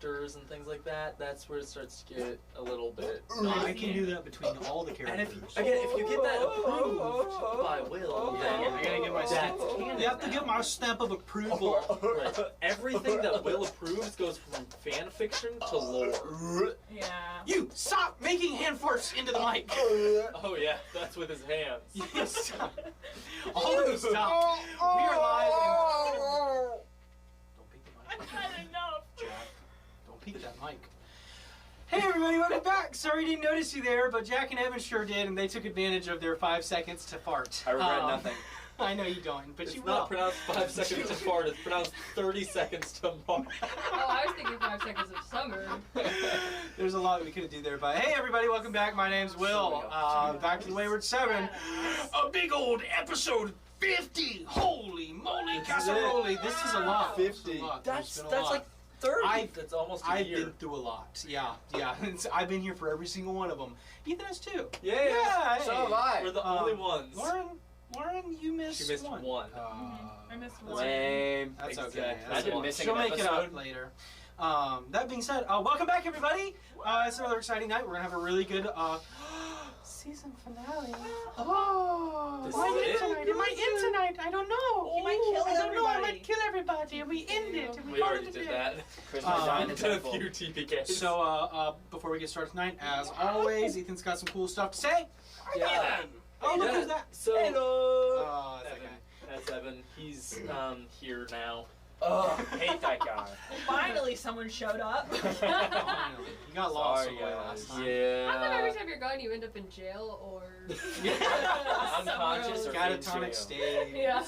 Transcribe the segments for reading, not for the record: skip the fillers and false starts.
characters and things like that, that's where it starts to get a little bit. I can do that between all the characters. And if you get that approved by Will, then I gotta get my stamp. You have to get my stamp of approval. Right. Everything that Will approves goes from fan fiction to lore. Yeah. You stop making hand farts into the mic. Oh yeah, that's with his hands. Yes. All of you stop. We are live. Don't peek the mic. I've had enough. Jack, don't peek that mic. Hey everybody, welcome back. Sorry didn't notice you there, but Jack and Evan sure did, and they took advantage of their 5 seconds to fart. I regret nothing. I know you don't, but It's you not will. pronounced 5 seconds to fart, it's pronounced 30 seconds to mark. Oh, I was thinking 5 seconds of summer. There's a lot we could do there, but hey everybody, welcome back. My name's Will. Back to the Wayward 7. A big old episode 50. Holy moly, casseroli. This is a lot. 50. That's like 30. That's almost a year. I've been through a lot. Yeah. I've been here for every single one of them. Ethan has 2. Yeah. Hey. So have I. We're the only ones. Lauren, you missed She missed one. I missed one. Lame. That's Exactly. okay. Imagine missing She'll an make it up episode. later. That being said, welcome back, everybody. It's another exciting night. We're gonna have a really good season finale. Oh, This am I is in it? tonight? Am I in tonight? I don't know. You might kill I don't know. I everybody. might kill everybody, and we end it. And We already did that. Chris might die in the We've done a temple. few TPKs. So, before we get started tonight, as always, Ethan's got some cool stuff to say. Yeah. Oh, look who's that. So, Oh, that's that Evan. guy. That's Evan. He's here now. Ugh, hate that guy. Finally, someone showed up. Finally. You got lost Sorry, on the way guys. last time. How come every Yeah. time you're gone you end up in jail or Unconscious or in Catatonic jail. state. Yeah.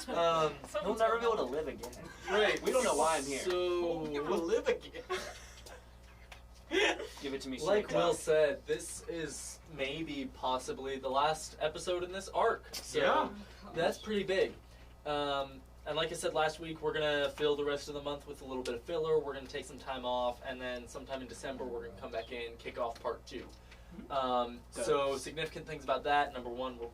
He'll never be able to live again. Right. We don't know why I'm here. So, We'll live again. Give it to me like straight Will up. said, this is maybe possibly the last episode in this arc. So Yeah. that's pretty big. And like I said last week, we're going to fill the rest of the month with a little bit of filler. We're going to take some time off, and then sometime in December, we're going to come back in, kick off part 2. So significant things about that. Number 1, we're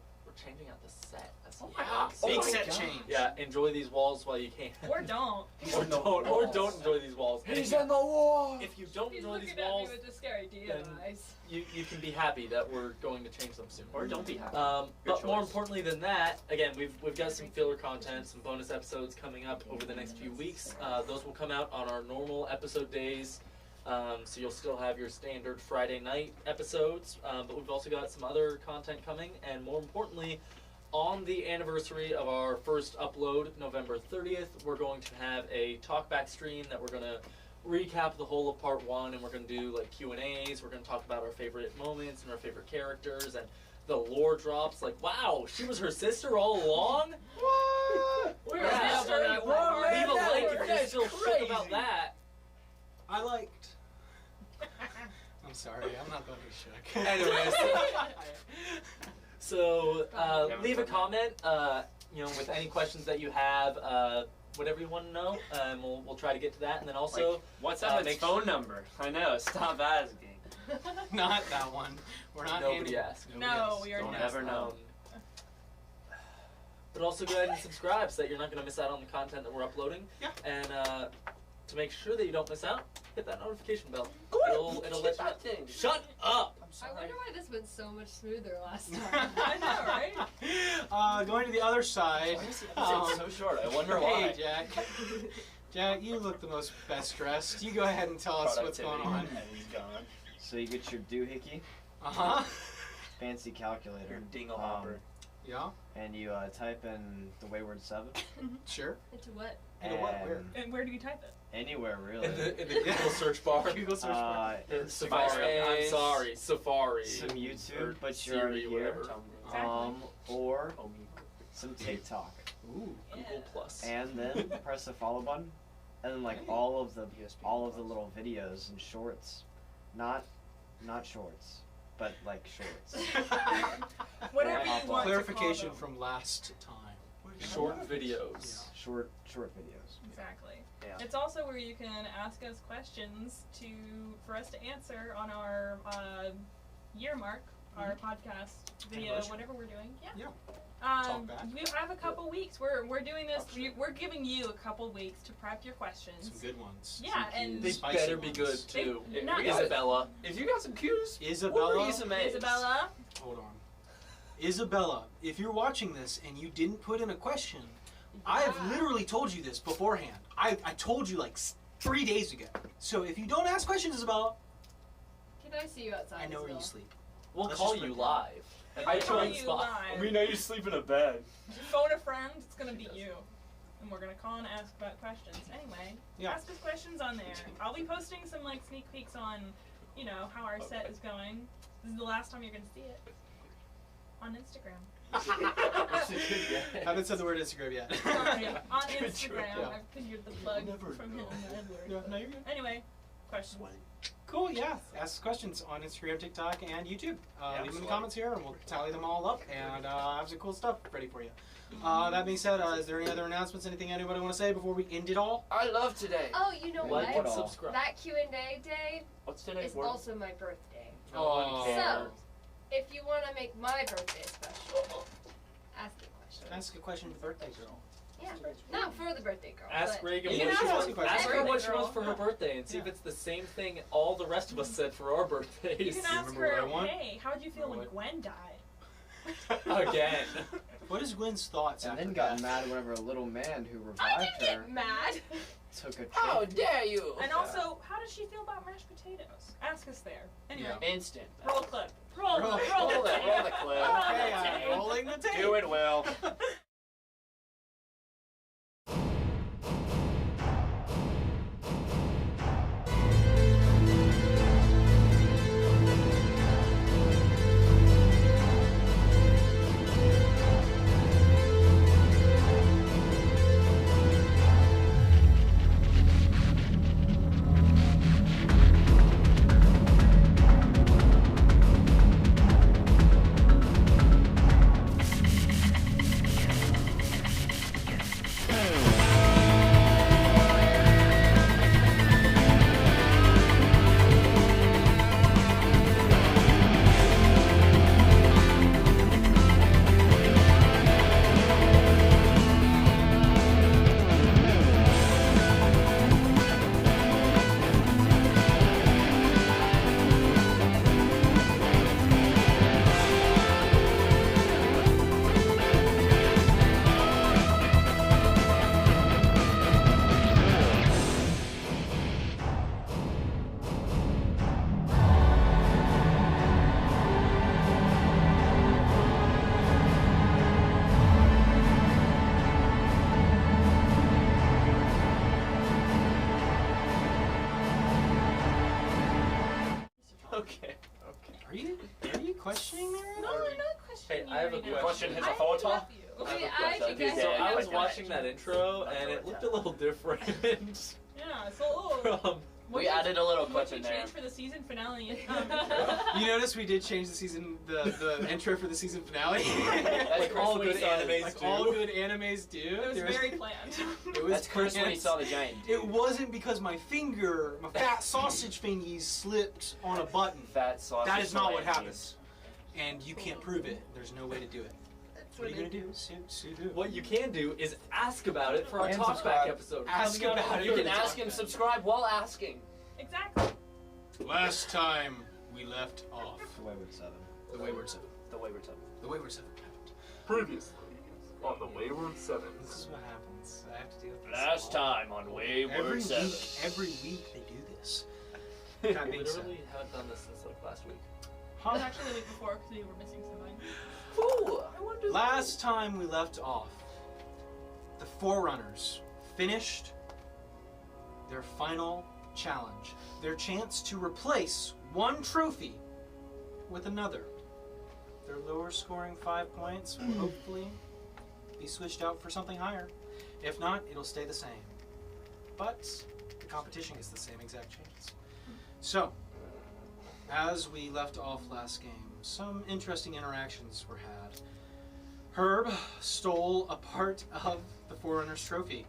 changing out the set. That's Big set change. Yeah, enjoy these walls while you can. Or don't. Or don't enjoy these walls. And He's in the wall! if you don't He's enjoy these looking at walls, me with the scary deer then- eyes. you can be happy that we're going to change them soon. Or don't be happy. But more importantly than that, again, we've got some filler content, some bonus episodes coming up over the next few weeks. Those will come out on our normal episode days, so you'll still have your standard Friday night episodes. But we've also got some other content coming, and more importantly, on the anniversary of our first upload, November 30th, we're going to have a talkback stream that we're going to recap the whole of part 1, and we're going to do like Q&As. We're going to talk about our favorite moments and our favorite characters, and the lore drops. Like, wow, she was her sister all along? What? We're Yeah. still that way. Leave a like if That's you're still shook crazy. about that. I liked. I'm sorry, I'm not going to be shook. Anyways, so Yeah, leave a but- comment, with any questions that you have, whatever you want to know, and we'll try to get to that. And then also, Like, what's Evan's make phone number? I know, stop asking. Not that one. We're not. Nobody handing- asked. Nobody No, asked. we are Don't not. ask. Never know. But also go ahead and subscribe so that you're not going to miss out on the content that we're uploading. Yeah. And to make sure that you don't miss out, hit that notification bell. Go It'll let you know. thing. Shut up! I'm I sorry. wonder why this went so much smoother last time. I know, right? Going to the other side. Why is it so short? I wonder why. Hey, Jack. Jack, you look the most best dressed. You go ahead and tell us what's going on. And he's gone. So you get your doohickey, Uh huh. fancy calculator, Your dinglehopper. Yeah. and you type in the Wayward 7. Sure. Into what? You know what? Where? and And where do you type it? Anywhere really. In the Google search bar. Google search bar. Safari. I'm MySpace, sorry. Safari. some Or YouTube, but Siri, you're already here. whatever. Or some TikTok, Ooh, Google Plus. and then press the follow button, and then like all of the little videos and shorts, not shorts, but like shorts. Whatever you want Clarification to call them. from last time. Short videos. Short videos. Exactly. Yeah. It's also where you can ask us questions for us to answer on our year mark, our podcast video, Anniversary. whatever we're doing. Yeah. Yeah. talk back. We have a couple weeks. We're doing this. We're giving you a couple weeks to prep your questions. Some good ones. Yeah, and They Spicy better be good ones. too. They- not- Isabella. If you got some cues, Isabella. we'll some eggs. Isabella. Hold on. Isabella, if you're watching this and you didn't put in a question, I have literally told you this beforehand. I told you like 3 days ago. So if you don't ask questions, Isabella, Can I see you outside? I know where you Isabel? sleep. We'll Let's call just you break down. live. I call join you spot. live. know you sleep in a bed. If you phone a friend, it's gonna be you. And we're gonna call and ask about questions. Anyway, Yeah. ask us questions on there. I'll be posting some like sneak peeks on, you know, how our set is going. This is the last time you're gonna see it. On Instagram. Haven't said the word Instagram yet. Sorry, on Good Instagram. job. I've figured the plug Never from him know. and Edward. Yeah, no, you're good. Anyway, questions. Cool, yeah. Ask questions on Instagram, TikTok, and YouTube. Yeah, Leave them in the absolutely. comments here, and we'll tally them all up and have some cool stuff ready for you. That being said, is there any other announcements, anything anybody want to say before we end it all? I love today. Oh, you know Like what? and subscribe. That Q&A day What's today? is also my birthday. Oh. So, if you want to make my birthday special, ask a question. Ask a question to birthday girl. Yeah, not for the birthday girl. Ask but Reagan You what can she ask wants. a question. Ask her Birthday what she girl. wants for her birthday and see if Yeah. it's the same thing all the rest of us said for our birthdays. You can ask remember what I her, want? hey, how'd you feel when What? Gwen died? Again. What is Gwen's thoughts And after then got that? mad whenever a little man who I revived didn't her get mad. took a How trip. dare you? And also, how does she feel about mashed potatoes? Ask us there. Anyway, Yeah. Instant. roll clip. Roll Roll- the tape. roll the clip. Roll Okay, the I'm tape. rolling the tape. Do it, Will. Okay. Are you questioning me? No, I'm not questioning Hey, I have a you right now. question. His I authority? love you. I have a Wait, question. I think Okay, so I was know watching that intro and it looked a little different. Yeah, so from what We did added a little what clip did in you there. change for the season finale? You notice we did change the intro for the season finale. like all good Chris when he saw- animes Like do. all good animes do. It was There very planned. It was That's Chris when he planned. saw the giant dude. It wasn't because my fat sausage fingies slipped on a button. Fat sausage. That is not what phalanges. happens. And you can't prove it. There's no way to do it. That's What are you they gonna do? Sue, What you can do is ask about it for our And talkback subscribe. episode. Ask coming up about on it. You can Thursday. ask and subscribe while asking. Exactly. Last time we left off. The Wayward 7. The Wayward 7. The Wayward Tub. The Wayward 7 happened. Previously on the Wayward 7. This is what happens. I have to deal with this. Last all- time on Wayward Every 7. week they do this. That We being said. literally haven't done this since like last week. It was actually the week before because we were missing something. Ooh, I wonder. Last time we left off, the Forerunners finished their final challenge. Their chance to replace one trophy with another. Their lower scoring 5 points will hopefully be switched out for something higher. If not, it'll stay the same. But the competition gets the same exact chance. So, as we left off last game, some interesting interactions were had. Herb stole a part of the Forerunners trophy.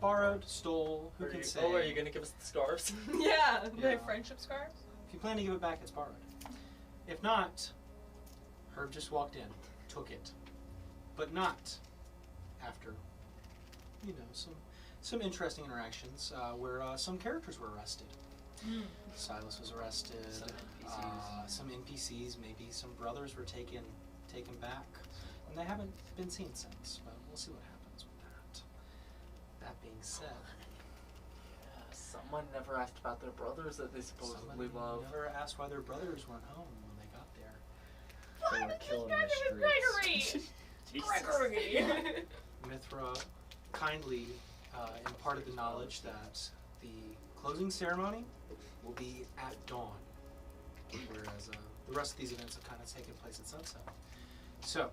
Borrowed, stole, who can say? Oh, are you gonna give us the scarves? Yeah. Yeah. The friendship scarves. If you plan to give it back, it's borrowed. If not, Herb just walked in, took it, but not after, some interesting interactions where some characters were arrested. Silas was arrested. Some NPCs, maybe some brothers were taken back, and they haven't been seen since. But we'll see what happens with that. That being said, Someone never asked about their brothers that they supposedly love. never asked why their brothers weren't home when they got there. They were killing the streets. Gregory! Mithra kindly imparted the knowledge that the closing ceremony will be at dawn, whereas the rest of these events have kind of taken place at sunset. So,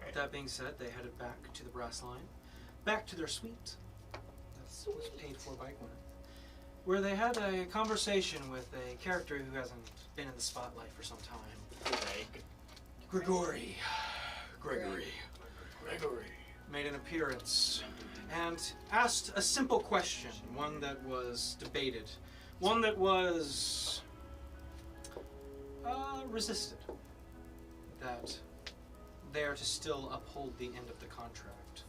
with that being said, they headed back to the brass line, back to their suite. That was paid for by Gwyneth, where they had a conversation with a character who hasn't been in the spotlight for some time. Gregory made an appearance and asked a simple question, one that was debated, one that was resisted, that they are to still uphold the end of the contract.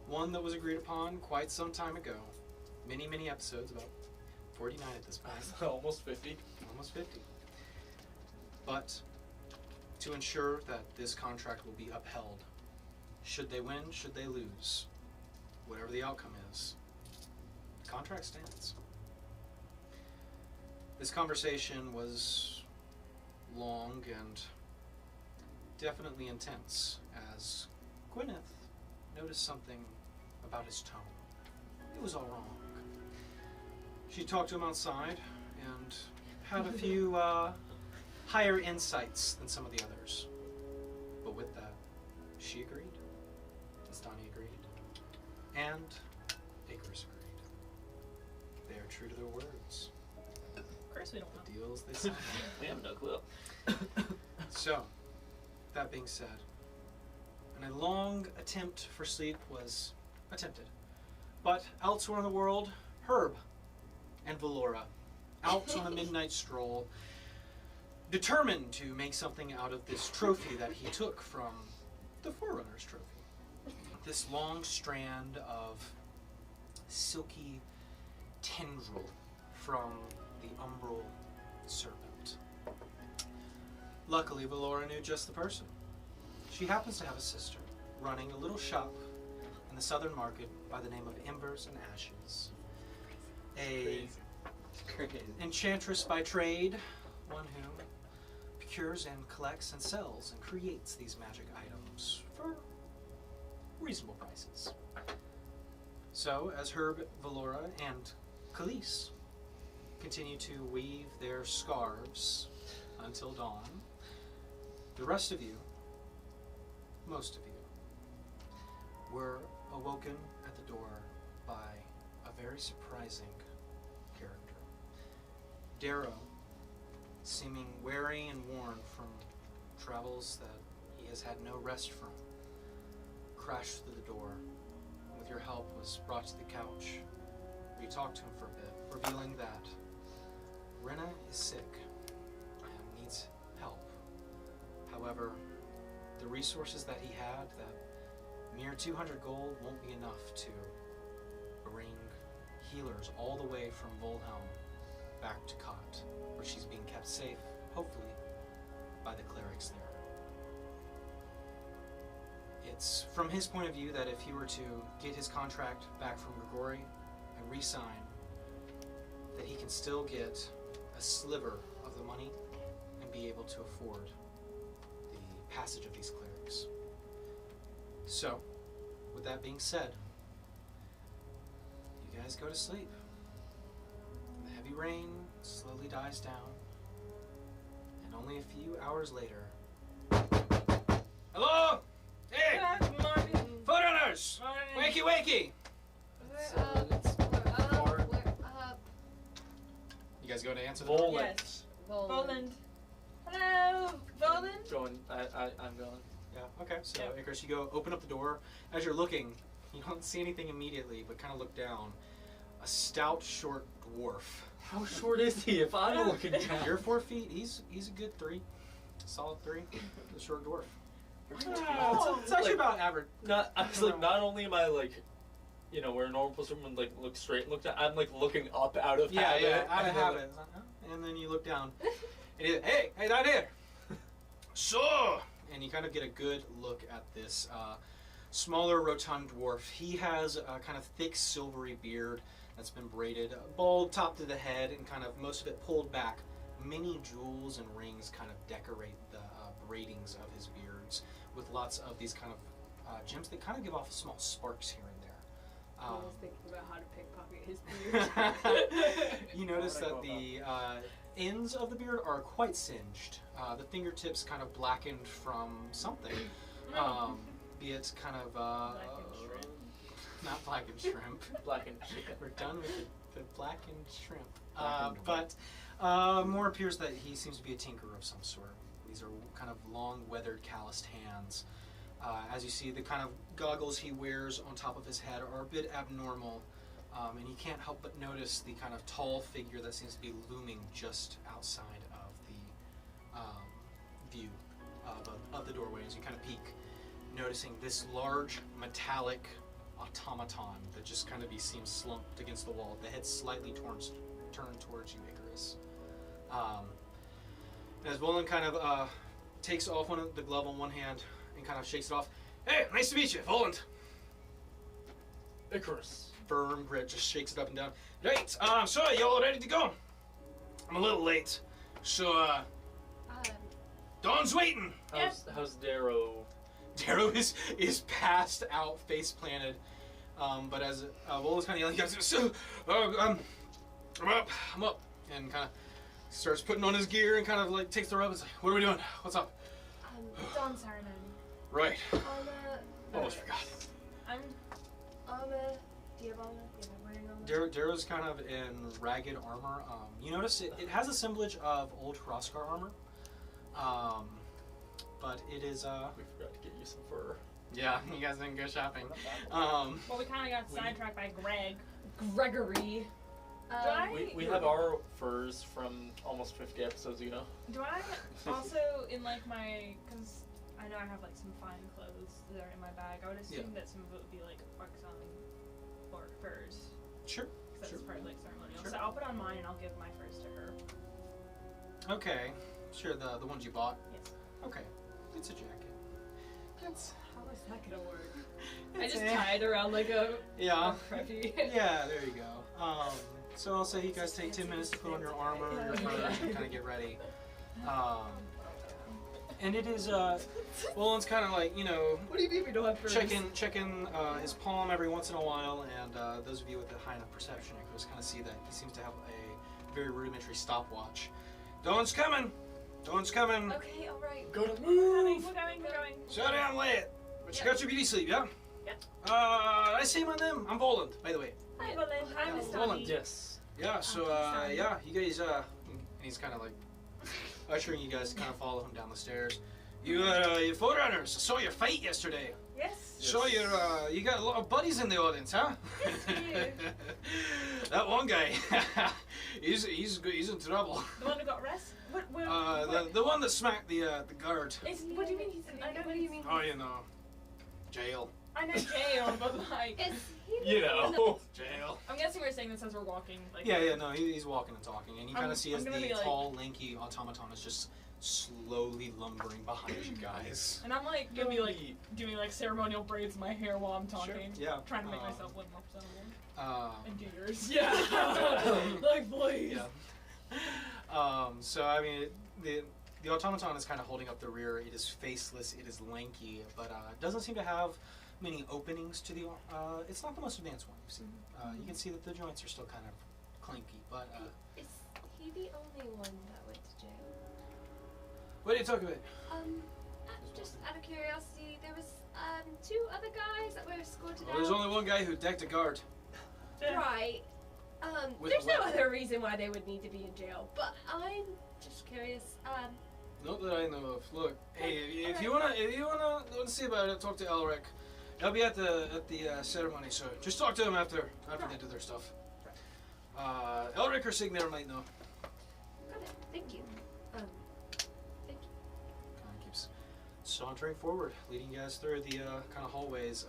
One that was agreed upon quite some time ago, many episodes, about 49 at this point. Almost 50. Almost 50. But to ensure that this contract will be upheld, should they win, should they lose, whatever the outcome is, the contract stands. This conversation was long and definitely intense, as Gwyneth noticed something about his tone. It was all wrong. She talked to him outside and had a few higher insights than some of the others. But with that, she agreed. Donnie agreed. And Icarus agreed. They are true to their words. Of course we don't know. The deals they signed. We have no clue. So, that being said, and a long attempt for sleep was attempted. But elsewhere in the world, Herb and Valora, out on a midnight stroll, determined to make something out of this trophy that he took from the Forerunner's trophy. This long strand of silky tendril from the umbral serpent. Luckily, Valora knew just the person. She happens to have a sister running a little shop in the southern market by the name of Embers and Ashes. A enchantress by trade, one who procures and collects and sells and creates these magic items for reasonable prices. So, as Herb, Valora, and Khalees continue to weave their scarves until dawn, the rest of you, most of you, were awoken at the door by a very surprising character. Darrow, seeming weary and worn from travels that he has had no rest from, crashed through the door, and with your help was brought to the couch. We talked to him for a bit, revealing that Rena is sick and needs help. However, the resources that he had, that mere 200 gold, won't be enough to bring healers all the way from Volhelm back to Kot, where she's being kept safe, hopefully, by the clerics there. It's from his point of view that if he were to get his contract back from Gregory and re-sign, that he can still get a sliver of the money and be able to afford the passage of these clerics. So, with that being said, you guys go to sleep. The heavy rain slowly dies down, and only a few hours later... Hello? Hey! Good morning. Footrunners! Wakey, wakey! We're up. You guys go to answer the Voland. door? Yes. Voland. Voland. Hello, Voland. Going. I'm going. Yeah, okay. So, Yeah. Icarus, you go open up the door. As you're looking, you don't see anything immediately, but kind of look down. A stout, short dwarf. How short is he? If I'm looking down. You're 4 feet. He's a good 3. Solid 3. The short dwarf. It's actually about average. I was like, not only am I like, you know, where a normal person would like look straight and look down, I'm like looking up out of habit. Yeah, out of and then, habit. It's like, huh? And then you look down. And you, hey, down here. So, and you kind of get a good look at this smaller, rotund dwarf. He has a kind of thick, silvery beard that's been braided, bald top to the head, and kind of most of it pulled back. Many jewels and rings kind of decorate the braidings of his beards, with lots of these kind of gems that kind of give off small sparks here and there. I was thinking about how to pickpocket his beard. You notice that the ends of the beard are quite singed. The fingertips kind of blackened from something. Be it kind of not blackened shrimp. Blackened chicken. We're done with the blackened shrimp. But more appears that he seems to be a tinkerer of some sort. These are kind of long, weathered, calloused hands. As you see, the kind of goggles he wears on top of his head are a bit abnormal, and he can't help but notice the kind of tall figure that seems to be looming just outside of the view of the doorway as you kind of peek, noticing this large metallic automaton that just kind of seems slumped against the wall, the head slightly turned towards you, Icarus. As Volan kind of takes off the glove on one hand and kind of shakes it off. Hey, nice to meet you, Voland. Icarus. Firm grit, just shakes it up and down. Right, so y'all ready to go? I'm a little late, so Dawn's waiting. How's Darrow? Darrow is passed out, face planted. But as Volan's kind of yelling, he goes, so I'm up, and kind of starts putting on his gear and kind of like takes the robe. It's like, what are we doing? What's up? Dawn ceremony. Right. Almost forgot. I'm armor. Do you have armor? Yeah, I'm wearing armor. Darrow's kind of in ragged armor. You notice it has assemblage of old Hrothgar armor. But it is We forgot to get you some fur. yeah, you guys didn't go shopping. Well, we kind of got sidetracked by Gregory. We have our furs from almost 50 episodes ago. Do I also, in like my, because I know I have like some fine clothes that are in my bag, I would assume that some of it would be like Arxon or furs. Sure. Because that's part of like ceremonial. Sure. So I'll put on mine and I'll give my furs to her. Okay. Sure, the ones you bought. Yes. Okay. It's a jacket. That's How is that gonna work? I it's just a- tied around like a Yeah. preppy. Yeah, there you go. So I'll say you guys take 10 minutes to put on your armor, your furs, and kind of get ready. And it is, Volan's kind of like, you know, What do you mean we don't have furs? checking his palm every once in a while, and those of you with a high enough perception, you can just kind of see that he seems to have a very rudimentary stopwatch. Dawn's coming! Dawn's coming! Okay, alright. Go to We're move! going. Sorry I'm late, but you got your beauty sleep, yeah? Yep. I say my name. I'm Voland, by the way. Hi, Bolin. Hi, Miss Roland. Dobby. Yes. Yeah, so, sorry. yeah, you guys, and he's kind of like ushering you guys to kind of follow him down the stairs. You forerunners, I saw your fight yesterday. Yes. So you got a lot of buddies in the audience, huh? Yes, we do. That one guy, he's in trouble. The one who got arrested? What, The one that smacked the guard. what do you mean he's I know What do you mean? Oh, you know, jail. I know jail, but like... Is he You know. Jail. I'm guessing we're saying this as we're walking. Like, Yeah, no, he's walking and talking, and you kind I'm- of see as I'm the gonna be like- tall, lanky automaton is just slowly lumbering behind you guys. And I'm like gonna be like doing like ceremonial braids in my hair while I'm talking. Yeah. Trying to make myself look more presentable. Um, And do yours. Yeah. Like please. yeah. So I mean, the automaton is kind of holding up the rear. It is faceless. It is lanky, but doesn't seem to have many openings to the. It's not the most advanced one you've seen. You can see that the joints are still kind of clanky, but. Is he the only one that went to jail? What are you talking about? Just out of curiosity, there was two other guys that were escorted Well, there's out. only one guy who decked a guard. Right. With There's no what? other reason why they would need to be in jail, but I'm just curious. Not that I know of. Look, hey, if you wanna see about it, talk to Elric. He'll be at the ceremony, so just talk to him after they do their stuff. Elric or Sigmar might know. Got it. Thank you. Thank you. Kind of keeps sauntering forward, leading you guys through the kind of hallways.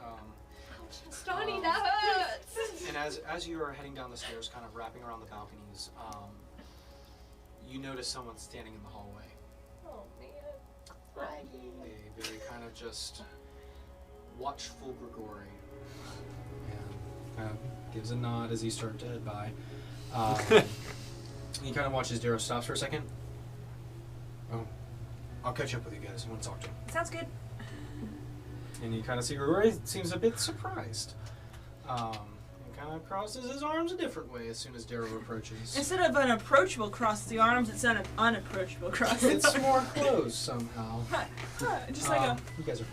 Stoney, that hurts! And as you are heading down the stairs, kind of wrapping around the balconies, you notice someone standing in the hallway. Oh man. A very kind of just watchful Grigori. And kind of gives a nod as you start to head by. He kind of watches Darrow stops for a second. Oh, I'll catch up with you guys. I want to talk to him. Sounds good. And you kind of see Grigori seems a bit surprised. And kind of crosses his arms a different way as soon as Darrow approaches. Instead of an approachable cross the arms, it's an unapproachable cross the It's arms. more closed somehow. Just like a... You guys are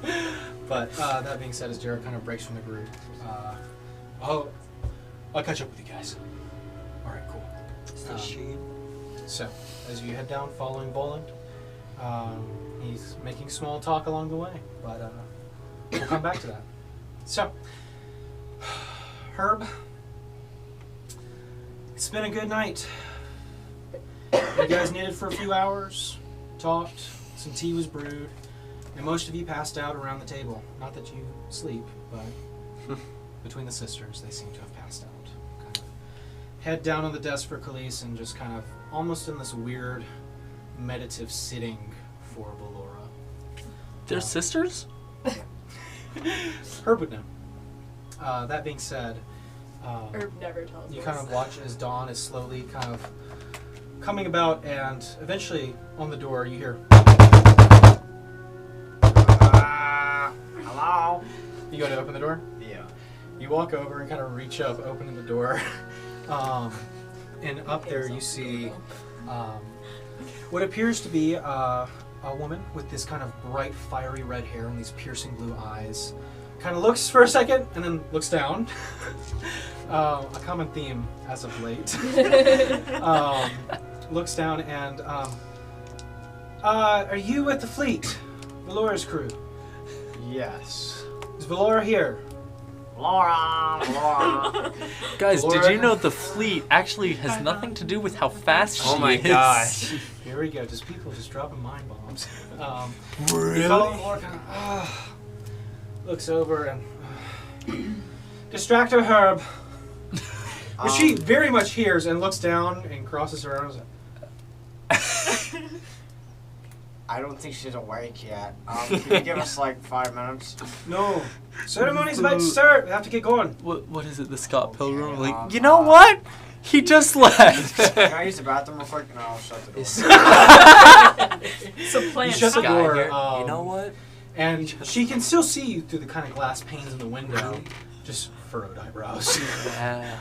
funny. But that being said, as Darrow kind of breaks from the group, I'll catch up with you guys. All right, cool. So, as you head down following Boland, he's making small talk along the way, but we'll come back to that. So, Herb, it's been a good night. You guys knitted for a few hours, talked, some tea was brewed, and most of you passed out around the table. Not that you sleep, but between the sisters, they seem to have passed out. Kind of head down on the desk for Khalees and just kind of almost in this weird meditative sitting for Valora. They're sisters? Herb would know. That being said, Herb never tells you us. kind of watch as dawn is slowly kind of coming about, and eventually on the door you hear, Hello? you go to open the door? Yeah. You walk over and kind of reach up, opening the door, and up there you see what appears to be a woman with this kind of bright, fiery red hair and these piercing blue eyes. Kind of looks for a second and then looks down. A common theme as of late. Looks down and, are you with the fleet? Valora's crew? Yes. Is Valora here? Laura! Guys, Laura- did you know the fleet actually has nothing to do with how fast she Oh my is? gosh. Here we go. Just people just dropping mind bombs. Really? You follow Valora kind of, looks over and distract her, Herb. But she very much hears and looks down and crosses her arms. I don't think she's awake yet. Can you give us like 5 minutes? No. Ceremony's about to start. We have to get going. What is it, the Scott Okay, Pilgrim? Like, you know what? He just left. Can I use the bathroom real quick? No, I'll shut the door. It's a plan. You shut the Guy door. here, you know what? And she can still see you through the kind of glass panes in the window. Just furrowed eyebrows. Yeah.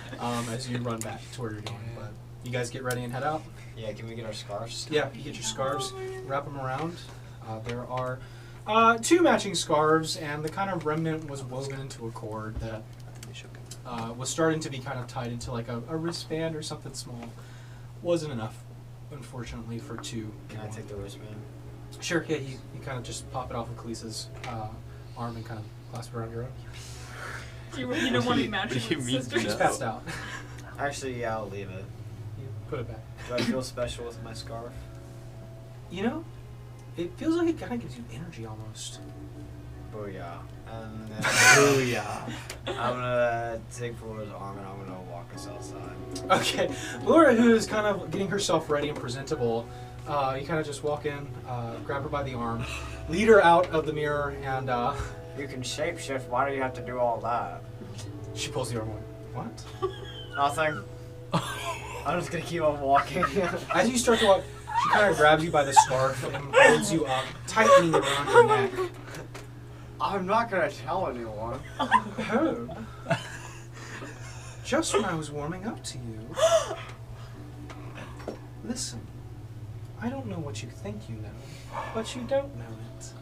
As you run back to where you're going. But you guys get ready and head out. Yeah, can we get our scarves? Yeah, you get your scarves, wrap them around. There are 2 matching scarves, and the kind of remnant was woven into a cord that was starting to be kind of tied into like a wristband or something small. Wasn't enough, unfortunately, for 2. Can I take the wristband? Sure, yeah, you kind of just pop it off of Khalees's arm and kind of clasp it around your own. You don't want to be matching You with mean sisters. She's passed out. Actually, yeah, I'll leave it. You put it back. Do I feel special with my scarf? You know, it feels like it kind of gives you energy almost. Booyah. And then Booyah. I'm gonna take Flora's arm and I'm gonna walk us outside. Okay, Laura, who is kind of getting herself ready and presentable, you kind of just walk in, grab her by the arm, lead her out of the mirror, and You can shapeshift, why do you have to do all that? she pulls the arm away. What? Nothing. I'm just gonna keep on walking. As you start to walk, she kind of grabs you by the scarf and holds you up, tightening around your neck. I'm not gonna tell anyone. Herb, just when I was warming up to you. Listen, I don't know what you think you know, but you don't know it.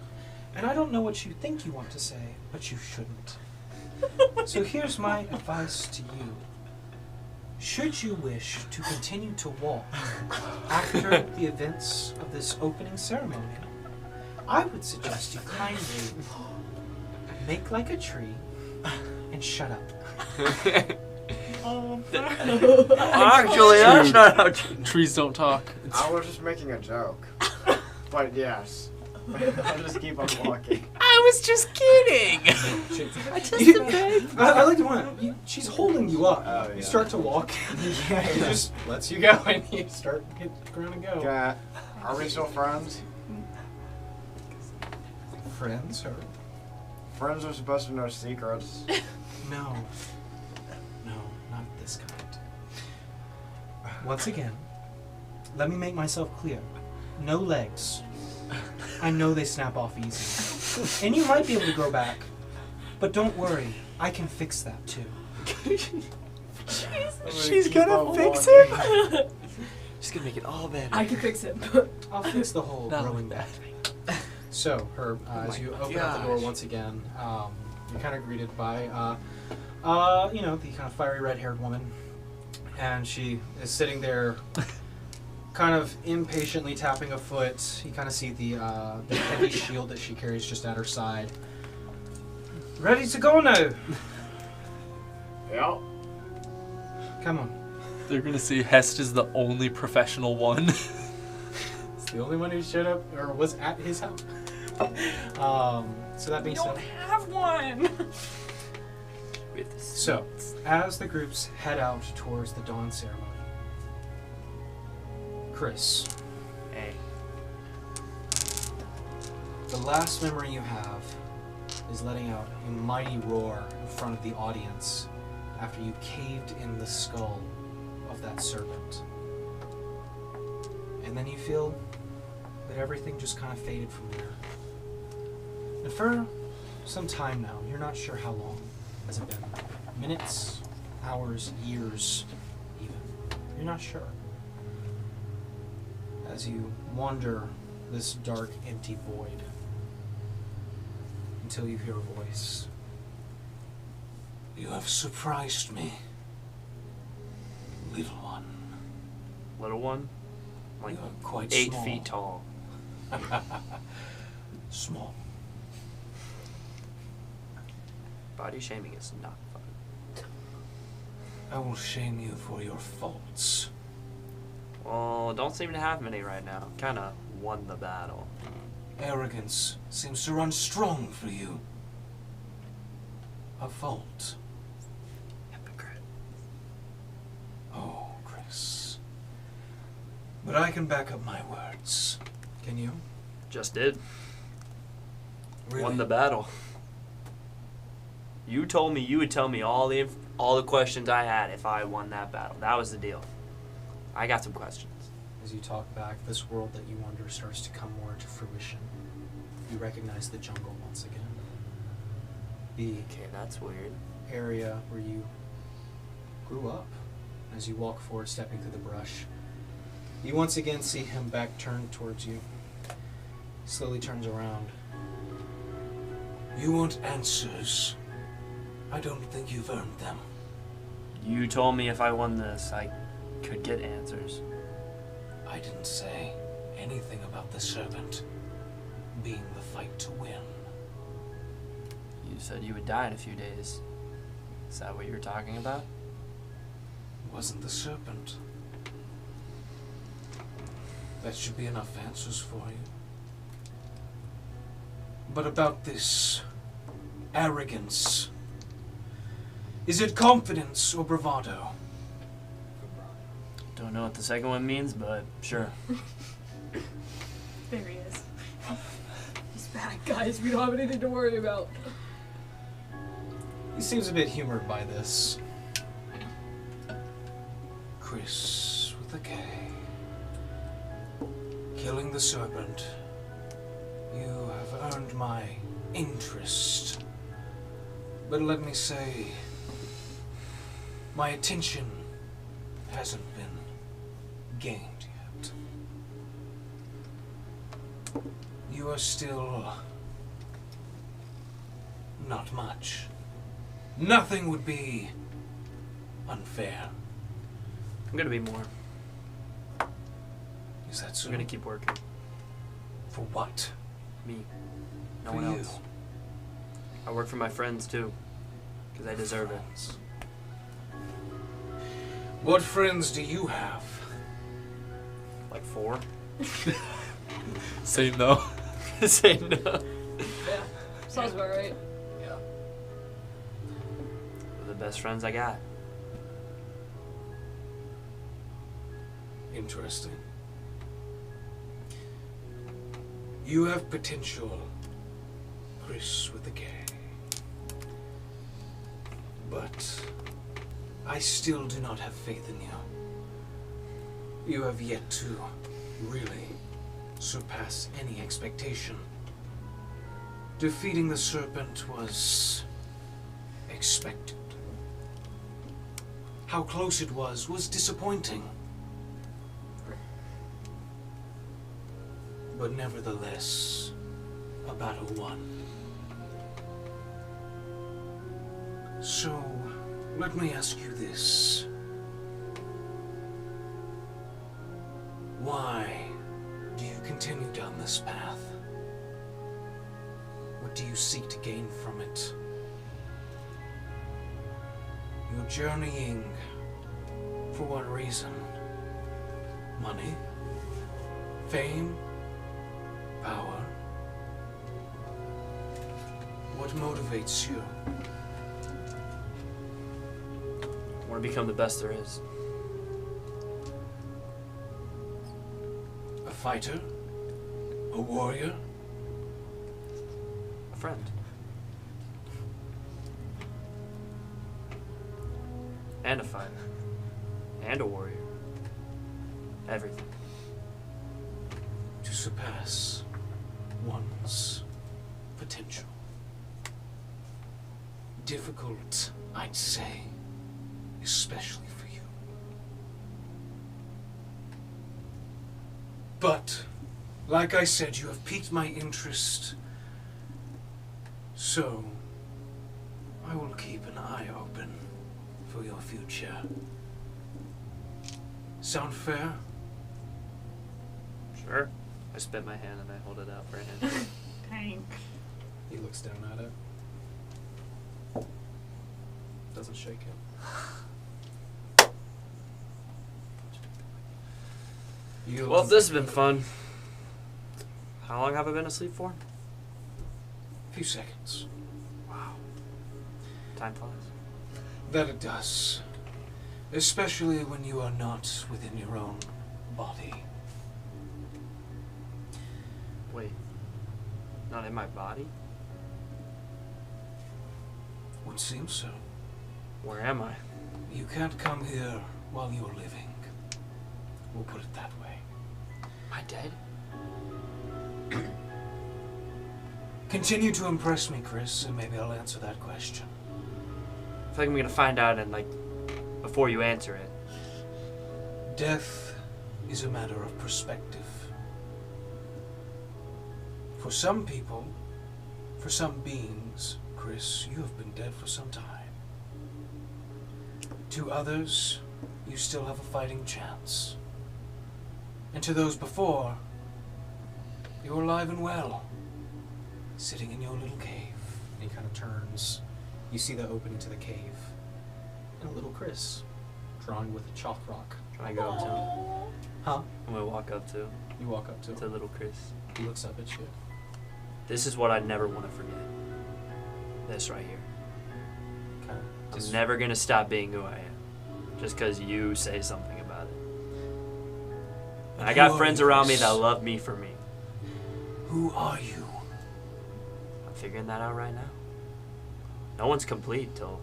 And I don't know what you think you want to say, but you shouldn't. So here's my advice to you. Should you wish to continue to walk after the events of this opening ceremony, I would suggest you kindly make like a tree and shut up. Actually, that's not how trees don't talk. I was just making a joke. But yes. I'll just keep on walking. I was just kidding. I like the one. She's holding you up. Oh, You yeah. start to walk. Yeah, It just lets you go, and you start to hit the ground and go. Are we still friends? Friends or Friends are supposed to know secrets. no, not this kind. Once again, let me make myself clear. No legs. I know they snap off easy, and you might be able to grow back, but don't worry, I can fix that too. She's gonna fix it. She's gonna make it all better. I can fix it. I'll fix the whole No. growing back thing. So, Herb, as you open up the door once again, you're kind of greeted by, the kind of fiery red-haired woman, and she is sitting there, kind of impatiently tapping a foot. You kind of see the heavy shield that she carries just at her side. Ready to go now? Yeah. Come on. They're gonna see Hest is the only professional one. It's the only one who showed up or was at his house. So that We being don't said, have one. so as the groups head out towards the dawn ceremony, Chris, Hey. the last memory you have is letting out a mighty roar in front of the audience after you caved in the skull of that serpent. And then you feel that everything just kind of faded from there. And for some time now, you're not sure how long has it been. Minutes, hours, years, even. You're not sure. As you wander this dark, empty void until you hear a voice. You have surprised me, little one. Little one? Like You are quite 8 small. feet tall. Small. Body shaming is not fun. I will shame you for your faults. Well, don't seem to have many right now. Kinda won the battle. Arrogance seems to run strong for you. A fault. Hypocrite. Oh, Chris. But I can back up my words. Can you? Just did. Really? Won the battle. You told me you would tell me all the questions I had if I won that battle. That was the deal. I got some questions. As you talk back, this world that you wonder starts to come more into fruition. You recognize the jungle once again. The Okay, that's weird. area where you grew up. As you walk forward, stepping through the brush, you once again see him back turned towards you. Slowly turns around. You want answers. I don't think you've earned them. You told me if I won this, I could get answers. I didn't say anything about the serpent being the fight to win. You said you would die in a few days. Is that what you were talking about? It wasn't the serpent. That should be enough answers for you. But about this arrogance, is it confidence or bravado? Don't know what the second one means, but sure. There he is. He's back, guys. We don't have anything to worry about. He seems a bit humored by this. Chris with a K. Killing the serpent. You have earned my interest. But let me say, my attention hasn't been gained yet. You are still not much. Nothing would be unfair. I'm gonna be more. Is that so? I'm gonna keep working. For what? Me. No For one you. else. I work for my friends too. Because I deserve it. Friends. What friends do you have? Like 4? Same though. Say no. Yeah. Sounds about right. Yeah. They're the best friends I got. Interesting. You have potential, Chris with the K. But I still do not have faith in you. You have yet to really surpass any expectation. Defeating the serpent was expected. How close it was disappointing. But nevertheless, a battle won. So, let me ask you this. Why do you continue down this path? What do you seek to gain from it? You're journeying for what reason? Money? Fame? Power? What motivates you? I want to become the best there is. A fighter? A warrior? A friend. And a fighter. And a warrior. Everything. To surpass one's potential. Difficult, I'd say, especially for you. But, like I said, you have piqued my interest, so I will keep an eye open for your future. Sound fair? Sure. I spit my hand and I hold it out for a hand. Tank. He looks down at it. Doesn't shake it. You Well, this has been fun. How long have I been asleep for? a few seconds. Wow. Time flies. That it does. Especially when you are not within your own body. Wait. Not in my body? Would seem so. Where am I? You can't come here while you're living. We'll put it that way. Am I dead? Continue to impress me, Chris, and maybe I'll answer that question. I feel like I'm gonna find out and before you answer it. Death is a matter of perspective. For some people, for some beings, Chris, you have been dead for some time. To others, you still have a fighting chance. And to those before, you're alive and well, sitting in your little cave. And he kind of turns. You see the opening to the cave. And a little Chris, drawing with a chalk rock. Can I go up to him? Huh? I'm gonna walk up to You walk up to him. little Chris. He looks up at you. This is what I never want to forget. This right here. Kind of I'm never gonna stop being who I am, just because you say something about it. And I got friends around me that love me for me. Who are you? I'm figuring that out right now. No one's complete till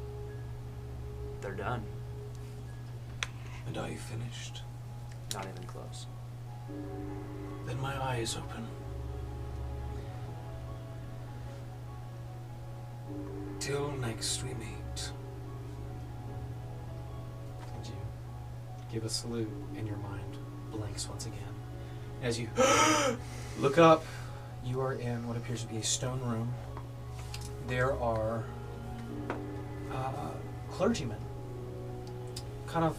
they're done. And are you finished? Not even close. Then my eye is open. Till next we meet. And you give a salute, and your mind blanks once again. As you look up, you are in what appears to be a stone room. There are clergymen kind of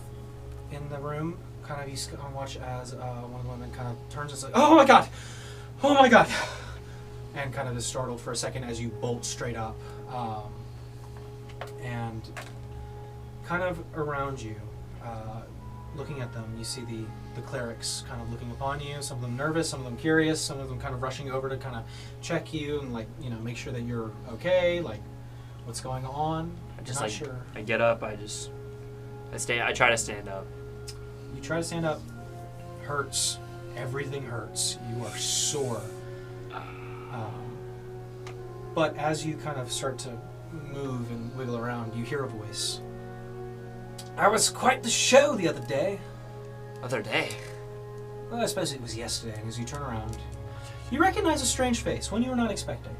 in the room. Kind of you kind of watch as one of the women kind of turns and says, "Oh my God! Oh my God!" and kind of is startled for a second as you bolt straight up. And kind of around you, looking at them, you see the clerics kind of looking upon you. Some of them nervous, some of them curious, some of them kind of rushing over to kind of check you and like make sure that you're okay. Like, what's going on? I just Not sure. I get up. I try to stand up. You try to stand up. Hurts. Everything hurts. You are sore. But as you kind of start to move and wiggle around, you hear a voice. I was quite the show the other day. Other day? Well, I suppose it was yesterday. And as you turn around, you recognize a strange face, one you were not expecting.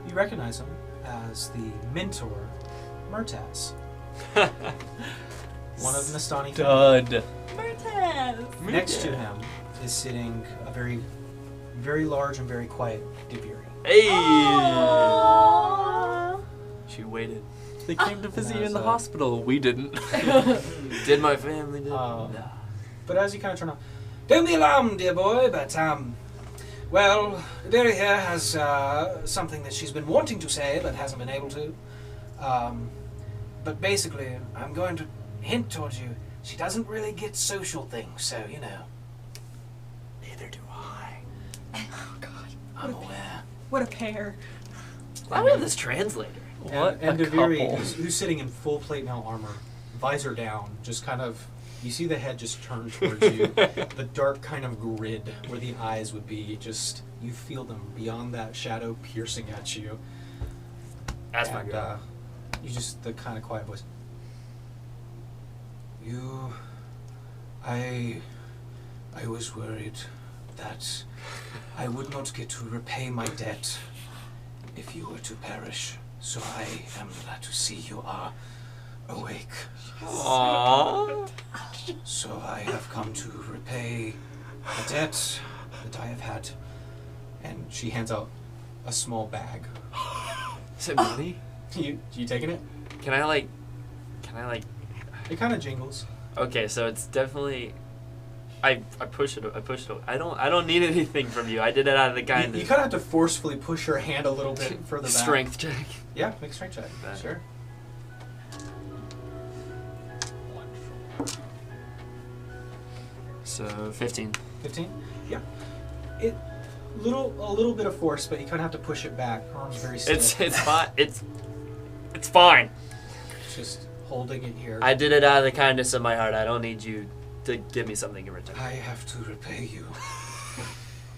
You recognize him as the mentor, Murtaz. One of Nastani. Stud. Murtaz! Next to him is sitting a very, very large and very quiet Deviri. Hey! Aww. She waited. They came to visit you in the That's, hospital. We didn't. Did my family? Did? No. But as you kind of turn on, don't be alarmed, dear boy, but, well, Deviri here has something that she's been wanting to say but hasn't been able to. But basically, I'm going to hint towards you, she doesn't really get social things, so, Neither do I. Oh, God. I'm aware. What a pair. Why do we have this translator? What And a Deviri, couple. who's sitting in full plate mail armor, visor down, just kind of, you see the head just turn towards you, the dark kind of grid where the eyes would be, just, you feel them beyond that shadow piercing at you. That's my And, girl. you just, the kind of quiet voice. I was worried that I would not get to repay my debt if you were to perish. So I am glad to see you are awake. Aww. So I have come to repay a debt that I have had. And she hands out a small bag. Is it money? You taking it? Can I like? It kind of jingles. Okay, so it's definitely. I push it. I don't need anything from you. I did it out of the kindness. You kind of have to forcefully push your hand a little bit further back. Strength check. Yeah, make a strength check. That. Sure. So 15. 15? Yeah. A little bit of force, but you kind of have to push it back. Arm's very stiff. It's fine. It's fine. Just holding it here. I did it out of the kindness of my heart. I don't need you to give me something in return. I have to repay you.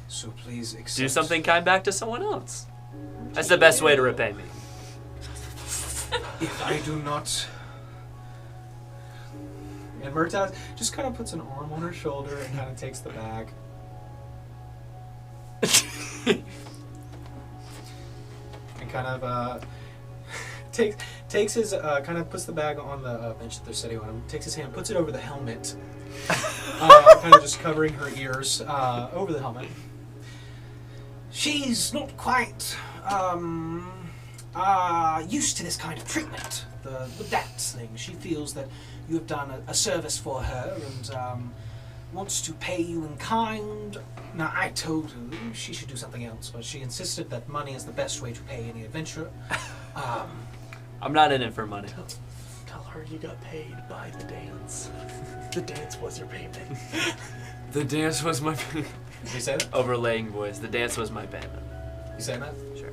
So please accept. Do something kind back to someone else. That's the best way to repay me. If I do not. And Murtaz just kind of puts an arm on her shoulder and kind of takes the bag. And kind of takes his kind of puts the bag on the bench that they're sitting on him. Takes his hand, puts it over the helmet, kind of just covering her ears over the helmet. She's not quite used to this kind of treatment, the dance thing. She feels that you have done a service for her and wants to pay you in kind. Now, I told her she should do something else, but she insisted that money is the best way to pay any adventurer. I'm not in it for money. Tell her you got paid by the dance. The dance was your payment. The dance was my Did you say that? overlaying voice. The dance was my payment. You saying that? Sure.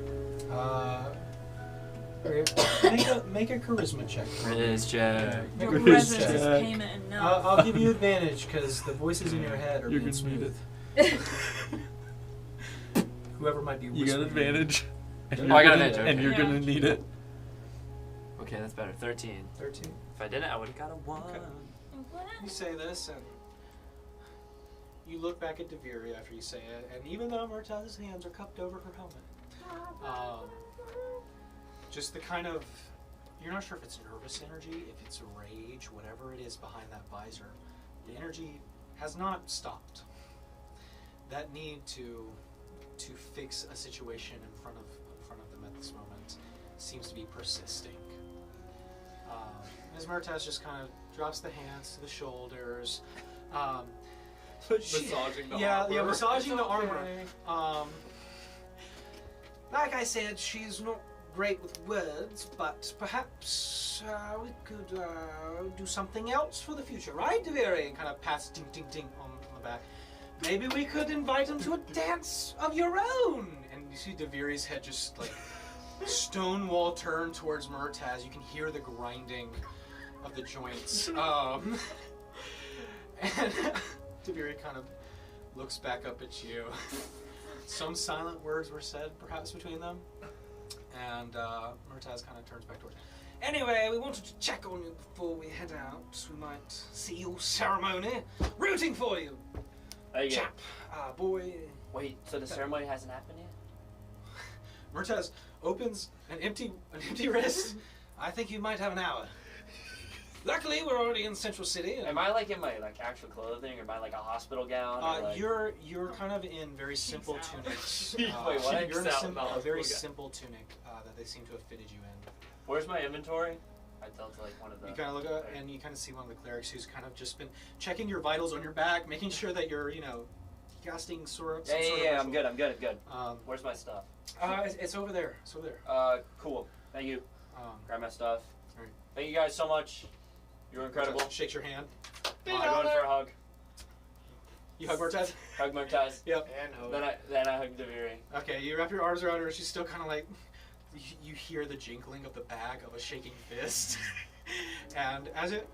Make a charisma check. Riz check. Make a Your charisma presence check. is payment enough. I'll give you advantage because the voices in your head are You're being gonna need smooth. Whoever might be You whispering. got advantage. Oh, I got advantage. And And you're Yeah. gonna need it. Okay, that's better. 13. 13. If I didn't, I would have got a 1. Okay. You say this, and you look back at Deviri after you say it, and even though Murtaz's hands are cupped over her helmet, just the kind of, you're not sure if it's nervous energy, if it's rage, whatever it is behind that visor, the energy has not stopped. That need to fix a situation in front of them at this moment seems to be persisting. Ms. Murtaz just kind of drops the hands to the shoulders. Massaging the armor. Yeah, massaging the It's armor. okay. Like I said, she's not great with words, but perhaps we could do something else for the future, right, Deviri? And kind of pats ding ding ding on the back. Maybe we could invite him to a dance of your own. And you see Deviri's head just like stonewall turn towards Murtaz. You can hear the grinding of the joints. And Deviri kind of looks back up at you. Some silent words were said, perhaps, between them. And Murtaz kind of turns back towards. Anyway, we wanted to check on you before we head out. We might see your ceremony. Rooting for you, chap, boy. Wait, so the ceremony hasn't happened yet? Murtaz opens an empty wrist. I think you might have an hour. Luckily, we're already in Central City. Am I like in my like actual clothing, or am I like a hospital gown? Or, like... You're kind of in very simple tunics. Wait, what? You're in a very simple tunic that they seem to have fitted you in. Where's my inventory? I tell it to like one of the. You kind of look up and you kind of see one of the clerics who's kind of just been checking your vitals on your back, making sure that you're casting sort of. Yeah, I'm good. Where's my stuff? It's over there. It's over there. Cool. Thank you. Grab my stuff. All right. Thank you guys so much. You're incredible. Shakes your hand. I'm going for a hug. You hug Murtaz? Hug Murtaz. Yep. And hug. Then I hug Deviri. Okay, you wrap your arms around her. She's still kind of like. You hear the jingling of the bag of a shaking fist, and as it.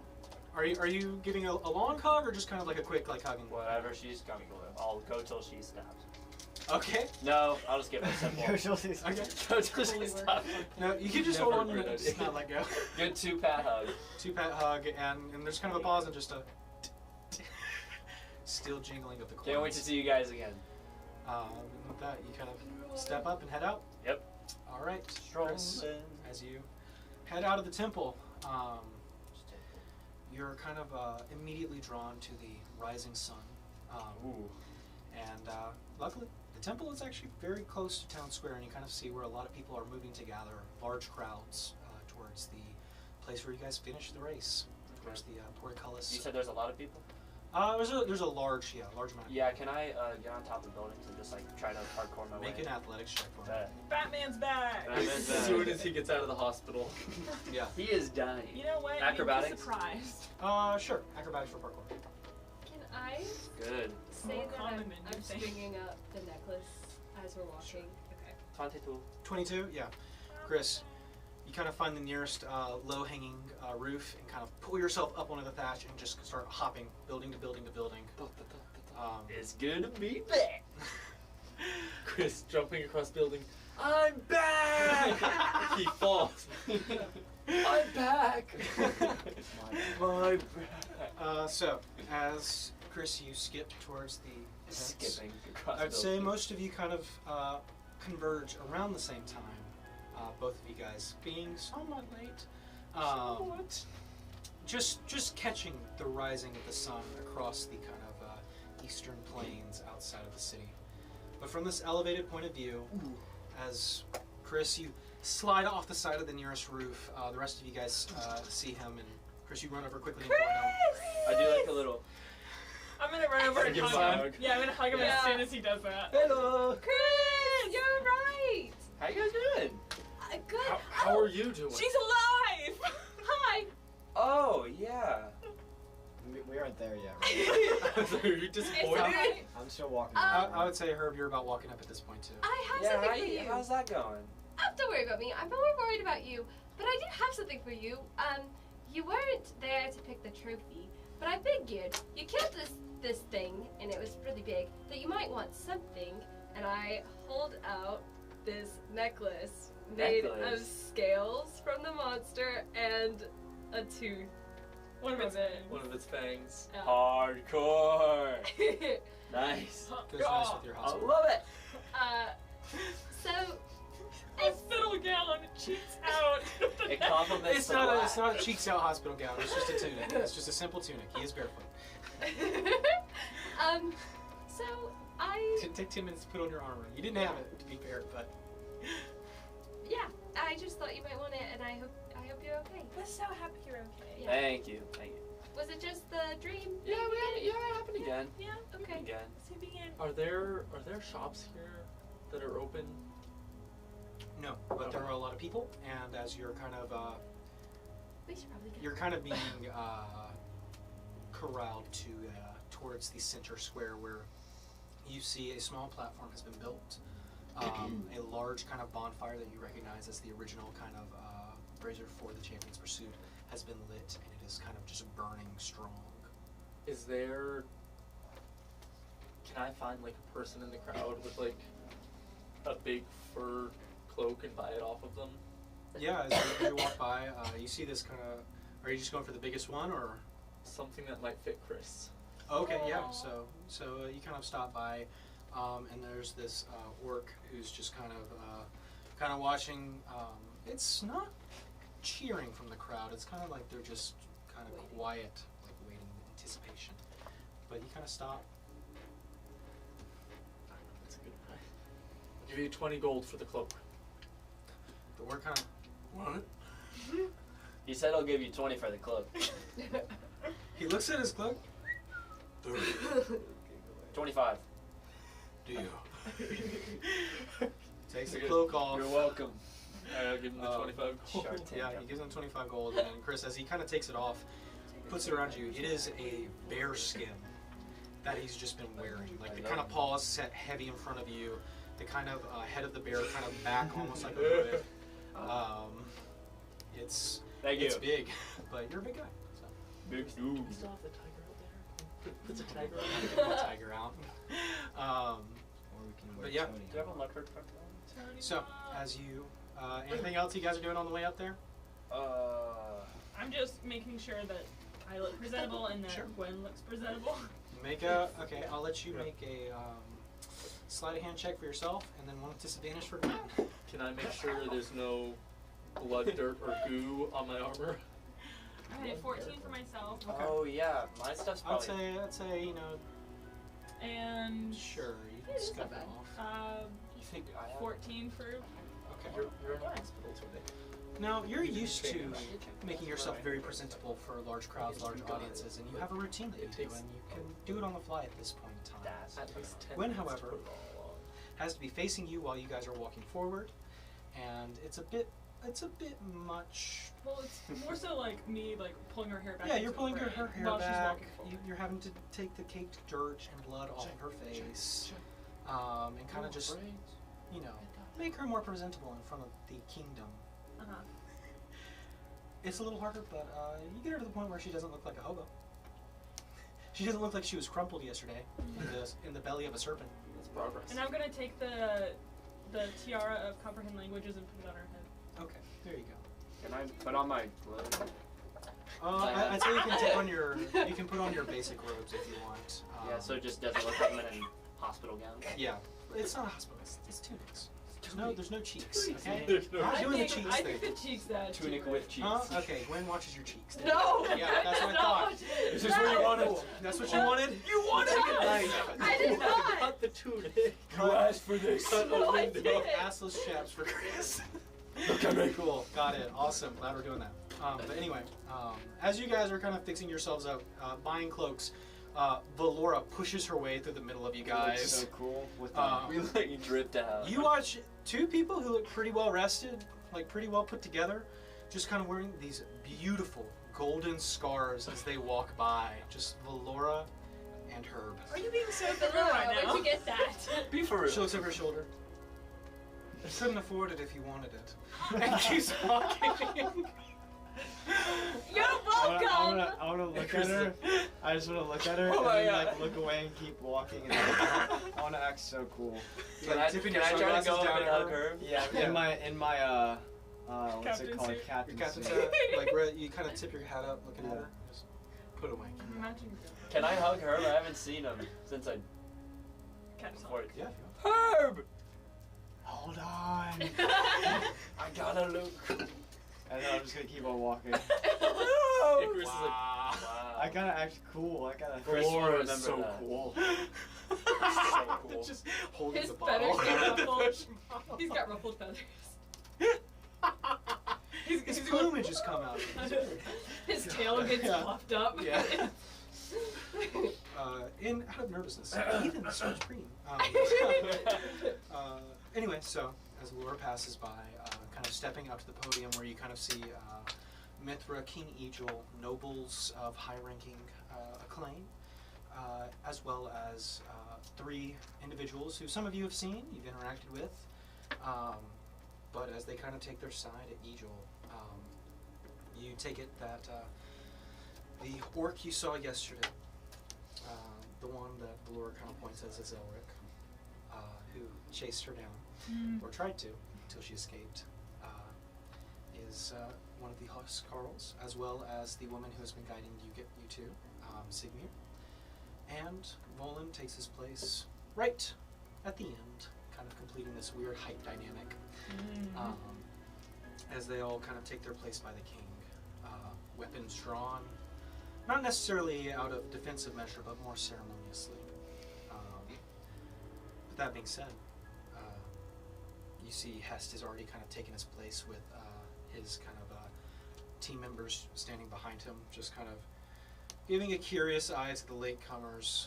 Are you giving a long hug or just kind of like a quick hugging? Whatever she's comfortable with. I'll go till she stops. Okay. No, I'll just give her a simple. Go till she Okay. Go till she stops. No, you can just hold on and just not let go. Good 2-pat hug. 2-pat hug, and there's kind of a pause and just a still jingling of the coins. Can't wait to see you guys again. And with that, you kind of step up and head out. Yep. All right, Chris, as you head out of the temple, you're kind of immediately drawn to the rising sun. And luckily, the temple is actually very close to town square, and you kind of see where a lot of people are moving to gather, large crowds towards the place where you guys finished the race, towards the portcullis. You said there's a lot of people? There's a large amount. Yeah, can I get on top of buildings and just try to parkour my way? Make an athletics check for me. Batman's back! As soon as he gets out of the hospital. Yeah. He is dying. You know what? Acrobatics? You'd be surprised. Sure. Acrobatics for parkour. Can I Good. say More that common I'm than you think. stringing up the necklace as we're walking? Okay. 22. 22? Yeah. Chris, you kind of find the nearest low-hanging roof and kind of pull yourself up onto the thatch and just start hopping, building to building to building. It's good to be back. Chris jumping across building. I'm back! He falls. I'm back! My So, as Chris, you skip towards the events, Skipping across I'd say buildings. most of you kind of converge around the same time. Both of you guys being somewhat late. Just catching the rising of the sun across the kind of eastern plains outside of the city. But from this elevated point of view, as Chris, you slide off the side of the nearest roof. The rest of you guys see him, and Chris, you run over quickly and join him. I do like a little. I'm gonna run over and Give him hug a him. hug. Yeah, I'm gonna hug him as soon as he does that. Hello. Chris, you're right. How you guys doing? Good. How are you doing? She's alive! Hi. Oh, yeah. We aren't there yet. Right? Are you disappointed? Alright. I'm still walking. I would say, Herb, you're about walking up at this point too. I have Yeah, something for you. how's that going? Don't worry about me. I'm more worried about you. But I do have something for you. You weren't there to pick the trophy, but I figured you killed this thing, and it was really big, that you might want something. And I hold out this necklace made of scales from the monster and a tooth. One of its One of its fangs. Hardcore. Nice. Goes nice with your I hospital. love it. So A fiddle gown, cheeks out. It compliments It's the not black. a cheeks out hospital gown. It's just a tunic. It's just a simple tunic. He is barefoot. so I It take 10 minutes to put on your armor. You didn't have it, to be fair, but yeah, I just thought you might want it, and I hope you're okay. We're so happy you're okay. Yeah. Thank you. Thank you. Was it just the dream? Yeah, it happened again. Yeah. Okay. Again. Sleeping in. Are there shops here that are open? No, but there are a lot of people, and as you're kind of We should probably get you're kind of being corralled to towards the center square where you see a small platform has been built. A large kind of bonfire that you recognize as the original kind of brazier for the Champion's Pursuit has been lit, and it is kind of just burning strong. Is there? Can I find like a person in the crowd with like a big fur cloak and buy it off of them? Yeah, as you walk by, you see this kind of. Are you just going for the biggest one, or? Something that might fit Chris. Okay, yeah. Aw. So you kind of stop by, and there's this orc who's just kind of watching. It's not cheering from the crowd. It's kind of like they're just kind of quiet, like waiting in anticipation. But you kind of stop. That's a good price. I'll give you 20 gold for the cloak. The orc kind of. What? He said I'll give you 20 for the cloak. He looks at his cloak. 25. Do you? Takes the cloak off. You're welcome. Alright, I'll give him the 25 gold. Yeah, he gives him 25 gold, and Chris, as he kind of takes it off, puts it around you. It is a bear skin that he's just been wearing. Like the kind of paws set heavy in front of you, the kind of head of the bear kind of back, almost like a hood. It's Thank you. it's big, but you're a big guy. So. Big You still have the tiger out there? Put the tiger Get out the tiger out. Or we can But wait yeah. Tony Do you have out. a leopard front? So, as you, anything else you guys are doing on the way up there? I'm just making sure that I look presentable and that Sure. Gwen looks presentable. Okay, I'll let you make a sleight of hand check for yourself, and then one with disadvantage for Gwen. Can I make sure there's no blood, dirt, or goo on my armor? I had 14 for myself. Okay. Oh yeah, my stuff's I'd probably. say, you know, And sure, you can It is scud not that bad. off. You think I have? 14 for Okay. You're in a hospital today. Now, you're used to making yourself very presentable for large crowds, large audiences, and you have a routine that you do, and you can do it on the fly at this point in time. At least 10 Gwen, minutes to however, put it all on. has to be facing you while you guys are walking forward, and it's a bit much. well, it's more so like me like pulling her hair back. Yeah, into you're pulling a her braid hair while she's back. walking forward. You're having to take the caked dirt and blood off of her face, and kind of just, you know, make her more presentable in front of the kingdom. Uh-huh. It's a little harder, but you get her to the point where she doesn't look like a hobo. She doesn't look like she was crumpled yesterday in the belly of a serpent. That's progress. And I'm gonna take the tiara of comprehend languages and put it on her head. Okay, there you go. Can I put on my clothes? I'd say you can put on your basic robes if you want. Yeah, so it just doesn't look like I'm in a hospital gown. Yeah, it's not a hospital. It's tunics. There's no cheeks. Okay, There's no I'm not doing the I cheeks think thing. the cheeks add to Tunic it. with cheeks. Huh? Okay, Gwen watches your cheeks. then. No! Yeah, that's what I That's not thought. what it Is this what you wanted? Cool. That's what you wanted? You wanted it! Nice. I did not! Cut the tunic. You asked for this. Cut No, a I window. didn't. Assless chaps for Chris. Okay, Cool. Got it. Awesome. Glad we're doing that. But anyway, as you guys are kind of fixing yourselves up, buying cloaks, Valora pushes her way through the middle of you guys. So cool with We let you drift out. You watch two people who look pretty well rested, like pretty well put together, just kind of wearing these beautiful golden scars as they walk by. Just Valora and Herb. Are you being so But thorough right where'd now? you get that? Be for real. She looks over her shoulder. You couldn't afford it if you wanted it. And keeps walking. You're welcome! I wanna look at her. I just wanna look at her Oh and my then God. like look away and keep walking. And I wanna act so cool. Can I, Tipping can your I try to sunglasses go up down and at hug her. her? Yeah, Yeah. in my what's Captain it called? suit. Captain Your captain's suit. hat, like where you kind of tip your hat up, looking at her. Just put away. I'm imagining Can I hug her? I haven't seen him since I. cat's Before. Yeah. If you want. Herb! Hold on. I gotta look. And then I'm just gonna keep on walking. And Chris is like, Wow. Wow. I gotta act cool. I gotta. Chris will Valora is remember so that. cool. So cool. Just holding His the bottle. feathers get ruffled. He's got ruffled feathers. His plumage has come out. His tail gets Yeah. puffed up. Yeah. out of nervousness, Ethan starts preening. Anyway, so as Laura passes by, kind of stepping up to the podium where you kind of see Mithra, King Egil, nobles of high-ranking acclaim, as well as 3 individuals who some of you have seen, you've interacted with, but as they kind of take their side at Egil, you take it that the orc you saw yesterday, the one that Laura kind of points as Elric, who chased her down, or tried to, until she escaped, is one of the Huskarls, as well as the woman who has been guiding you two, Sigmir. And Volan takes his place right at the end, kind of completing this weird height dynamic, as they all kind of take their place by the king. Weapons drawn, not necessarily out of defensive measure, but more ceremoniously. With that being said, you see Hest has already kind of taken his place with his kind of team members standing behind him, just kind of giving a curious eye to the latecomers,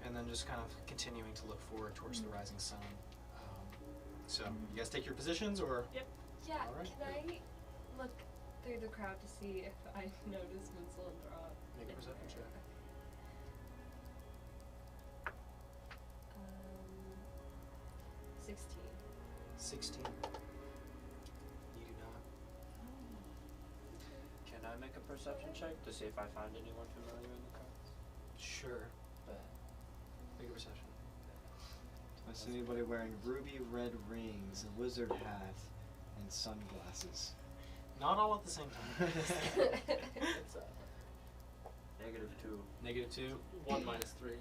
and then just kind of continuing to look forward towards the rising sun. So, you guys take your positions, or? Yep. Yeah, Alright. can I look through the crowd to see if I notice Winslow and Thra? Make a perception check. 16. 16. You do not. Can I make a perception check to see if I find anyone familiar in the crowd? Sure. Make a perception. Do I see anybody wearing ruby red rings, a wizard hat, and sunglasses? Not all at the same time. It's -2. -2. 1 minus 3.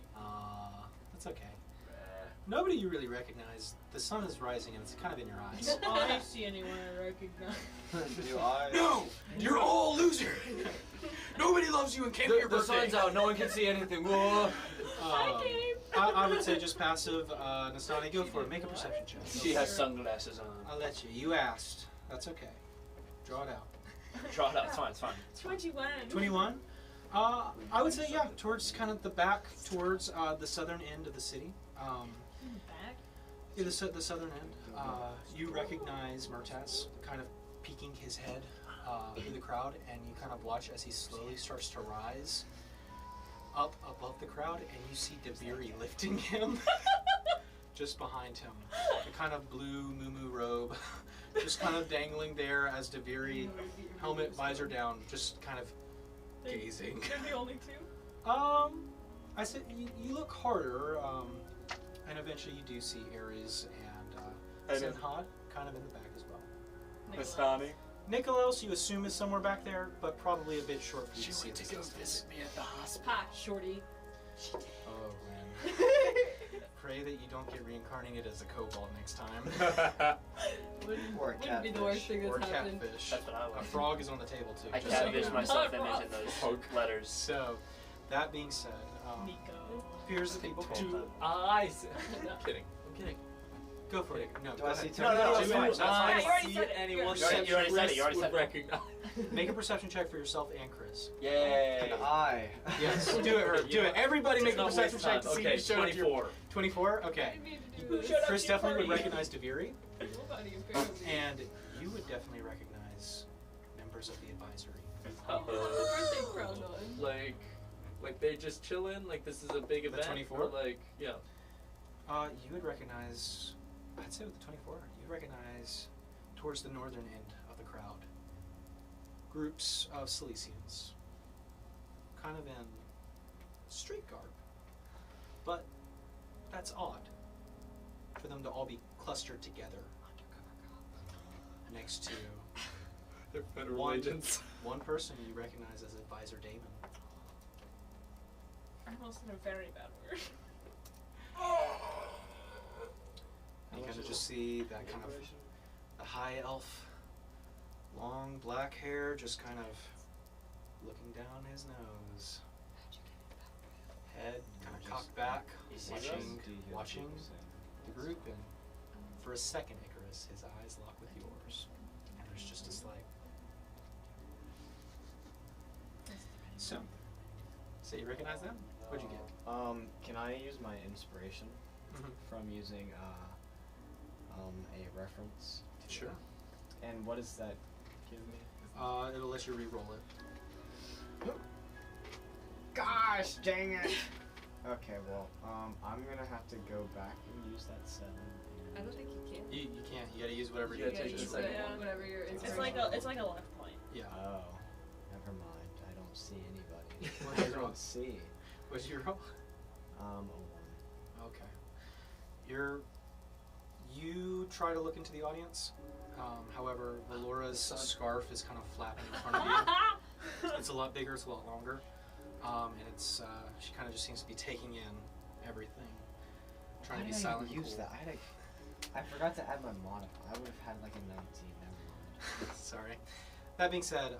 That's okay. Nobody you really recognize. The sun is rising and it's kind of in your eyes. I see anyone I recognize. Do I? No! You're all loser! Nobody loves you and came to your The birthday. sun's out, no one can see anything. Whoa. I would say just passive. Nastani, go for it. Make a perception check. She has sunglasses on. I'll let you. You asked. That's okay. Draw it out. Draw it out, it's fine, it's fine. 21. 21? I would say, yeah, towards kind of the back, towards the southern end of the city. Back? Yeah, the southern end. You recognize Murtaz kind of peeking his head through the crowd, and you kind of watch as he slowly starts to rise up above the crowd, and you see Dabiri lifting him just behind him. The kind of blue muumuu robe just kind of dangling there as Dabiri, helmet, visor down, just kind of gazing. They're the only 2? I said you look harder, and eventually you do see Ares and Zenhad kind of in the back as well. Nastani. Nikolaos, you assume is somewhere back there, but probably a bit short for you to see. to go visit me at the hospital. Ha, shorty. Oh, man. Pray that you don't get reincarnated as a kobold next time. Or a Wouldn't be the worst thing Or that's happened. catfish. That's what I A want. frog is on the table too. I just so you catfish know. myself image in those letters. So, that being said, Nico. appears that people do. Eyes. I'm kidding. I'm kidding. Go for it. No, Do go I ahead. see No, no, no, Do it's fine, it. that's fine. you already see said it. anyone You already- you already said it, you already Chris said would it. recognize. Make a perception check for yourself and Chris. Yay. An eye. Yes, do it, Herb. Do it. Everybody make a Not perception waste check time. to see Okay, if you showed up your 24. 24? I Okay. didn't mean to do Who this. showed up Chris to your definitely would party? recognize Dabiri, Nobody, apparently. and you would definitely recognize members of the advisory. What's the birthday crown on? Like they just chillin'. Like this is a big The event. 24? Or like yeah. You would recognize, I'd say with the 24, you'd recognize towards the northern end of the crowd groups of Silesians, kind of in street garb. But that's odd for them to all be clustered together next to They're federal One. agents. one person you recognize as Advisor Damon. I almost said a very bad word. You kind of just see that kind of a high elf, long black hair, just kind of looking down his nose. Head kind of cocked back, He sees watching the group, and for a second, Icarus, his eyes lock with yours, and there's just a slight. So, So you recognize them? What'd you get? Can I use my inspiration from using a reference? Sure. And what does that give me? It'll let you re-roll it. Gosh, dang it! Okay, well, I'm gonna have to go back and use that 7. I don't think you can. You can't. You gotta use whatever You you gotta take the second one. Whatever your It's inspiration. like a luck point. Yeah. Oh, never mind. I don't see anybody. What did you roll? don't see. What'd you roll? A 1. Okay. You try to look into the audience. However, Valora's scarf is kind of flapping in front of you. It's a lot bigger. It's a lot longer. And it's she kind of just seems to be taking in everything, trying to be silent. and Use cool. that. I forgot to add my modifier. I would have had like a 19. Never mind. Sorry. That being said,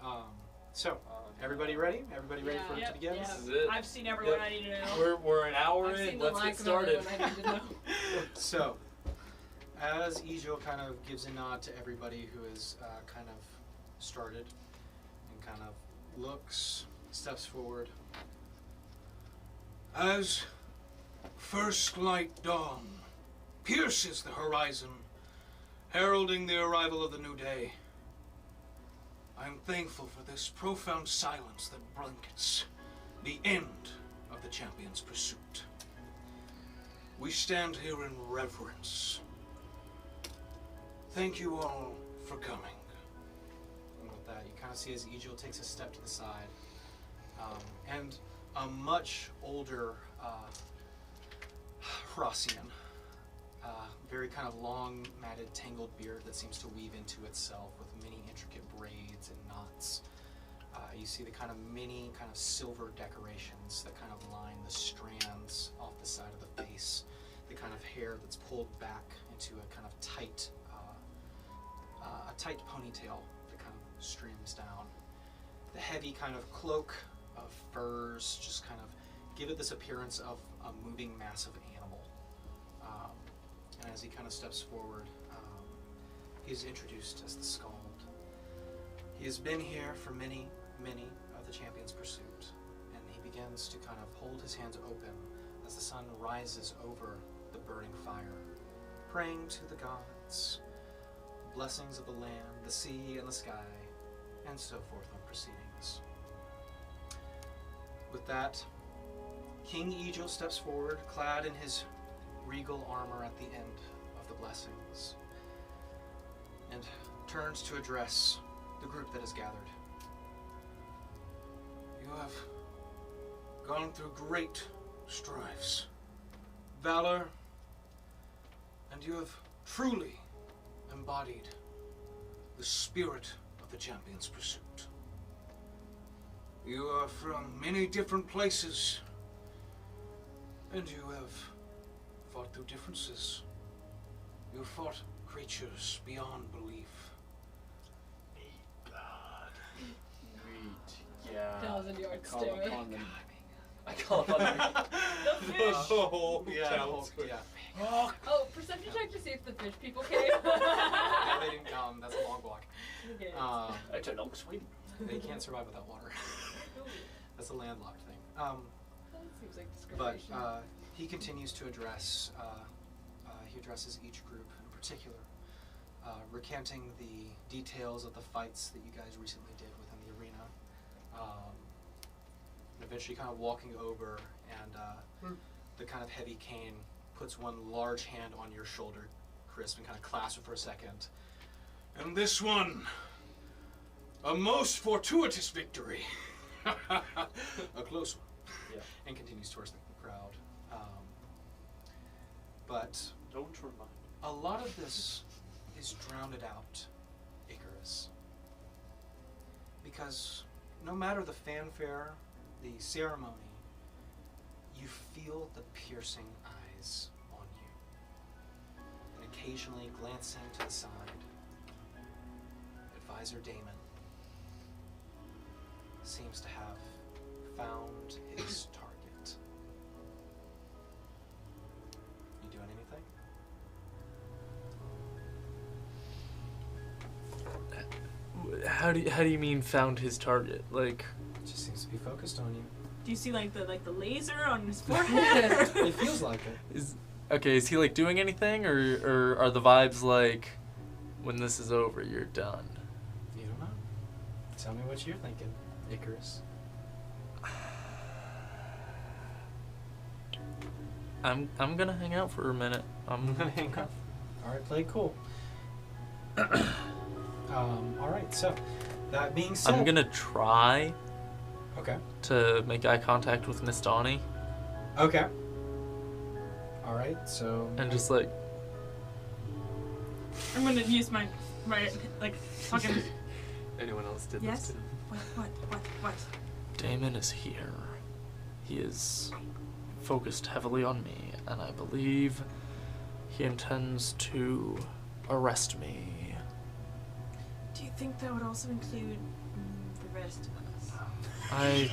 so everybody ready? Everybody ready for it to begin? This is it. I've seen everyone I need to know. We're an hour I've in. seen the Let's lack get of started. everyone I need to know. So, as Ijo kind of gives a nod to everybody who is kind of started and kind of looks, steps forward. As first light dawn pierces the horizon, heralding the arrival of the new day, I am thankful for this profound silence that blankets the end of the champion's pursuit. We stand here in reverence. Thank you all for coming. And with that, you kind of see as Egil takes a step to the side, and a much older Hracian, very kind of long, matted, tangled beard that seems to weave into itself with many intricate braids and knots. You see the kind of many kind of silver decorations that kind of line the strands off the side of the face. The kind of hair that's pulled back into a kind of tight ponytail that kind of streams down. The heavy kind of cloak of furs just kind of give it this appearance of a moving mass of animal. And as he kind of steps forward, he's introduced as the Scald. He has been here for many, many of the champion's pursuit, and he begins to kind of hold his hands open as the sun rises over the burning fire, praying to the gods, blessings of the land, the sea, and the sky, and so forth on proceedings. With that, King Egil steps forward, clad in his regal armor at the end of the blessings, and turns to address the group that is gathered. You have gone through great strives, valor, and you have truly embodied the spirit of the champion's pursuit. You are from many different places, and you have fought through differences. You have fought creatures beyond belief. Yeah. 1,000-yard Call stare. upon them. I call upon The fish. Oh, yeah. Oh, perception check to see if the fish people came. Yeah, they didn't come. That's a long walk. Okay. I turned on Sweden. They can't survive without water. That's a landlocked thing. That seems like But discrimination. he continues to address, he addresses each group in particular, recanting the details of the fights that you guys recently did within the arena. And eventually kind of walking over, and the kind of heavy cane puts one large hand on your shoulder, Crisp, and kind of clasps it for a second. And this one, a most fortuitous victory. A close one. Yeah. And continues towards the crowd. But Don't remind. a lot of this is drowned out, Icarus. Because no matter the fanfare, the ceremony, you feel the piercing eyes on you. And occasionally glancing to the side, Advisor Damon seems to have found his target. You doing anything? How do you mean found his target? Like, It just seems to be focused on you. Do you see like the laser on his forehead? It feels like it. Is he like doing anything, or are the vibes like, when this is over, you're done? You don't know. Tell me what you're thinking, Icarus. I'm gonna hang out for a minute. I'm gonna hang out. All right, play it cool. All right. So, that being said, I'm gonna try Okay. to make eye contact with Miss Donnie Okay. All right. So. and just like, I'm gonna use my like fucking. Anyone else did Yes? this too? What? Damon is here. He is focused heavily on me, and I believe he intends to arrest me. Do you think that would also include the rest of us? I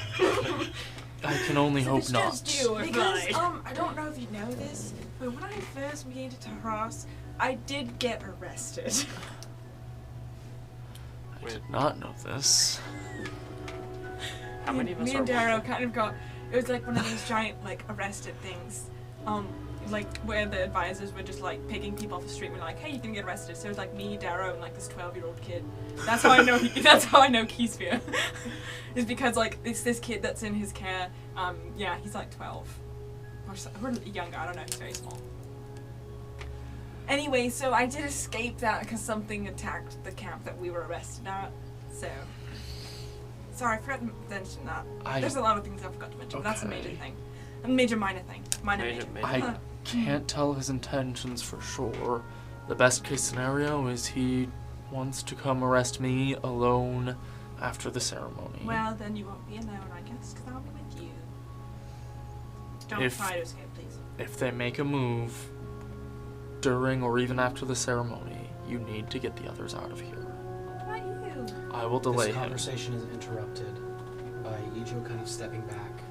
can only So hope it's not. just you or Because, mine. I don't know if you know this, but when I first made it to Taras, I did get arrested. I did not know this. How many of us Me are and Darrow kind of got, it was like one of those giant, like, arrested things. Like, where the advisors were just, like, picking people off the street and were like, hey, you can get arrested. So it was like me, Darrow, and, like, this 12-year-old kid. That's how I know, that's how I know Keysphere. Is because, like, it's this kid that's in his care. Yeah, he's, like, 12. Or younger, I don't know, he's very small. Anyway, so I did escape that because something attacked the camp that we were arrested at. So, sorry, I forgot to mention that. There's a lot of things I forgot to mention, but that's a major thing. A minor thing. Minor. I can't tell his intentions for sure. The best case scenario is he wants to come arrest me alone after the ceremony. Well, then you won't be alone, I guess, because I'll be with you. Don't If- try to escape, please. If they make a move during or even after the ceremony, you need to get the others out of here. What about you? I will delay This him. conversation is interrupted by Ijo kind of stepping back,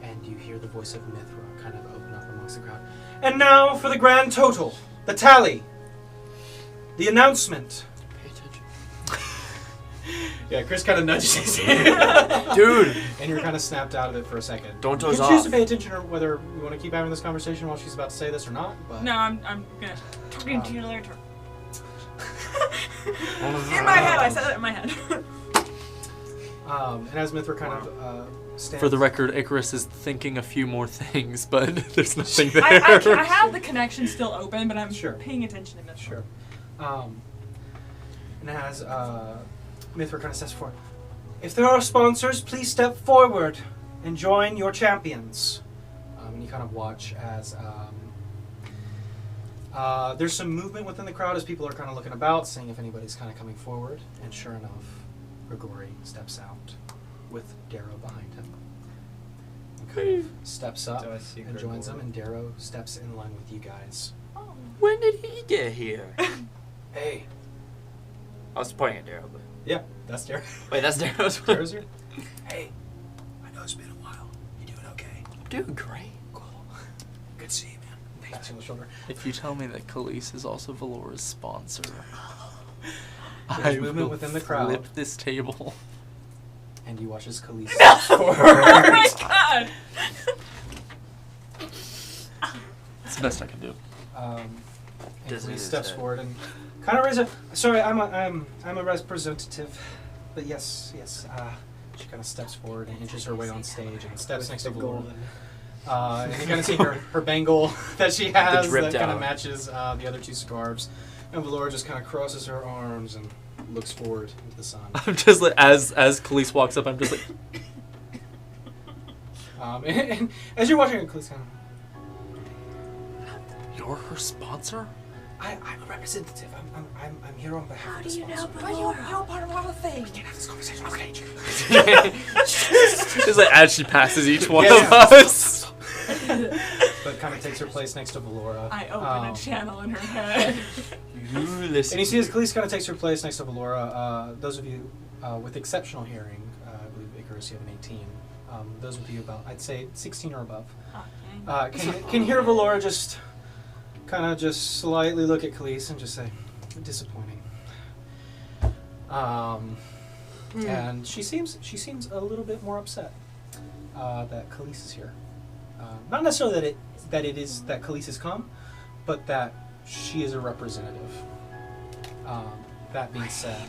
and you hear the voice of Mithra kind of open up amongst the crowd. And now for the grand total, the tally, the announcement. Pay attention. Yeah, Chris kind of nudges his hand. Dude! And you're kind of snapped out of it for a second. Don't You doze can choose to off. pay attention or whether you want to keep having this conversation while she's about to say this or not. But No, I'm gonna talk to you later. In In my head, I said it in my head. And as Mithra kind of stands... For the record, Icarus is thinking a few more things, but there's nothing there. I have the connection still open, but I'm Sure. paying attention to Mithra. Sure. And as Mithra kind of steps forward, if there are sponsors, please step forward and join your champions. And you kind of watch as there's some movement within the crowd as people are kind of looking about, seeing if anybody's kind of coming forward. And sure enough, Grigori steps out with Darrow behind him. And kind of steps up Do I see and joins them, Grigori? and Darrow steps in line with you guys. When did he get here? Hey. I was pointing at Daryl, but Yeah, that's Darrow. wait, that's Daryl's. Darrow's here. Hey, I know it's been a while. You doing okay? Doing great. Cool. Good to see you, man. Thanks on the shoulder. If you tell me that Khalees is also Valora's sponsor, There's I movement will within the crowd. flip this table. And you watch as Khalees steps forward. Oh my god! It's the best I can do. And Doesn't Khalees his steps head. forward and kind of raises. Sorry, I'm a representative, but yes. She kind of steps forward and inches her way on stage and steps next to Valora. And you kind of see her bangle that she has drip that kind down. of matches the other two scarves. And Valora just kind of crosses her arms and looks forward into the sun. I'm just like, as Khalees walks up, I'm just like, And as you're watching it, Khalees kind of, you're her sponsor? I'm a representative. I'm here on behalf How of do the you know? sponsor. But you're part of all things. We can't have this conversation on stage. Just like as she passes each one Yeah, of yeah. us. But kind of takes her place next to Valora. I open a channel in her head. You listen. And you see as Khalees kind of takes her place next to Valora, those of you with exceptional hearing, I believe Icarus, you have an 18. Those with you about, I'd say 16 or above, can hear Valora just kind of just slightly look at Khalees and just say, disappointing. And she seems a little bit more upset. that Khalees is here. Not necessarily that it is that Khalees has come, but that she is a representative. That being said,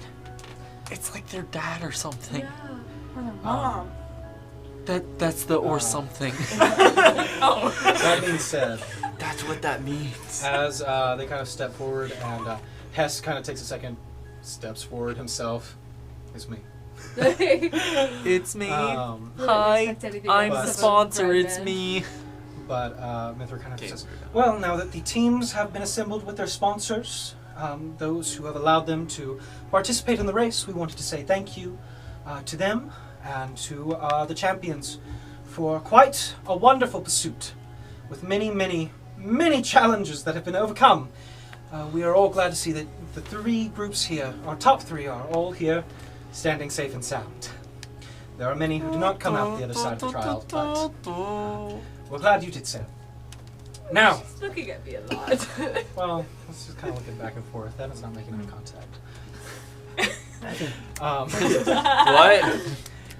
It's like their dad or something. Or their mom. That's the or something. Oh. that being said, That's what that means. as they kind of step forward, and Hess kind of takes a second, steps forward himself. It's me. It's me. Hi, I'm the sponsor. It's me. But Mithra kind of says, well, now that the teams have been assembled with their sponsors, those who have allowed them to participate in the race, we wanted to say thank you to them and to the champions for quite a wonderful pursuit with many, many, many challenges that have been overcome. We are all glad to see that the three groups here, our top three, are all here standing safe and sound. There are many who do not come out the other side of the trial, but we're glad you did so. Now, She's looking at me a lot. well, let's just kind of looking back and forth. That is not making eye contact. What?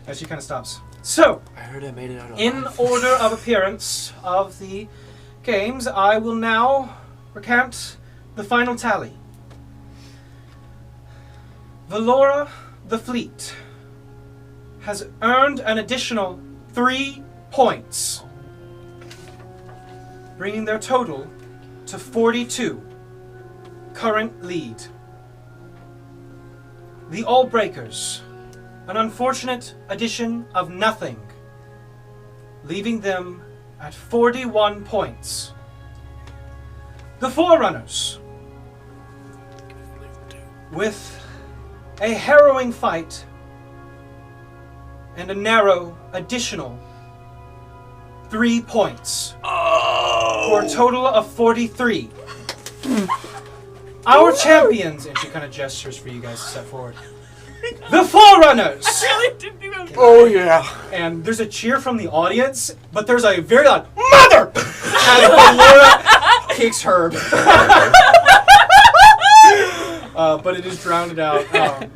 As she kind of stops. So, I heard I made it out in order of appearance of the games, I will now recount the final tally. Valora the Fleet has earned an additional 3 points, bringing their total to 42. Current lead. The All Breakers, an unfortunate addition of nothing, leaving them at 41 points. The Forerunners, with a harrowing fight and a narrow additional 3 points, for a total of 43. Our champions, and she kind of gestures for you guys to step forward. The Forerunners! Oh yeah. And there's a cheer from the audience, but there's a very loud mother as Valora kicks her. But it is drowned out,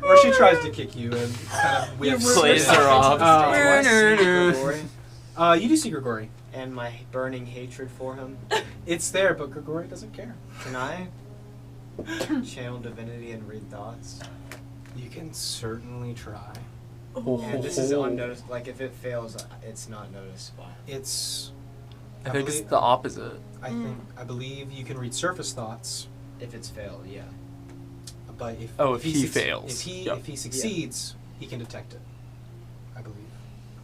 or she tries to kick you and kind of whiffs. Plays her off. Do I see Gregory You do see Grigori. and my burning hatred for him? It's there, but Grigori doesn't care. Can I channel divinity and read thoughts? You can certainly try. And this is unnoticed. Like, if it fails, it's not noticed by. It's. I think it's the opposite. I believe you can read surface thoughts, If it's failed, yeah. but if Oh, if he fails. If he succeeds, he can detect it. I believe.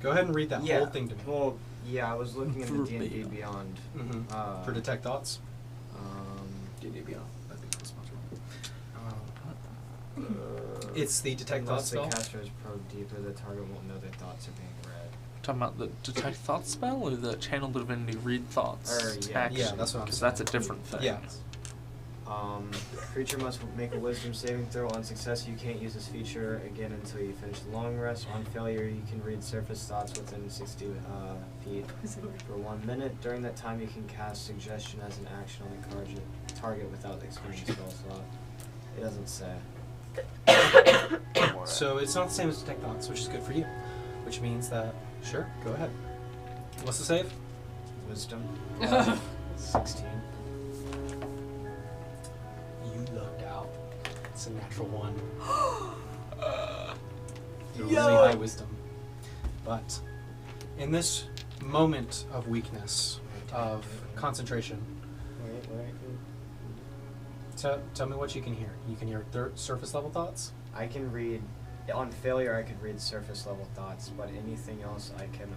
Go ahead and read that whole thing to me. Well, yeah, I was looking into D&D Beyond. Mm-hmm. For detect thoughts. D&D Beyond. That'd be the sponsor. It's the detect thoughts Unless the spell. caster is probed deeper, the target won't know their thoughts are being read. Talking about the detect thoughts spell or the channel divinity read thoughts Yeah. action? Yeah, that's what I'm Because saying. that's a different thing. Yeah. Creature must make a wisdom saving throw. On success, you can't use this feature again until you finish the long rest. On failure, you can read surface thoughts within 60 feet for 1 minute. During that time, you can cast suggestion as an action on the target without expending spell slot. It doesn't say. So it's not the same as detect thoughts, which is good for you. Which means that, sure, go ahead. What's the save? Wisdom. 16. You lucked out. It's a natural 1. Really high wisdom. But in this moment of weakness, of concentration, tell me what you can hear. You can hear surface level thoughts? I can read. On failure, I could read surface level thoughts, but anything else, I can.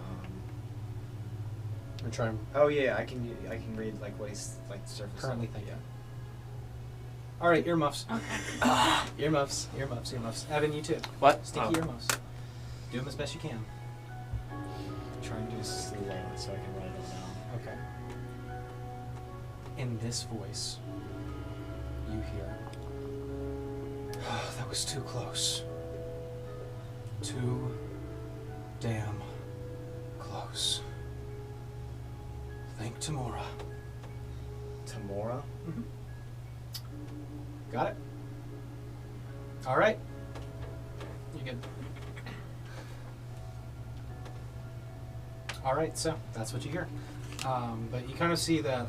Or try and Oh yeah, I can read like what he's like surface. currently level. thinking. Alright, earmuffs. Earmuffs. Evan, you too. What? Stinky earmuffs. Do them as best you can. Try and do slow so I can write it down. Okay. In this voice, you hear, oh, that was too close. Too damn close. Think Tamora. Tamora? Mm-hmm. Got it? Alright. You good. All right, so that's what you hear. But you kind of see that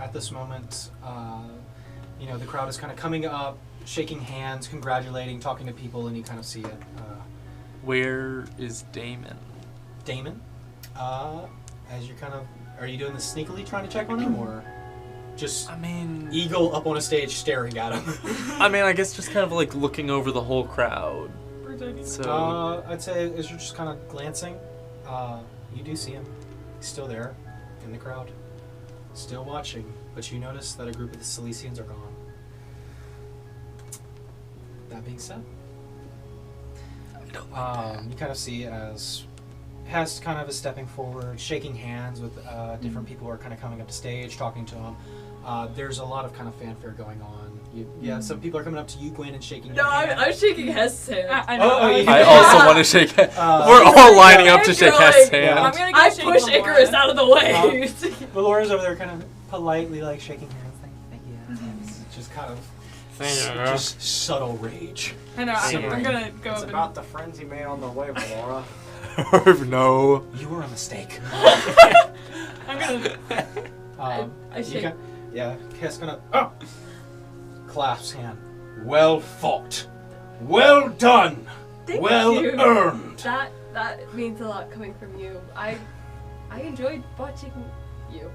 at this moment, the crowd is kind of coming up, shaking hands, congratulating, talking to people, and you kind of see it. Where is Damon? Damon, as you're kind of, are you doing this sneakily trying to check on him, or just eagle up on a stage staring at him? I guess just kind of like looking over the whole crowd. So I'd say as you're just kind of glancing, you do see him. He's still there in the crowd, still watching, but you notice that a group of the Silesians are gone. That being said, you kind of see as Hess kind of is stepping forward, shaking hands with different people who are kind of coming up to stage, talking to him. There's a lot of kind of fanfare going on. Some people are coming up to you, Gwen, and shaking your hand. I'm shaking Hess' hand. I also want to shake Hess. We're all lining up to shake Hess' hand. I'm gonna go I shake push Valora. Icarus out of the way. Valora's over there kind of politely like shaking hands. Thank you. It's just kind of just subtle rage. I know, I'm gonna go It's up about the friends he made on the way, Valora. No. You were a mistake. I'm gonna... I shake. Hess gonna clasps hand. Well fought. Well done. Thank well you. earned. That means a lot coming from you. I enjoyed watching you.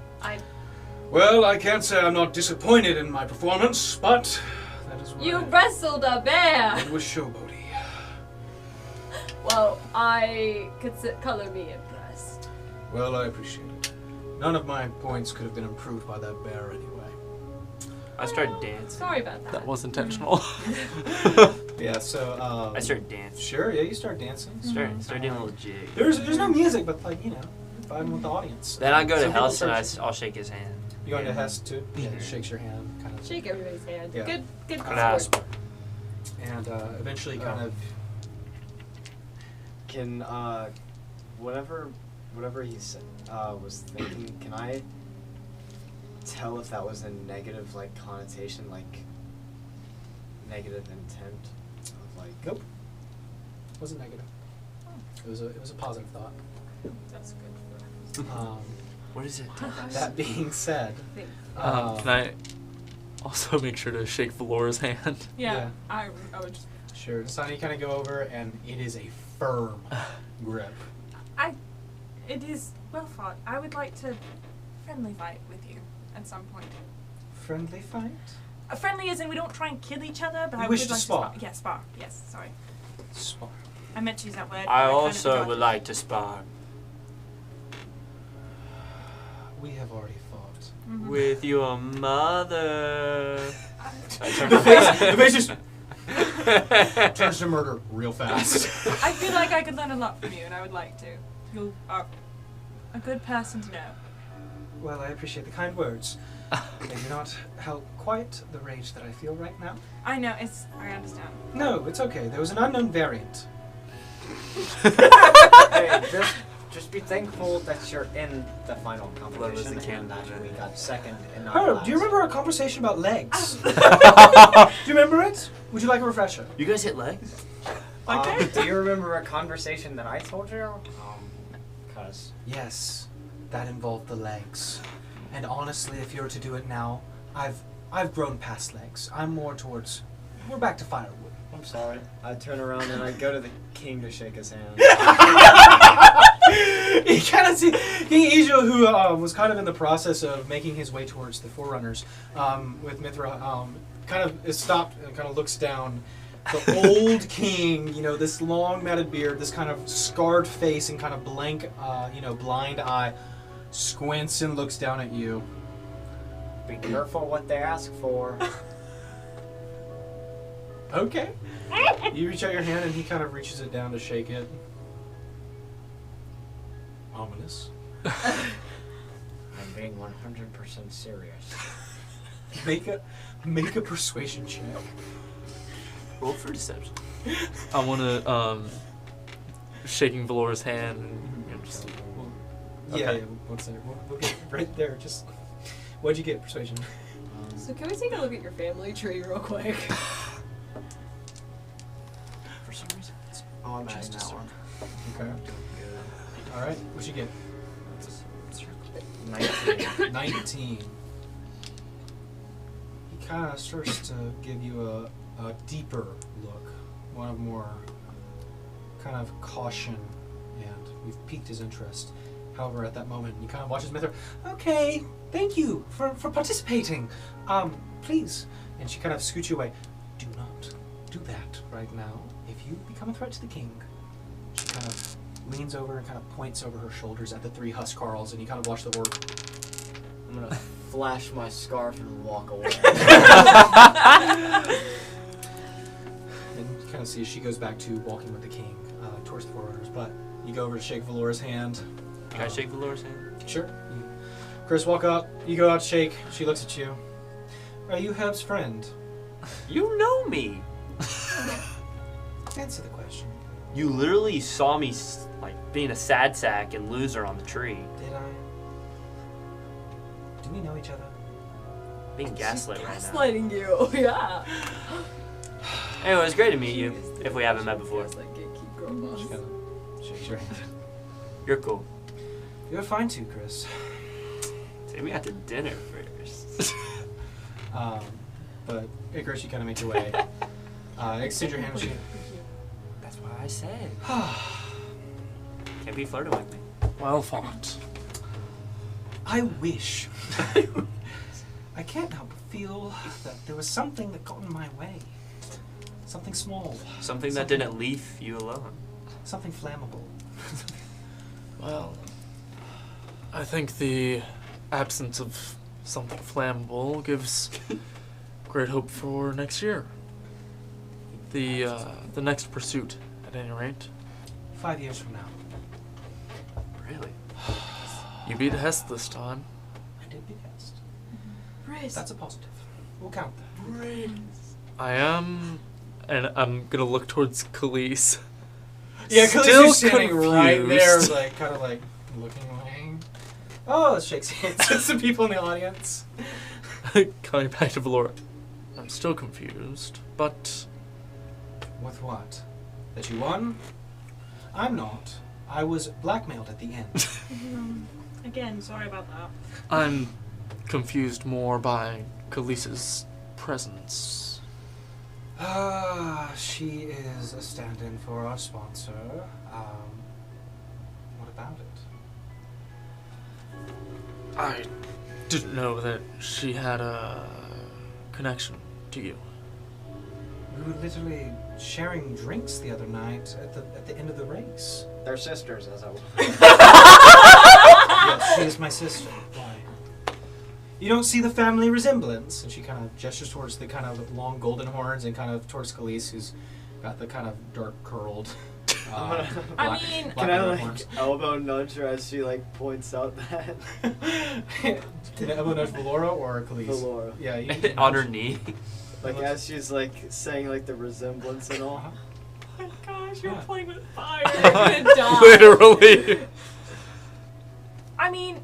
Well, I can't say I'm not disappointed in my performance, but that is why You wrestled a bear. it was showboaty. Well, I could color me impressed. Well, I appreciate it. None of my points could have been improved by that bear anyway. I started dancing. Sorry about that. That was intentional. Yeah, so I started dancing. Sure, yeah, you start dancing. Start doing a little jig. There's no music, but like vibing with the audience. Then I go to Some people Hess and start- I'll shake his hand. You going to Hess too? Yeah, he shakes your hand, kind of. Shake everybody's hand. Yeah. Good Grasp. sport. And eventually, kind of. Can whatever he said, was thinking, can I tell if that was a negative connotation, negative intent of Nope. It wasn't negative. It was a positive thought. That's good for us. What is it? That being said, Can I also make sure to shake Valora's hand? Yeah. I would just... Sure. Sonny, kind of go over, and it is a firm grip. It is well fought. I would like to friendly fight with you at some point. Friendly fight? Friendly as in we don't try and kill each other, but You I wish would to like spar. to spar. Yeah, spar. Yes, sorry. Spar. I meant to use that word. but I kind of also forgot. would like to spar We have already fought. Mhm. with your mother. The face just turns to murder real fast. I feel like I could learn a lot from you, and I would like to. You are a good person to know. Well, I appreciate the kind words. They do not help quite the rage that I feel right now. I know, I understand. No, it's okay. There was an unknown variant. Hey, just be thankful that you're in the final competition the and that we got second in our Herb, class. do you remember our conversation about legs? Do you remember it? Would you like a refresher? You guys hit legs? Do you remember a conversation that I told you? Cause Yes, that involved the legs. And honestly, if you were to do it now, I've grown past legs. I'm more towards. We're back to firewood. I'm sorry. I turn around and I go to the king to shake his hand. You kind of see King Ijo, who was kind of in the process of making his way towards the Forerunners with Mithra, kind of is stopped and kind of looks down. The old king, this long matted beard, this kind of scarred face and kind of blank, blind eye, squints and looks down at you. Be careful what they ask for. Okay. You reach out your hand and he kind of reaches it down to shake it. Ominous. I'm being 100% serious. Make a persuasion check. Roll for deception. I want to shaking Valora's hand and just. Yeah, Okay. one second. We'll get right there. Just what'd you get? Persuasion. So can we take a look at your family tree real quick? For some reason, it's Oh, I'm just adding a that circle. one. Okay. All right. What'd you get? 19. He kind of starts to give you a deeper look, one of more kind of caution, and we've piqued his interest. However, at that moment, you kind of watch his mother. Okay, thank you for participating. Please. And she kind of scoots you away. Do not do that right now. If you become a threat to the king, she kind of leans over and kind of points over her shoulders at the 3 Huskarls, and you kind of watch the orc. I'm gonna flash my scarf and walk away. And you kind of see as she goes back to walking with the king towards the forerunners. But you go over to shake Valora's hand. Can I shake Valora's hand? Sure. Chris, walk up. You go out to shake. She looks at you. Are you Heb's friend? You know me. Answer the question. You literally saw me like being a sad sack and loser on the tree. Did I? Do we know each other? Being gaslit right now. Gaslighting you, yeah. Anyway, it was great to meet you. If we haven't met before. Like gatekeep girl boss. She kind of shakes your hand. You're cool. You're fine too, Chris. See, we got to dinner first. But Icarus, you kind of make your way. Extend your hand. And she. That's why I said. Can't be flirting with me. Well fought. I wish. I can't help but feel that there was something that got in my way. Something small. Something that didn't leave you alone. Something flammable. Well, I think the absence of something flammable gives great hope for next year. The next pursuit, at any rate. 5 years from now. Really? You beat Hest this time. I did beat Hest. Riz. That's a positive. We'll count that. Riz. I am, and I'm gonna look towards Khalees. Yeah, Still Khalees is standing right there, confused. like kind of like looking away. Oh, it shakes hands. It's the people in the audience. Coming back to Valora. I'm still confused, but With what? That you won? I'm not. I was blackmailed at the end. Again, sorry about that. I'm confused more by Khalees's presence. She is a stand-in for our sponsor. What about it? I didn't know that she had a connection to you. We were literally sharing drinks the other night at the end of the race. They're sisters, as I was. Yes, she is my sister. Why? You don't see the family resemblance? And she kind of gestures towards the kind of long golden horns and kind of towards Khalees, who's got the kind of dark curled. I mean, Can I like horns. elbow nudge her as she like points out that? Did I elbow nudge Valora or Khalees? Valora. Yeah, you On her knee. Like as she's like saying like the resemblance and all. oh my gosh, you're Yeah. playing with fire. You're gonna die. Literally. I mean,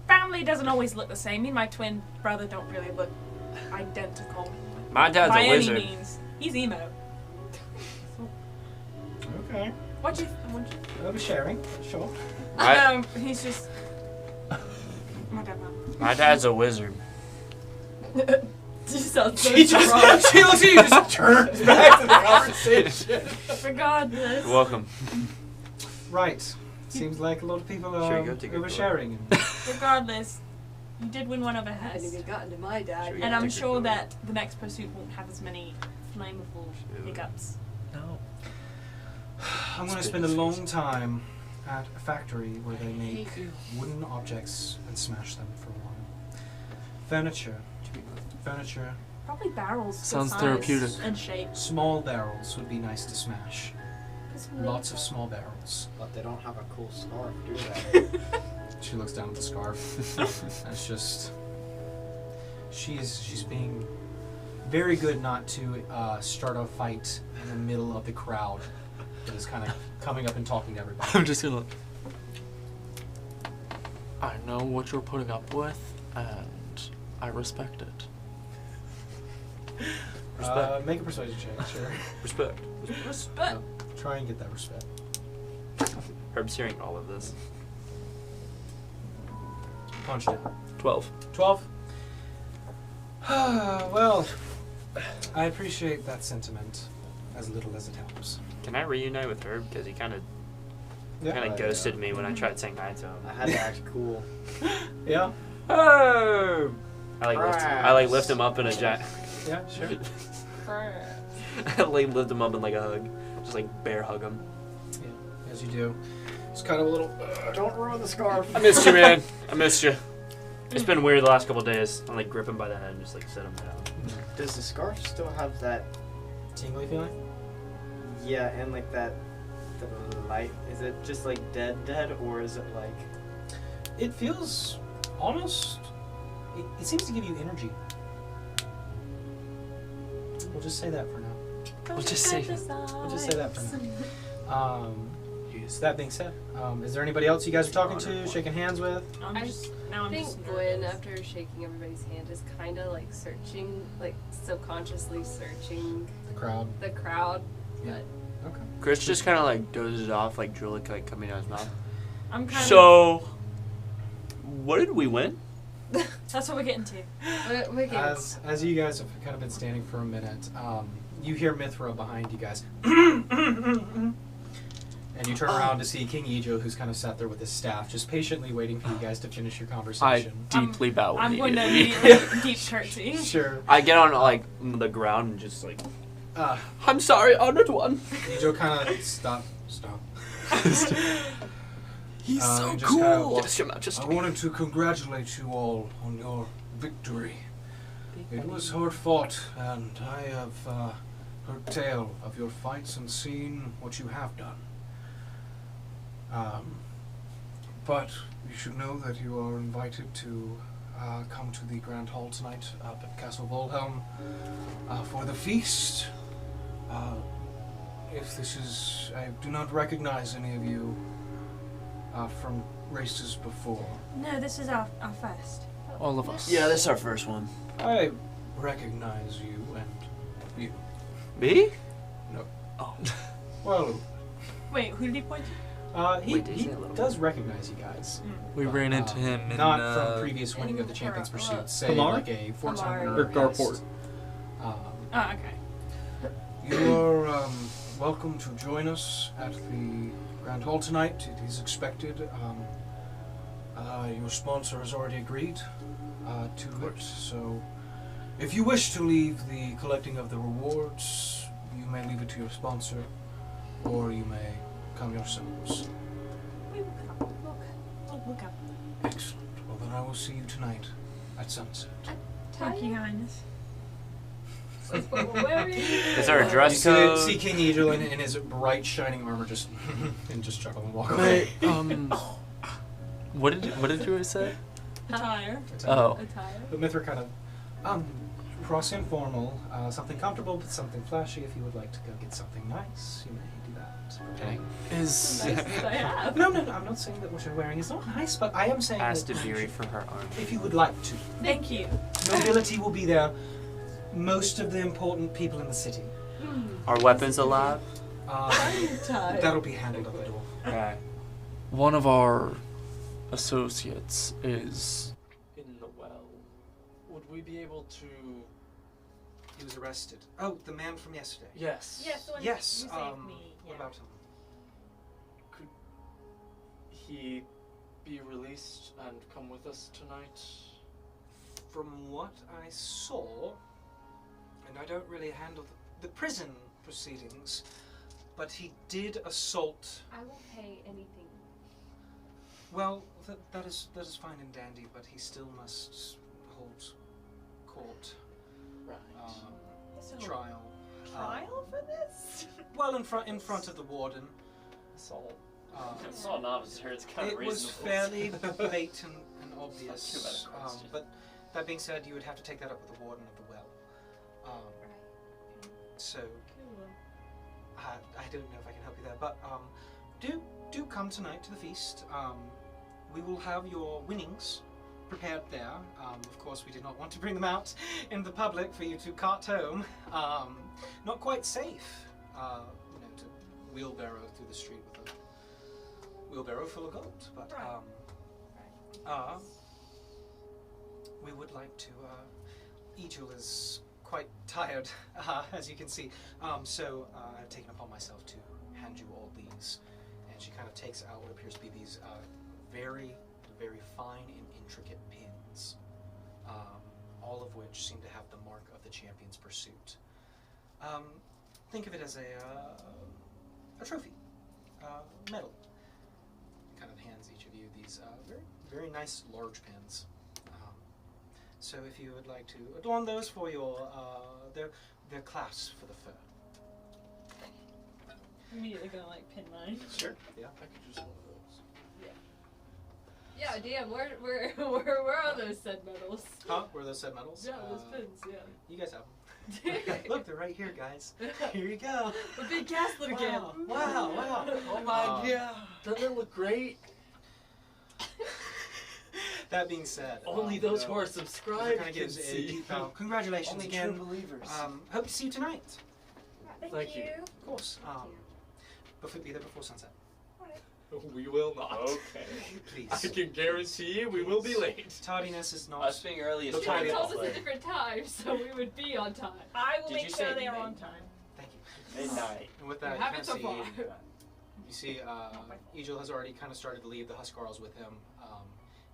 family doesn't always look the same. Me and my twin brother don't really look identical. My dad's by a any wizard. means. He's emo. Okay. What'd you? I'll be sharing. Sure. My, He's just. My dad. my dad's a wizard. You sound so She just she looks at you, just turns back to the conversation. Regardless. You're welcome. Right. Seems like a lot of people Sure, are you go take a oversharing. Regardless, you did win one over I hadn't Hess. even gotten to my dad. Sure, yet. And I'm Take your sure photo. that the next pursuit won't have as many flammable hiccups. No. I'm going to spend a long time at a factory where they make wooden objects and smash them for one. Furniture. Probably barrels. good Sounds size therapeutic. And shape. Small barrels would be nice to smash. Lots of small barrels. But they don't have a cool scarf, do they? She looks down at the scarf. And it's just... She's being very good not to start a fight in the middle of the crowd that is kind of coming up and talking to everybody. I'm just gonna. I know what you're putting up with, and I respect it. Respect. Make a persuasion check, sure. Respect. Respect. Try and get that respect. Herb's hearing all of this. punched it? 12. 12? Well, I appreciate that sentiment, as little as it helps. Can I reunite with Herb? Because he kind of Yeah. ghosted me when I tried saying hi to him. I had to act cool. Yeah? Herb! I lift him up in a giant. Yeah, sure. I lift him up in like a hug. Just like bear hug him. Yeah, as you do. It's kind of a little. Don't ruin the scarf. I missed you, man. I missed you. It's been weird the last couple of days. I like grip him by the head and just like set him down. Does the scarf still have that? Tingly feeling? Yeah, and like that. The light. Is it just like dead, or is it like? It feels almost. It seems to give you energy. We'll just say that for now. We'll just say that for now. Yes. That being said, is there anybody else you guys are talking to, shaking hands with? I think Gwen, after shaking everybody's hand, is kind of like searching, like subconsciously searching The crowd. But Okay. Chris just kind of like dozes off, like drool like coming out of his mouth. I'm kind So, what did we win? That's what we're getting to. we're getting As you guys have kind of been standing for a minute, you hear Mithra behind you guys. And you turn around to see King Ijo, who's kind of sat there with his staff, just patiently waiting for you guys to finish your I conversation. deeply bow. I'm going to immediately deep curtsy. Sure. I get on like the ground and just like, I'm sorry, honored one. Ijo kind of stop. He's so just cool. kinda walks- Just I wanted to congratulate you all on your victory. It was hard fought, and I have heard tale of your fights and seen what you have done. But you should know that you are invited to come to the Grand Hall tonight up at Castle Volhelm for the feast. If this is... I do not recognize any of you from races before. No, this is our first. All of us. Yeah, this is our first one. I recognize you and you. Me? No. Oh. Well, Wait, who did he point to? he Wait, did he say a little does recognize you guys. We ran into him in Not from previous winning of the Champions Pursuit, say Hamar? like a Fort Summoner Or Garport. Oh, okay. You are welcome to join us at the Grand Hall tonight. It is expected. Your sponsor has already agreed to it, so if you wish to leave the collecting of the rewards, you may leave it to your sponsor, or you may come yourselves. We will come. We'll come. Excellent. Well, then I will see you tonight at sunset. Thank you, Highness. Where are you? Is there a You dress code? see King Idril in his bright, shining armor just and just chuckle and walk away. What did you say? Attire. Oh. Attire. But Mithra kind of cross-informal, something comfortable, but something flashy. If you would like to go get something nice, you may do that. Okay. Is Nicest I have. No, I'm not saying that what you're wearing is not nice, but I am saying Asked that Ibiri for her arm. if you would like to. Thank you. Nobility will be there. Most of the important people in the city. Are weapons allowed? Tie. That'll be handled at the door. Alright. one of our associates is In the well. Would we be able to... He was arrested. Oh, the man from yesterday. Yes. Yes, the one Yes. you saved me. What Yeah. about him? Could he be released and come with us tonight? From what I saw, and I don't really handle the prison proceedings, but he did assault. I will pay anything. Well, that is fine and dandy, but he still must hold court, Right. So, trial. trial for this? Well, in front of the warden. Assault. It's all an officer. It's kind of It reasonable. was fairly blatant and obvious. Not too bad a question. But that being said, you would have to take that up with the warden of the well. So I don't know if I can help you there, but do come tonight to the feast. We will have your winnings prepared there. Of course, we did not want to bring them out in the public for you to cart home. Not quite safe, to wheelbarrow through the street with a wheelbarrow full of gold. But we would like to, Ejul is quite tired, as you can see. So I've taken upon myself to hand you all these. And she kind of takes out what appears to be these very, very fine and intricate pins, all of which seem to have the mark of the champion's pursuit. Think of it as a trophy, medal. Kind of hands each of you these very, very nice large pins. So if you would like to adorn those for your their class for the fair. Immediately gonna like pin mine. Sure. Yeah. I could use one of those. Yeah, damn, where are those said medals? Huh? Were those said medals? Yeah, those pins, yeah. You guys have them. Look, they're right here, guys. Here you go. A big gaslit again. Wow, wow. Oh my god. Doesn't it look great? That being said, Only those who are subscribed kind of can gives a see. deep bow. Congratulations Only again. true believers. Hope to see you tonight. Thank you. Of course. Be there before sunset. We will not. Okay. Please. I can guarantee you we will be late. Tardiness is not. Us being early is Look, You Tiny, told us a different time, so we would be on time. I will Did make you sure say they are mid- on time. Thank you. midnight. And with You that, you haven't kind so of far. see, Ejul has already kind of started to leave the Huskarls with him,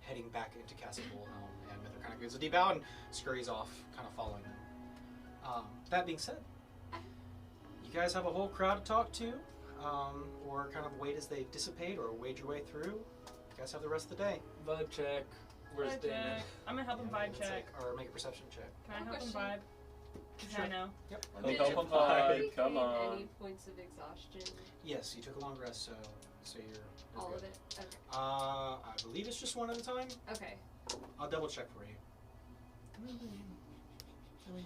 heading back into Castle Bullhelm, and Mither kind of gives a deep bow and scurries off, kind of following them. That being said, you guys have a whole crowd to talk to, or kind of wait as they dissipate, or wade your way through. You guys have the rest of the day. Vibe check. Where's Vibe Damon? check. I'm gonna help him vibe check. Or make a perception check. Can I help him Question. vibe? Sure. I know. Yep. Did Help you him vibe, gain come on. any points of exhaustion? Yes, you took a long rest, so you're All good. of it? Okay. I believe it's just one at a time. Okay. I'll double check for you.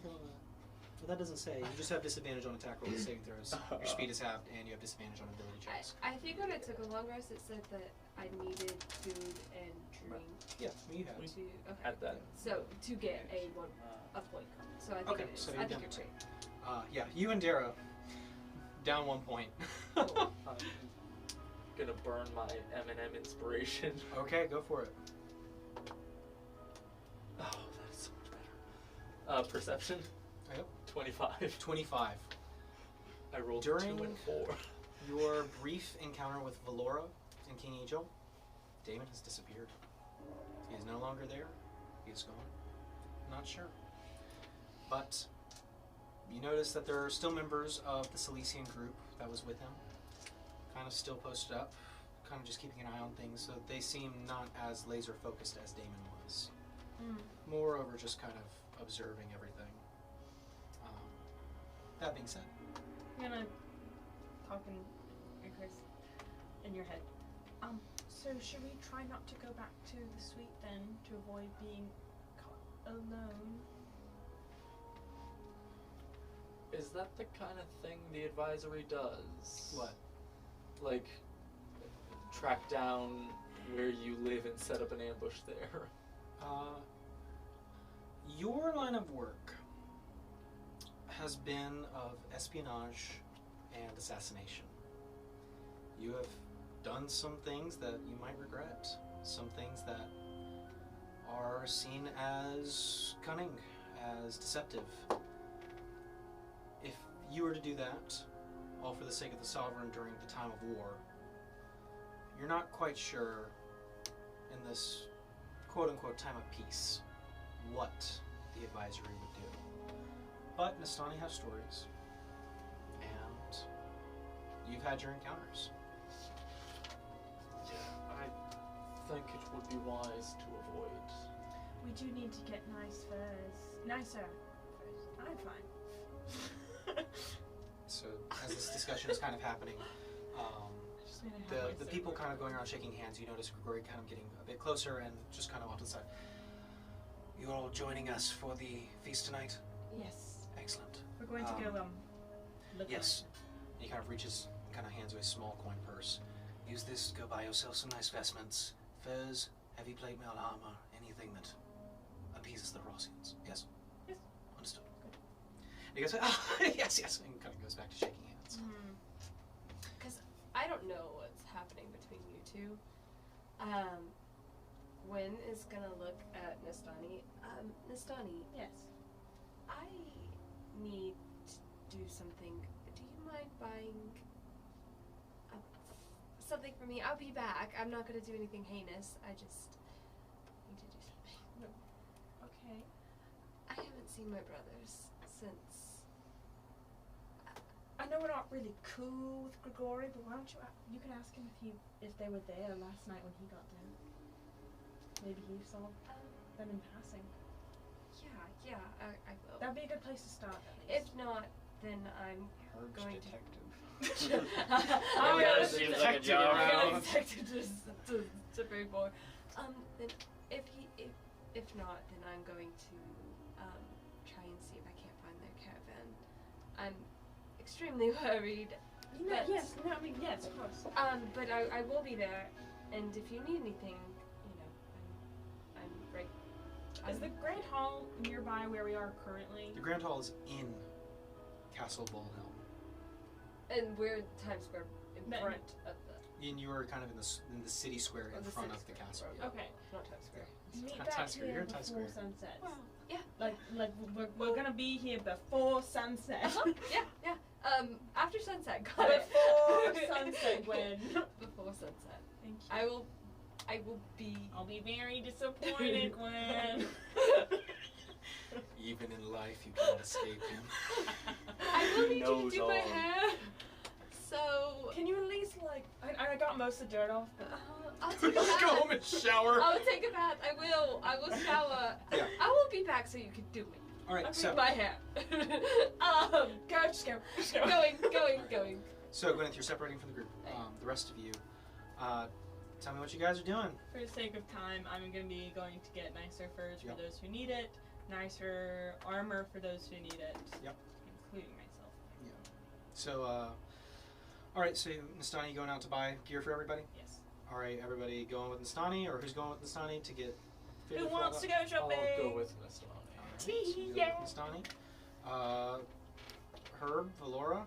Well, that doesn't say. You just have disadvantage on attack rolls, saving throws. Your speed is halved, and you have disadvantage on ability checks. I think when I took a long rest, it said that I needed food and drink Yeah, you have. to. Okay. At that. So to get a point. So I think Okay, it is. so I you're think down you're to great. yeah, you and Dara down 1 point. Cool. Gonna burn my M&M inspiration. Okay, go for it. Oh, that is so much better. Perception. Yep. 25. 25. I rolled During- 2 and 4. Your brief encounter with Valora and King Ejul, Damon has disappeared. He is no longer there. He is gone. Not sure. But you notice that there are still members of the Silesian group that was with him, kind of still posted up, kind of just keeping an eye on things, so they seem not as laser focused as Damon was. Moreover, just kind of observing everything. That being said, I'm gonna talk in Chris in your head. So should we try not to go back to the suite then to avoid being caught alone? Is that the kind of thing the advisory does? what? Like, track down where you live and set up an ambush there. Your line of work has been of espionage and assassination. You have done some things that you might regret, some things that are seen as cunning, as deceptive. If you were to do that, all for the sake of the Sovereign during the time of war, you're not quite sure in this quote-unquote time of peace what the advisory would do. But Nastani has stories, and you've had your encounters. Yeah, I think it would be wise to avoid. We do need to get nicer furs. I'm fine. So as this discussion is kind of happening, Just need to have the nicer people furs. kind of going around shaking hands, you notice Grigori kind of getting a bit closer and just kind of off to the side. You're all joining us for the feast tonight? Yes. Excellent. We're going to go look Yes. And he kind of reaches and kind of hands you a small coin purse. Use this to go buy yourself some nice vestments, furs, heavy plate mail armor, anything that appeases the Rossians. Yes? Yes. Understood. And he goes, oh, yes, yes, and kind of goes back to shaking hands. Because I don't know what's happening between you two. Gwen is gonna look at Nastani. Nastani, Yes. I need to do something. Do you mind buying something for me? I'll be back. I'm not gonna do anything heinous. I just need to do something. Okay. I haven't seen my brothers since. I know we're not really cool with Grigori, but why don't you can ask him if they were there last night when he got down. Maybe he saw them in passing. Yeah, I will. That'd be a good place to start. At least. If not, then I'm Herb going detective. I'm Yeah, gonna it seems like a detective. job. I'm gonna detective to pay for. Then if not, then I'm going to try and see if I can't find their caravan. I'm extremely worried. But, yes, of course. but I will be there, and if you need anything, I'm right. Is the Great Hall nearby where we are currently? The Grand Hall is in Castle Bullhelm. And we're in Times Square in But- front of the. And you are kind of in the city square in the front city of the square. castle. Okay. Not Times Square. Meet Not back Times Square, here you're in Times before Square. sunset. Well, yeah. Like we're gonna be here before sunset. Yeah. After sunset. Got it. Before sunset, Gwen. Before sunset. Thank you. I will be. I'll be very disappointed, Gwen. Even in life, you cannot escape him. I will need you Knows to do my all. hair. So. Can you at least like? I got most of the dirt off, but I'll take a Go bath. home and shower. I'll take a bath. I will shower. Yeah. I will be back so you can do it. All right, so My hair. go, just go. Going. so Gwyneth, you're separating from the group. The rest of you, tell me what you guys are doing. For the sake of time, I'm gonna be going to get nicer furs Yep. for those who need it, nicer armor for those who need it. Yep. Including myself. So, all right. So Nastani, you going out to buy gear for everybody? Yes. All right, everybody going with Nastani, or who's going with Nastani to get? fitted Who for all wants that? to go shopping? I'll go with Nastani. So you go with Nastani. Herb, Valora.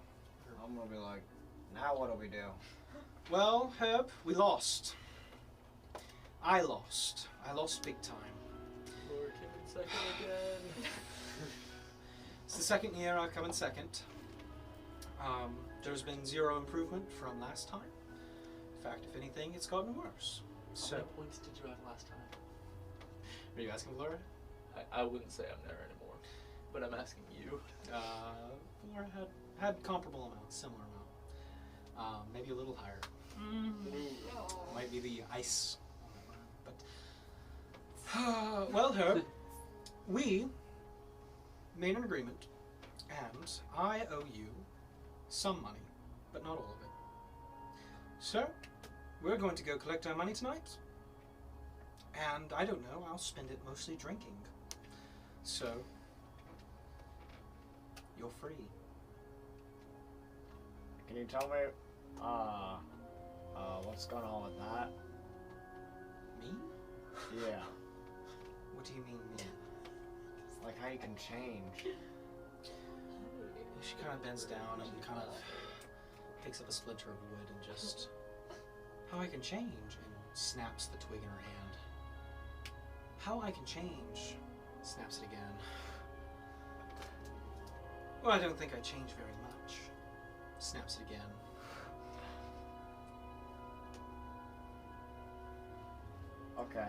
I'm gonna be like, now what do we do? Well, Herb, we lost. I lost. I lost big time. Lord came in second again. It's the second year I've come in second. There's been zero improvement from last time. In fact, if anything, it's gotten worse. How So, many points did you have last time? are you asking Valora? I wouldn't say I'm there anymore, but I'm asking you. Valora had comparable amount, similar amount. Maybe a little higher. Might be the ice. But well, Herb, we made an agreement, and I owe you some money, but not all of it. So, we're going to go collect our money tonight, and I don't know, I'll spend it mostly drinking. So, you're free. Can you tell me, what's going on with that? Me? Yeah. What do you mean, me? Like how you can change. She kind of bends down and kind of picks up a splinter of wood and just... How I can change? And snaps the twig in her hand. How I can change? Snaps it again. Well, I don't think I change very much. Snaps it again. Okay.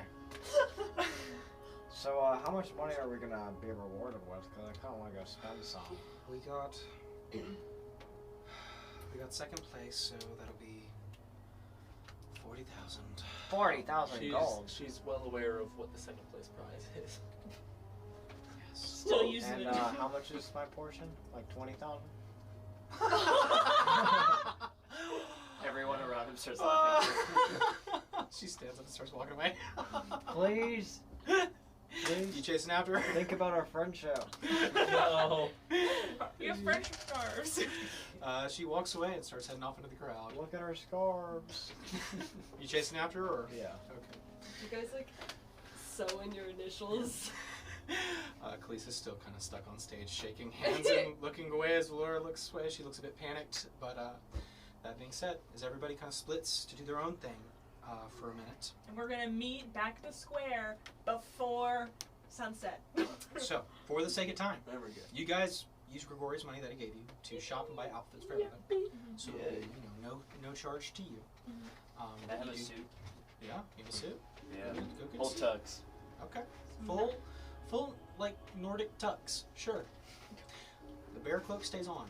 So, how much money are we gonna be rewarded with? Because I kind of want to go spend some. We got second place, so that'll be 40,000. 40,000 gold. She's well aware of what the second place prize is. Yes. Still using And it. how much is my portion? Like 20,000? Everyone around him starts laughing. She stands up and starts walking away. Please. You chasing after her? Think about our friendship. No. Your friendship scars. She walks away and starts heading off into the crowd. Look at our scarves. You chasing after her? Or? Yeah. Okay. You guys like sew in your initials. Khaleesi's still kind of stuck on stage, shaking hands and looking away as Valora looks away. She looks a bit panicked, but that being said, as everybody kind of splits to do their own thing, for a minute. And we're gonna meet back at the square before sunset. So, for the sake of time, There we go. you guys use Gregori's money that he gave you to shop and buy outfits for everybody. So, no charge to you. I have you a do- suit. Yeah, you have a suit. Yeah. Go get a Full suit. tux. Okay. Full like Nordic tux. Sure. The bear cloak stays on.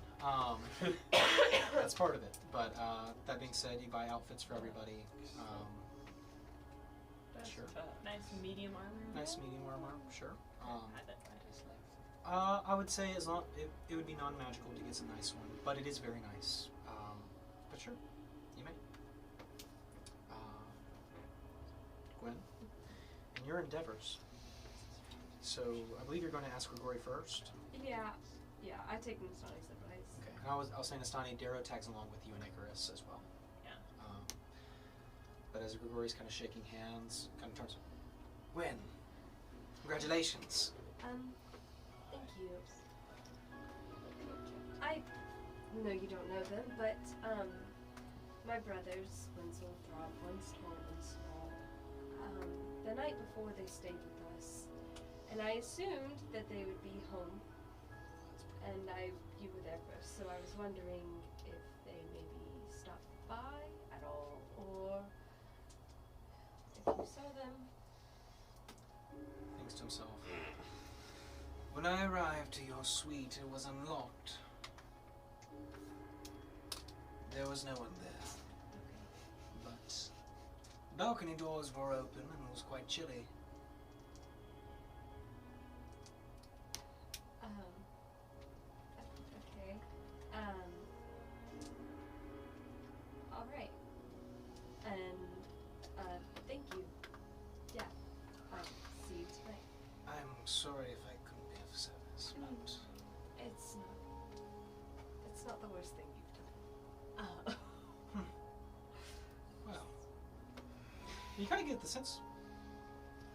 That's part of it. But that being said, you buy outfits for everybody. Sure. Nice medium armor. Nice medium armor. Sure. I bet. I would say as long it would be non-magical to get some nice one, but it is very nice. But sure, you may. Gwen, in your endeavors. So I believe you're going to ask Grigori first. Yeah, I take Nastani's advice. Okay. And I was saying Nastani, Darrow tags along with you and Icarus as well. Yeah. But as Grigori's kind of shaking hands, kind of turns. Gwen, congratulations. Thank you. I know you don't know them, but my brothers, Wenzel, Throb, one's tall, one's small. The night before they stayed with us, and I assumed that they would be home. And you were there first, so I was wondering if they maybe stopped by at all, or if you saw them. Thinks to himself. When I arrived to your suite, it was unlocked. There was no one there. But balcony doors were open and it was quite chilly. Okay. All right. And thank you. Yeah. I'll see you tonight. I'm sorry if I couldn't be of service, but It's not the worst thing you've done. well, you kind of get the sense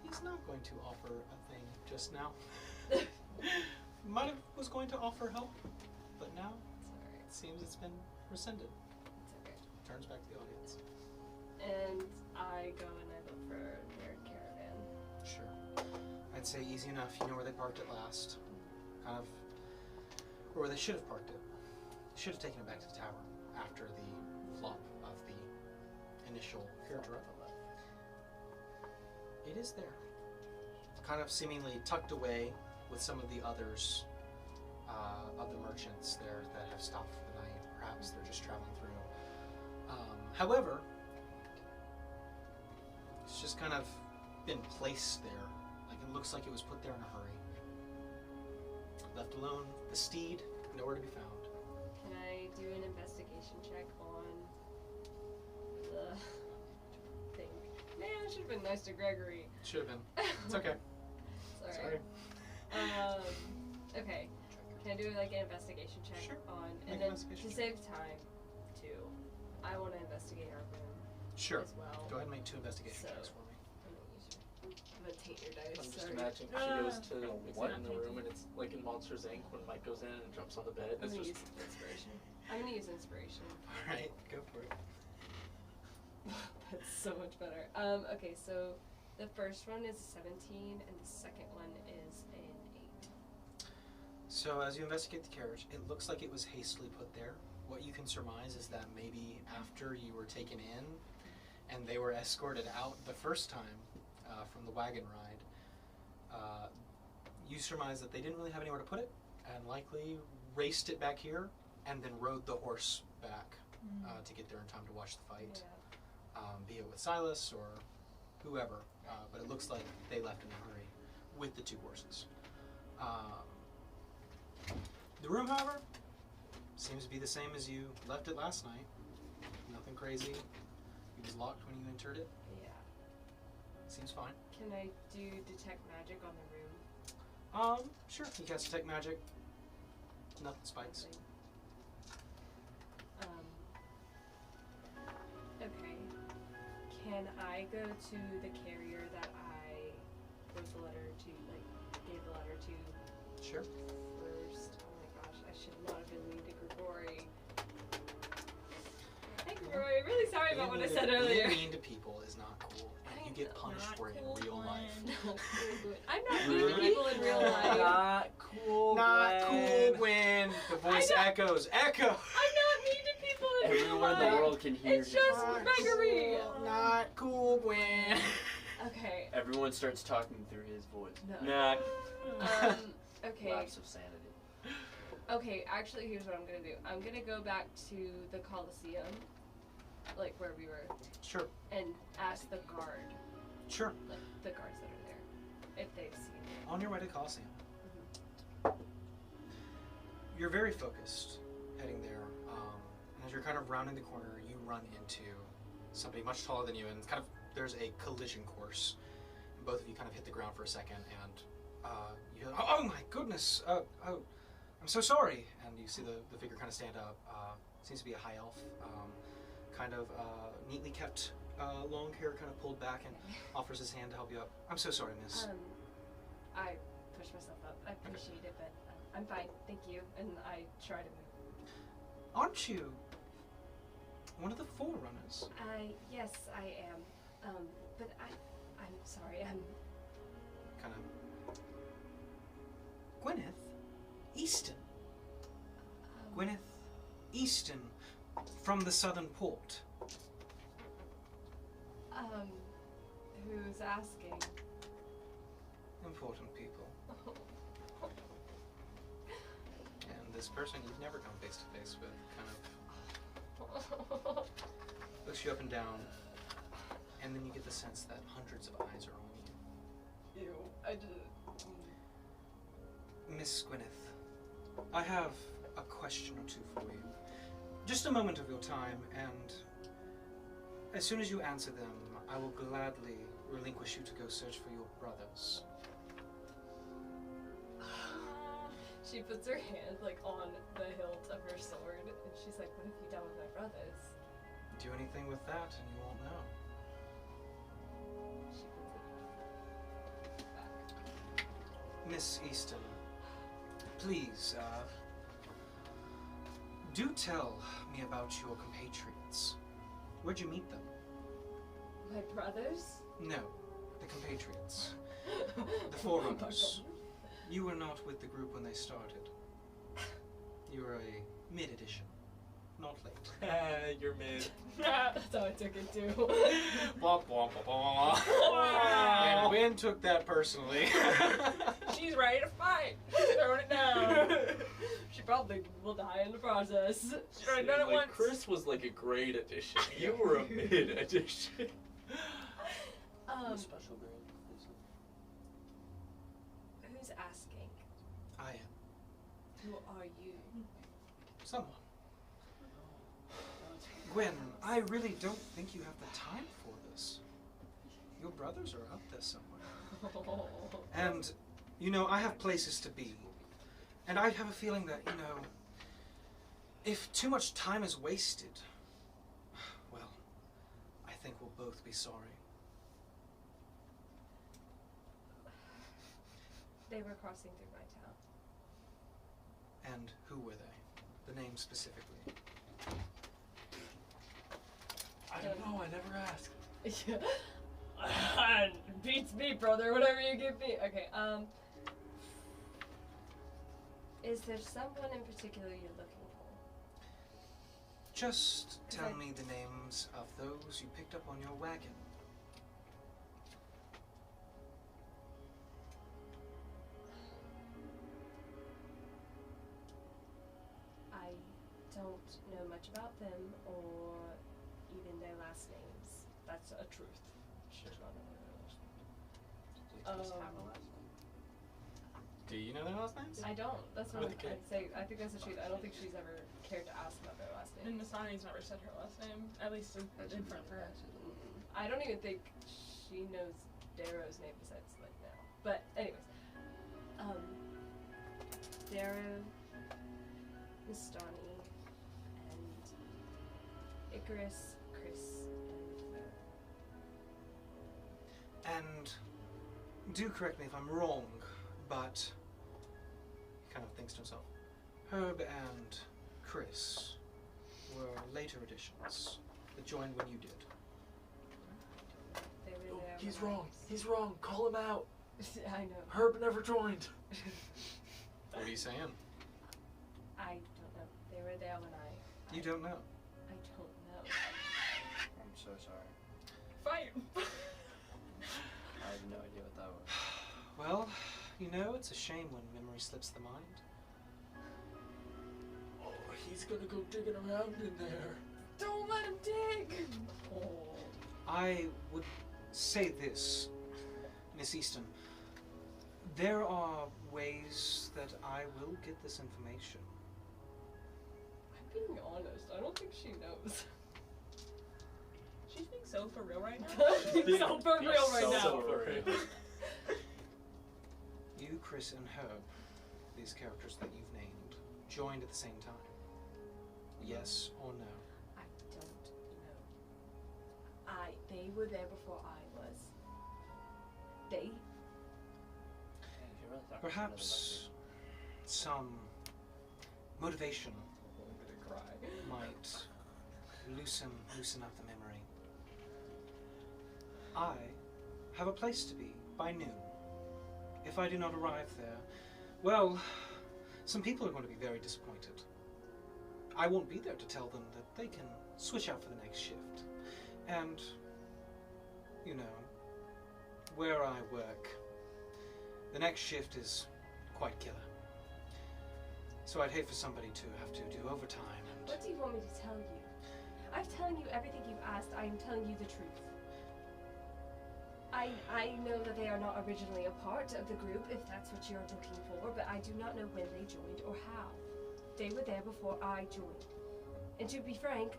he's not going to offer a thing just now. Might have was going to offer help, but now It's alright. it seems it's been rescinded. It's alright. Turns back to the audience. And I go and I look for their caravan. Sure. I'd say easy enough. You know where they parked it last. Kind of, or where they should have parked it. They should have taken it back to the tower after the flop of the initial airdrop. It is there. Kind of seemingly tucked away with some of the others of the merchants there that have stopped for the night. Perhaps they're just traveling through. However, it's just kind of been placed there. Like it looks like it was put there in a hurry. Left alone, the steed, nowhere to be found. Can I do an investigation check on the thing? Man, I should have been nice to Gregory. Should have been. It's okay. Sorry. Okay. Can I do like an investigation check Sure. on, Make and an then investigation to check. save time, too, I want to investigate our room Sure. as well. Go ahead and make 2 investigation So- checks for me. I'm gonna taint your dice. I'm just sorry. imagining she goes to examine the Tainted. room and it's like in Monsters Inc. when Mike goes in and jumps on the bed. I'm It's gonna just use inspiration. I'm gonna use inspiration. Alright, go for it. That's so much better. Okay, so the first one is 17 and the second one is an 8. So as you investigate the carriage, it looks like it was hastily put there. What you can surmise is that maybe after you were taken in and they were escorted out the first time from the wagon ride, you surmise that they didn't really have anywhere to put it and likely raced it back here and then rode the horse back to get there in time to watch the fight. Yeah. Be it with Silas or whoever, but it looks like they left in a hurry with the 2 horses. The room, however, seems to be the same as you left it last night. Nothing crazy. It was locked when you entered it. Yeah. Seems fine. Can I do detect magic on the room? Sure. You cast detect magic. Nothing spikes. Okay. Can I go to the carrier that I wrote the letter to, like, gave the letter to Sure. first? Oh my gosh, I should not have been mean to Grigori. Hey Rory. Really sorry about what I said earlier. Being mean to people is not cool, and you get punished for it in real life. I'm not mean to people in real life. Not cool. Not cool when the voice echoes. Echo. I'm not mean to people in real Everyone life. in the world can hear It's his just voice. Gregory. Not cool when. Okay. Everyone starts talking through his voice. No. Nah. Okay. Lapse of sanity. Okay, actually, here's what I'm gonna do. I'm gonna go back to the Coliseum, like where we were, Sure. and ask the guard, Sure. like the guards that are there, if they've seen it. On your way to Coliseum. You're very focused heading there. And as you're kind of rounding the corner, you run into somebody much taller than you, and it's kind of there's a collision course. And both of you kind of hit the ground for a second, and you hear, oh my goodness, I'm so sorry. And you see the figure kind of stand up. Seems to be a high elf, kind of neatly kept, long hair kind of pulled back, and offers his hand to help you up. I'm so sorry, miss. I push myself up. I appreciate it, but I'm fine, thank you. And I try to move. Aren't you one of the Forerunners? Yes, I am. But I'm sorry. I'm. Kind of. Gwyneth Easton. Gwyneth Easton from the Southern Port. Who's asking? Important people. And this person you've never come face to face with kind of looks you up and down, and then you get the sense that hundreds of eyes are on you. Ew, I did. Miss Gwyneth, I have a question or two for you. Just a moment of your time, and as soon as you answer them, I will gladly relinquish you to go search for your brothers. She puts her hand like on the hilt of her sword, and she's like, "What have you done with my brothers?" Do anything with that, and you won't know. She puts it back. Miss Easton, please, do tell me about your compatriots. Where'd you meet them? My brothers? No, the compatriots. The Forerunners. You were not with the group when they started. You were a mid-edition, not late. You're mid. That's how I took it too. Womp womp womp womp. And Wynn took that personally. She's ready to fight. She's throwing it down. She probably will die in the process. She's already done it Like, once. Chris was like a great addition. You were a mid addition. Special grade. Who's asking? I am. Who are you? Someone. Gwen, I really don't think you have the time for this. Your brothers are out there somewhere. And, you know, I have places to be. And I have a feeling that, you know, if too much time is wasted, well, I think we'll both be sorry. They were crossing through my town. And who were they? The name specifically. I don't know. I never asked. Yeah. Beats me, brother. Whatever you give me. Okay. Is there someone in particular you're looking for? Just tell me the names of those you picked up on your wagon. I don't know much about them or even their last names. That's a truth. Should not know their last names. Do you know their last names? I don't. That's what Okay. I'd say. I think that's the truth. I don't think she's ever cared to ask about their last And name. Nasani's never said her last name, at least in front of her. I don't even think she knows Darrow's name besides like now. But anyways, Darrow, Mistani, and Icarus, Chris, And do correct me if I'm wrong, but he kind of thinks to himself, Herb and Chris were later additions that joined when you did. They were Oh, there he's when I wrong. He's wrong. Call him out. was- I know. Herb never joined. What are you saying? I don't know. They were there when I. You don't know. I don't know. I'm so sorry. Fight! I have no idea what that was. Well, you know, it's a shame when memory slips the mind. Oh, he's gonna go digging around in there. Don't let him dig. Oh. I would say this, Miss Easton. There are ways that I will get this information. I'm being honest. I don't think she knows. She's being so for real right now. Being so for real right now. So for real. You, Chris, and Herb, these characters that you've named, joined at the same time. Yes or no? I don't know. They were there before I was. They. Man, if you're really talking to Perhaps some motivation I'm gonna cry. might loosen up the memory. I have a place to be by noon. If I do not arrive there, well, some people are going to be very disappointed. I won't be there to tell them that they can switch out for the next shift. And, you know, where I work, the next shift is quite killer. So I'd hate for somebody to have to do overtime and... What do you want me to tell you? I'm telling you everything you've asked. I am telling you the truth. I know that they are not originally a part of the group, if that's what you're looking for, but I do not know when they joined or how. They were there before I joined. And to be frank,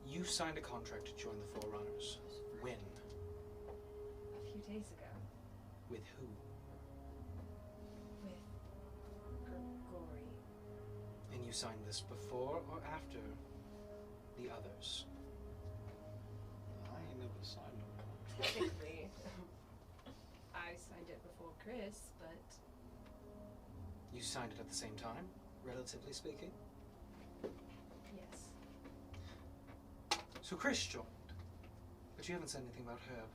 You signed a contract to join the Forerunners. When? a few days ago, With who? with Gregory. And you signed this before or after the others? I ain't never signed no contract. Technically, I signed it before Chris, but You signed it at the same time, relatively speaking? yes. So Chris joined, but you haven't said anything about Herb.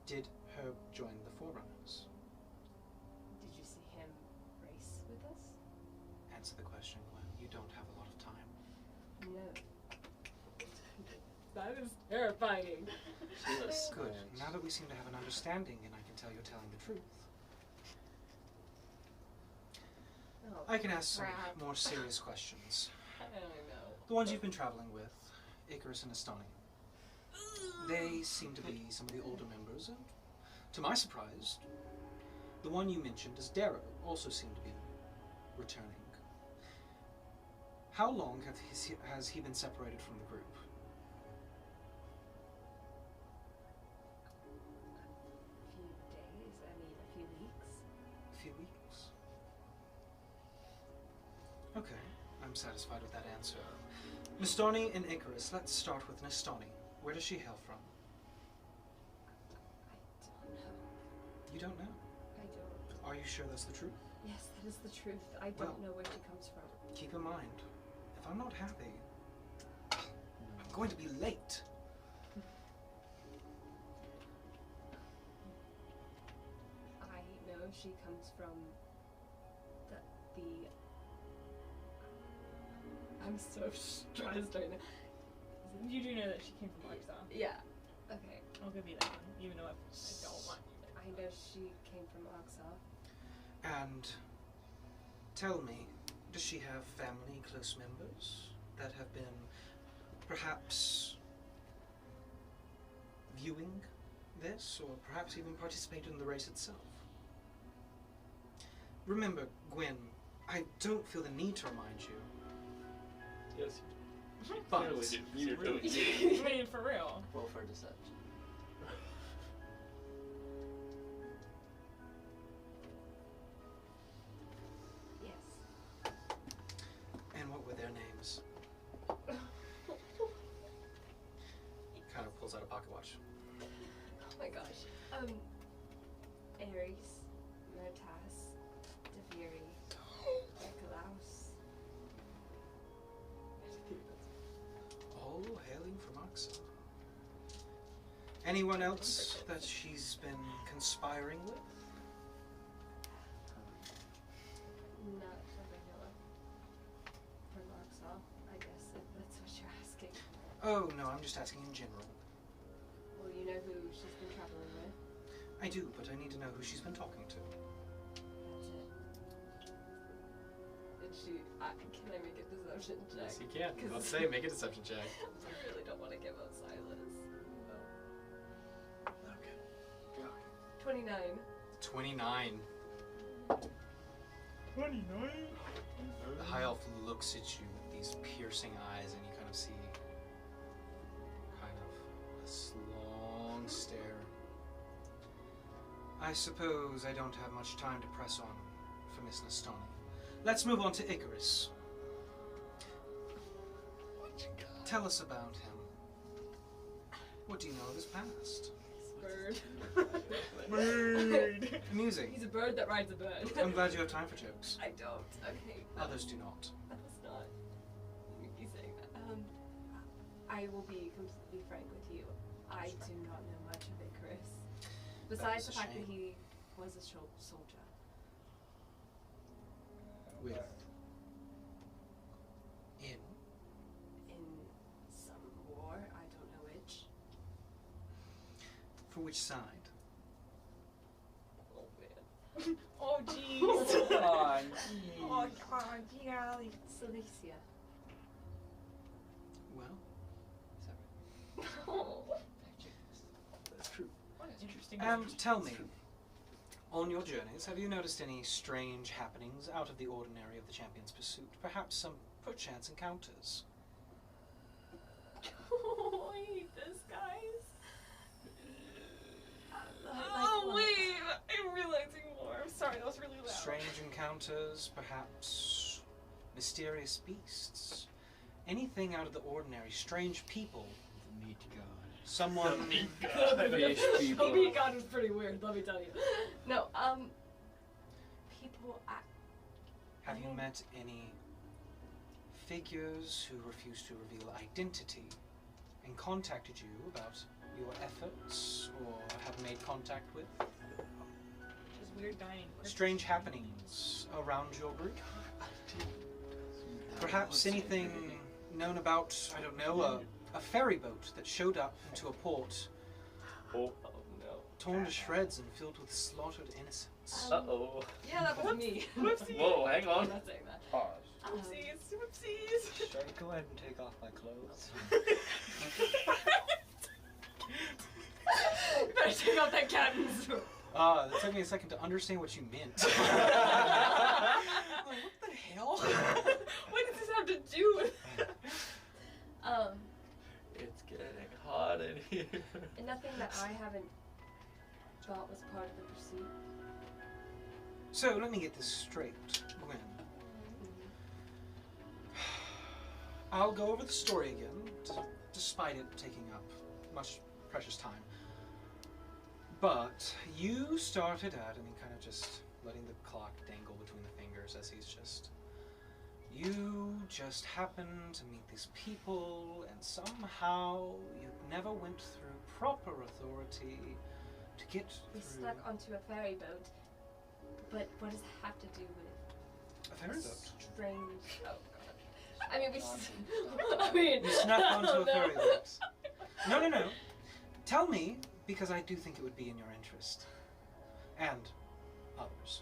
Did Herb join the Forerunners? Did you see him race with us? Answer the question, Glenn. You don't have a lot of time. No. That is terrifying. Good. Now that we seem to have an understanding and I can tell you're telling the truth, Oh, I can ask some crap. more serious questions. I don't know. The ones you've been traveling with, Icarus and Astoni. They seem to be some of the older members, and to my surprise, the one you mentioned as Darrow also seemed to be returning. How long has he been separated from the group? A few days, a few weeks. A few weeks. Okay, I'm satisfied with that answer. Nastoni and Icarus, let's start with Nastoni. Where does she hail from? I don't know. You don't know. I don't. Are you sure that's the truth? Yes, that is the truth. I don't Well- know where she comes from. Keep in mind, if I'm not happy, I'm going to be late. I know she comes from the I'm so stressed right now. You do know that she came from Arkansas. Yeah. Okay. I'll give you that one, even though I don't want you to. I know she came from Oxaw. And tell me, does she have family, close members that have been perhaps viewing this, or perhaps even participated in the race itself? Remember, Gwen, I don't feel the need to remind you, Yes, but clearly do. You're doing it. I mean, for real. Roll for deception. Yes. and what were their names? Kind of pulls out a pocket watch. Oh my gosh. Ares, Mertas, Deviri, Nikolaus, clothing for Moxa. Anyone else that she's been conspiring with? Not regular. For Moxall, I guess, if that's what you're asking. Oh, no, I'm just asking in general. Well, you know who she's been traveling with? I do, but I need to know who she's been talking to. That's it. Did she... can I make a deception check? Yes, you can. Let's say, make a deception check. I really don't want to give up Silas. Okay. 29. 29. 29? The High Elf looks at you with these piercing eyes, and you kind of see this long stare. I suppose I don't have much time to press on for Miss Nastoni. Let's move on to Icarus. Tell us about him. What do you know of his past? Bird. Bird! Amusing. He's a bird that rides a bird. I'm glad you have time for jokes. I don't. Okay. Others do not. That was not me saying that. I will be completely frank with you. I do not know much of Icarus. Besides the fact that he was a soldier. With? In some war, I don't know which. For which side? Oh man. Oh jeez. Oh, Oh god, yeah. Cilicia. Well, Oh. That's true. Interesting. and tell me, on your journeys, have you noticed any strange happenings out of the ordinary of the champion's pursuit? Perhaps some perchance encounters? Oh, I hate this, guys. Oh wait, I'm realizing more. I'm sorry, that was really loud. Strange encounters, perhaps mysterious beasts? Anything out of the ordinary, strange people? The meat god. Someone... Fish The people. meat god was pretty weird, let me tell you. No, people Have you met any figures who refused to reveal identity and contacted you about your efforts or have made contact with? Just weird dying. Strange happenings around your group? Perhaps anything known about, I don't know, a ferry boat that showed up into a port, Oh no. torn to shreds and filled with slaughtered innocents. Uh-oh. Yeah, that was me. Whoopsie. Whoa, hang I'm on. not saying that. Pause. Whoopsies, whoopsies. Should I go ahead and take off my clothes? You better take out that captain's. That took me a second to understand what you meant. Like, what the hell? What does this have to do with? It's getting hot in here. And nothing that I haven't thought was part of the pursuit. So, let me get this straight, Gwen. I'll go over the story again, despite it taking up much precious time. But you started out, and he kind of just letting the clock dangle between the fingers as he's just... You just happened to meet these people, and somehow you never went through proper authority to get We through... snuck onto a ferry boat. But what does it have to do with A ferry boat? strange... Oh god. I mean, I mean... You snuck onto oh, a no. ferry boat. No. Tell me, because I do think it would be in your interest. And others.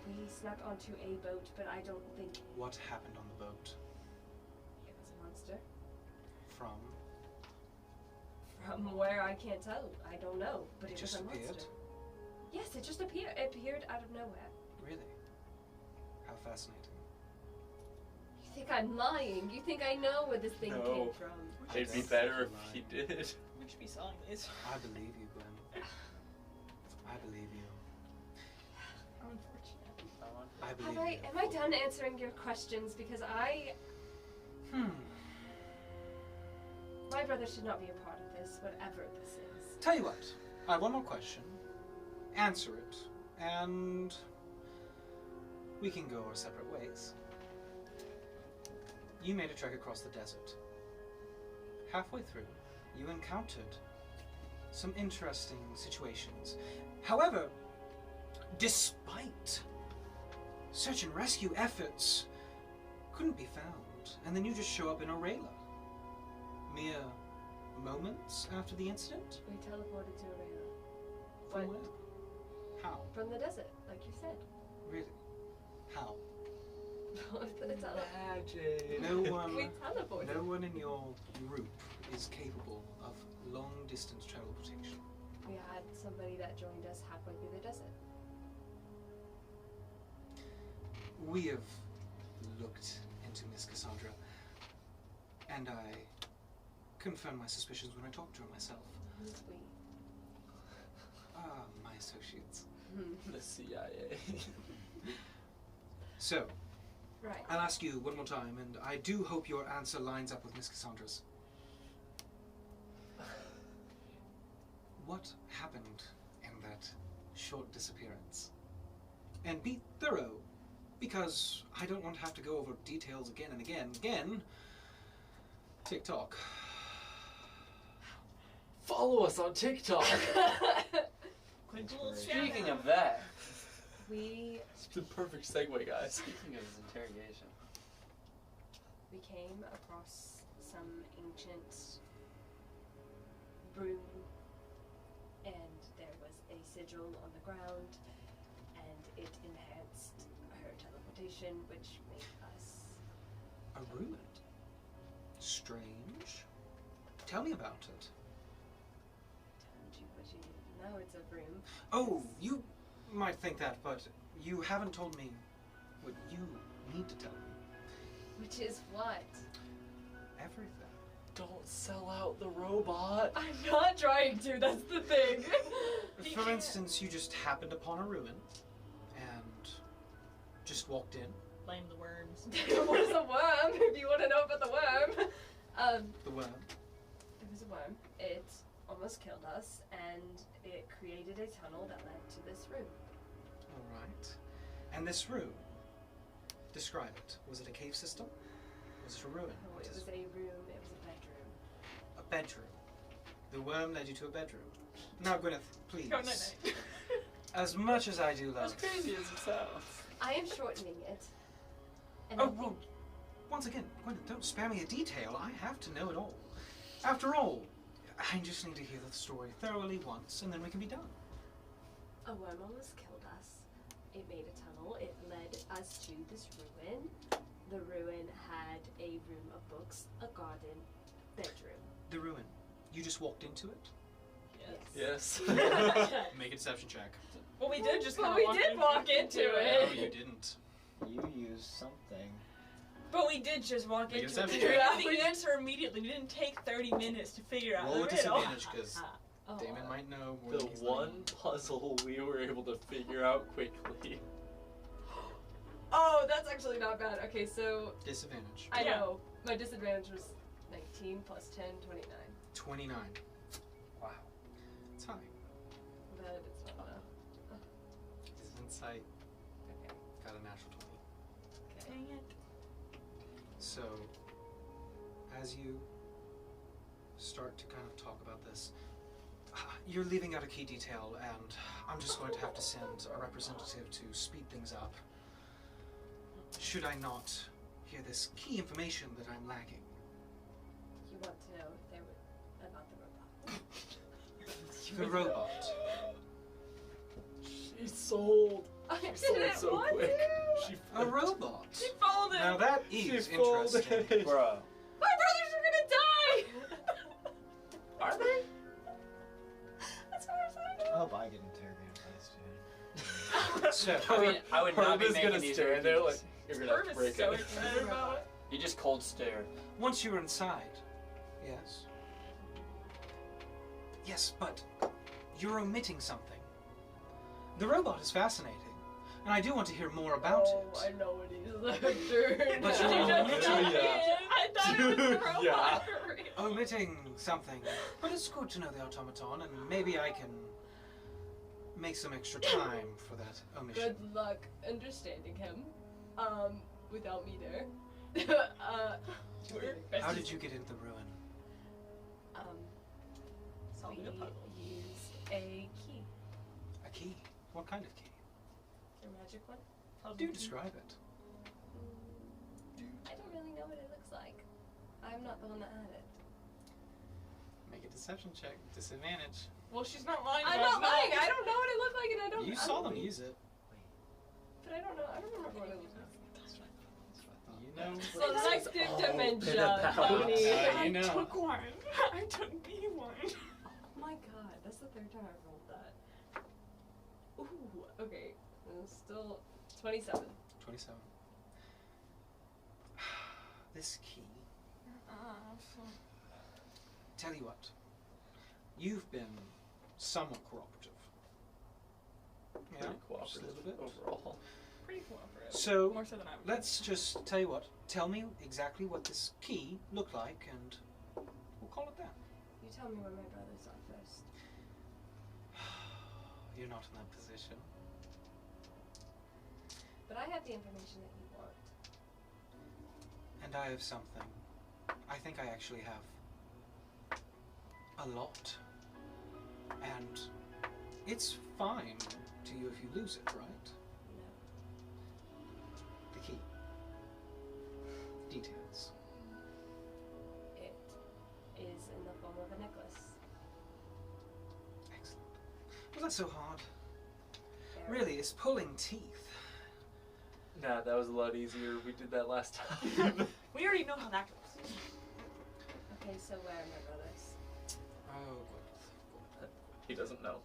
We snuck onto a boat, but I don't think What happened on the boat? it was a monster. From? From where I can't tell. I don't know. But It it just was a appeared? monster. Yes, it just appeared. It appeared out of nowhere. Really? How fascinating. You think I'm lying? You think I know where this thing No. came from? It'd be better if he did. We should be selling these. I believe you, Gwen. I believe you. Unfortunate. I believe you. Am I done answering your questions? Because my brother should not be a part of this, whatever this is. Tell you what. I have one more question. Answer it. And... we can go our separate ways. You made a trek across the desert. halfway through, you encountered some interesting situations. However, despite search and rescue efforts, couldn't be found. And then you just show up in Aurelia. Mere moments after the incident? We teleported to Arena. From What? where? How? From the desert, like you said. Really? How? Magic. No We one, teleported. no one in your group is capable of long-distance teleportation. We had somebody that joined us halfway through the desert. We have looked into Miss Cassandra, and I confirmed my suspicions when I talked to her myself. Who's we? My associates. The CIA. So, Right. I'll ask you one more time, and I do hope your answer lines up with Miss Cassandra's. What happened in that short disappearance? And be thorough, because I don't want to have to go over details again and again. Again, TikTok. Follow us on TikTok. Speaking of that, We It's the perfect segue, guys. speaking of his interrogation, came across some ancient room, and there was a sigil on the ground, and it enhanced her teleportation, which made us A room? Strange. Tell me about it. told you what you needed to know. It's a room. Oh, you might think that, but you haven't told me what you need to tell me. Which is what? Everything. Don't sell out the robot. I'm not trying to, that's the thing. For instance, you just happened upon a ruin and just walked in. Blame the worms. What is a worm, if you want to know about the worm? The worm. It was a worm. It almost killed us, and it created a tunnel that led to this room. All right. And this room, describe it. Was it a cave system? Was it a ruin? Oh, it was a room, it was a bedroom. A bedroom. The worm led you to a bedroom. Now, Gwyneth, please. Go night-night. As much as I do As love. crazy as it sounds. I am shortening it. And Oh, I think well, once again, Gwyneth, don't spare me a detail. I have to know it all. After all, I just need to hear the story thoroughly once, and then we can be done. a worm almost killed us. It made a tunnel. It led us to this ruin. The ruin had a room of books, a garden, bedroom. The ruin. You just walked into it? Yes. Make a deception check. Well, we did just But kind we of did walk into No, it. you didn't. You used something. But we did just walk Make a into deception it. We check. got the answer immediately. We didn't take 30 minutes to figure out Roll the a riddle. disadvantage, because Oh. Damon might know more The than he's one letting puzzle we were able to figure out quickly. Oh, that's actually not bad. Okay, so you. Disadvantage. I Yeah. know my disadvantage was 19 plus 10, 29. 29. wow. It's high. But it's not enough. His insight Okay. got a natural 20. Dang it. So, as you start to kind of talk about this, you're leaving out a key detail, and I'm just going to have to send a representative to speed things up. Should I not hear this key information that I'm lacking? You want to know if there were about the robot? The robot. She sold. I She sold didn't so want quick. to. She A robot. She folded. Now that She is folded. interesting. Bro. My brothers are gonna die. Are they? As far as I I know. hope I get interrogated by this dude. So, I would not be Herb is making gonna these stand there like reviews. you're gonna have to Herb break is so it. excited about it. You just cold stare. once you were inside, yes? Yes, but you're omitting something. The robot is fascinating, and I do want to hear more about Oh, I it. know what he's after. But No. you're You omitting- don't Yeah. get it. I thought it was the Dude, robot yeah. for real. Omitting something. But it's good to know the automaton, and maybe I can make some extra time for that omission. Good luck understanding him. Without me there. How did you get into the ruin? Call me a puzzle. use a key. A key. What kind of key? Your magic one? Do describe it. I don't really know what it looks like. I'm not the one that had it. Make a deception check. Disadvantage. Well, she's not lying. I'm about not lying. I don't know what it looked like, and I don't. You I saw don't- them use it. But I don't know. I don't remember what it looked like. You know. Selective dementia. You know. I took one. I took B1. Oh my god, that's the third time I've rolled that. Ooh, okay. Still 27. 27. This key. Tell you what. You've been somewhat cooperative. Yeah, Pretty just a cooperative little bit. overall. Pretty cooperative. So, More so than I would. let's just tell you what. Tell me exactly what this key looked like, and we'll call it that. You tell me where my brothers are first. You're not in that position. But I have the information that you want. And I have something. I think I actually have a lot. And it's fine to you if you lose it, right? No. The key. Details. It is in the form of a necklace. Excellent. Was that so hard? Very- Really, it's pulling teeth. Nah, that was a lot easier. We did that last time. We already know how that goes. Okay, so where are my brothers? Oh, good. He doesn't know.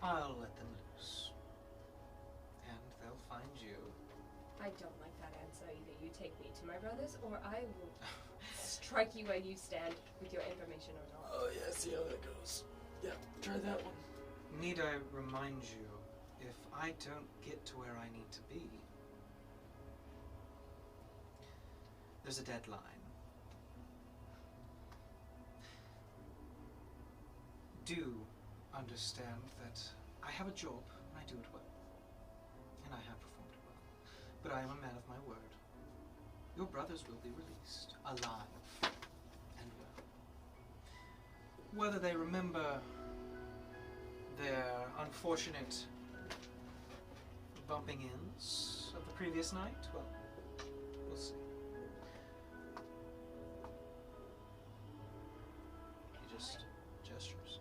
I'll let them loose. And they'll find you. I don't like that answer. Either you take me to my brothers, or I will strike you where you stand with your information or not. Oh yeah, see how that goes. Yeah, try that one. Need I remind you, if I don't get to where I need to be, there's a deadline. Do understand that I have a job and I do it well. And I have performed it well. But I am a man of my word. Your brothers will be released, alive and well. Whether they remember their unfortunate bumping ins of the previous night, well, we'll see. He just gestures.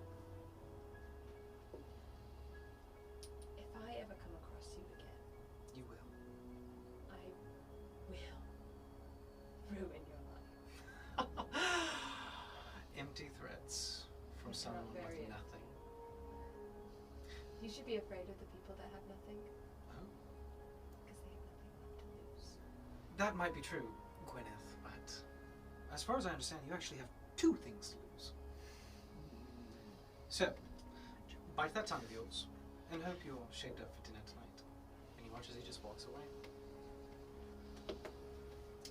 If I ever come across you again, You will. I will ruin your life. Empty threats from It's someone not very with nothing. You should be afraid of the people that have nothing, Oh, because they have nothing left to lose. that might be true, Gwyneth, but as far as I understand, you actually have two things to lose. So, bite that tongue of yours, and hope you're shaped up for dinner tonight. And you watch as he just walks away.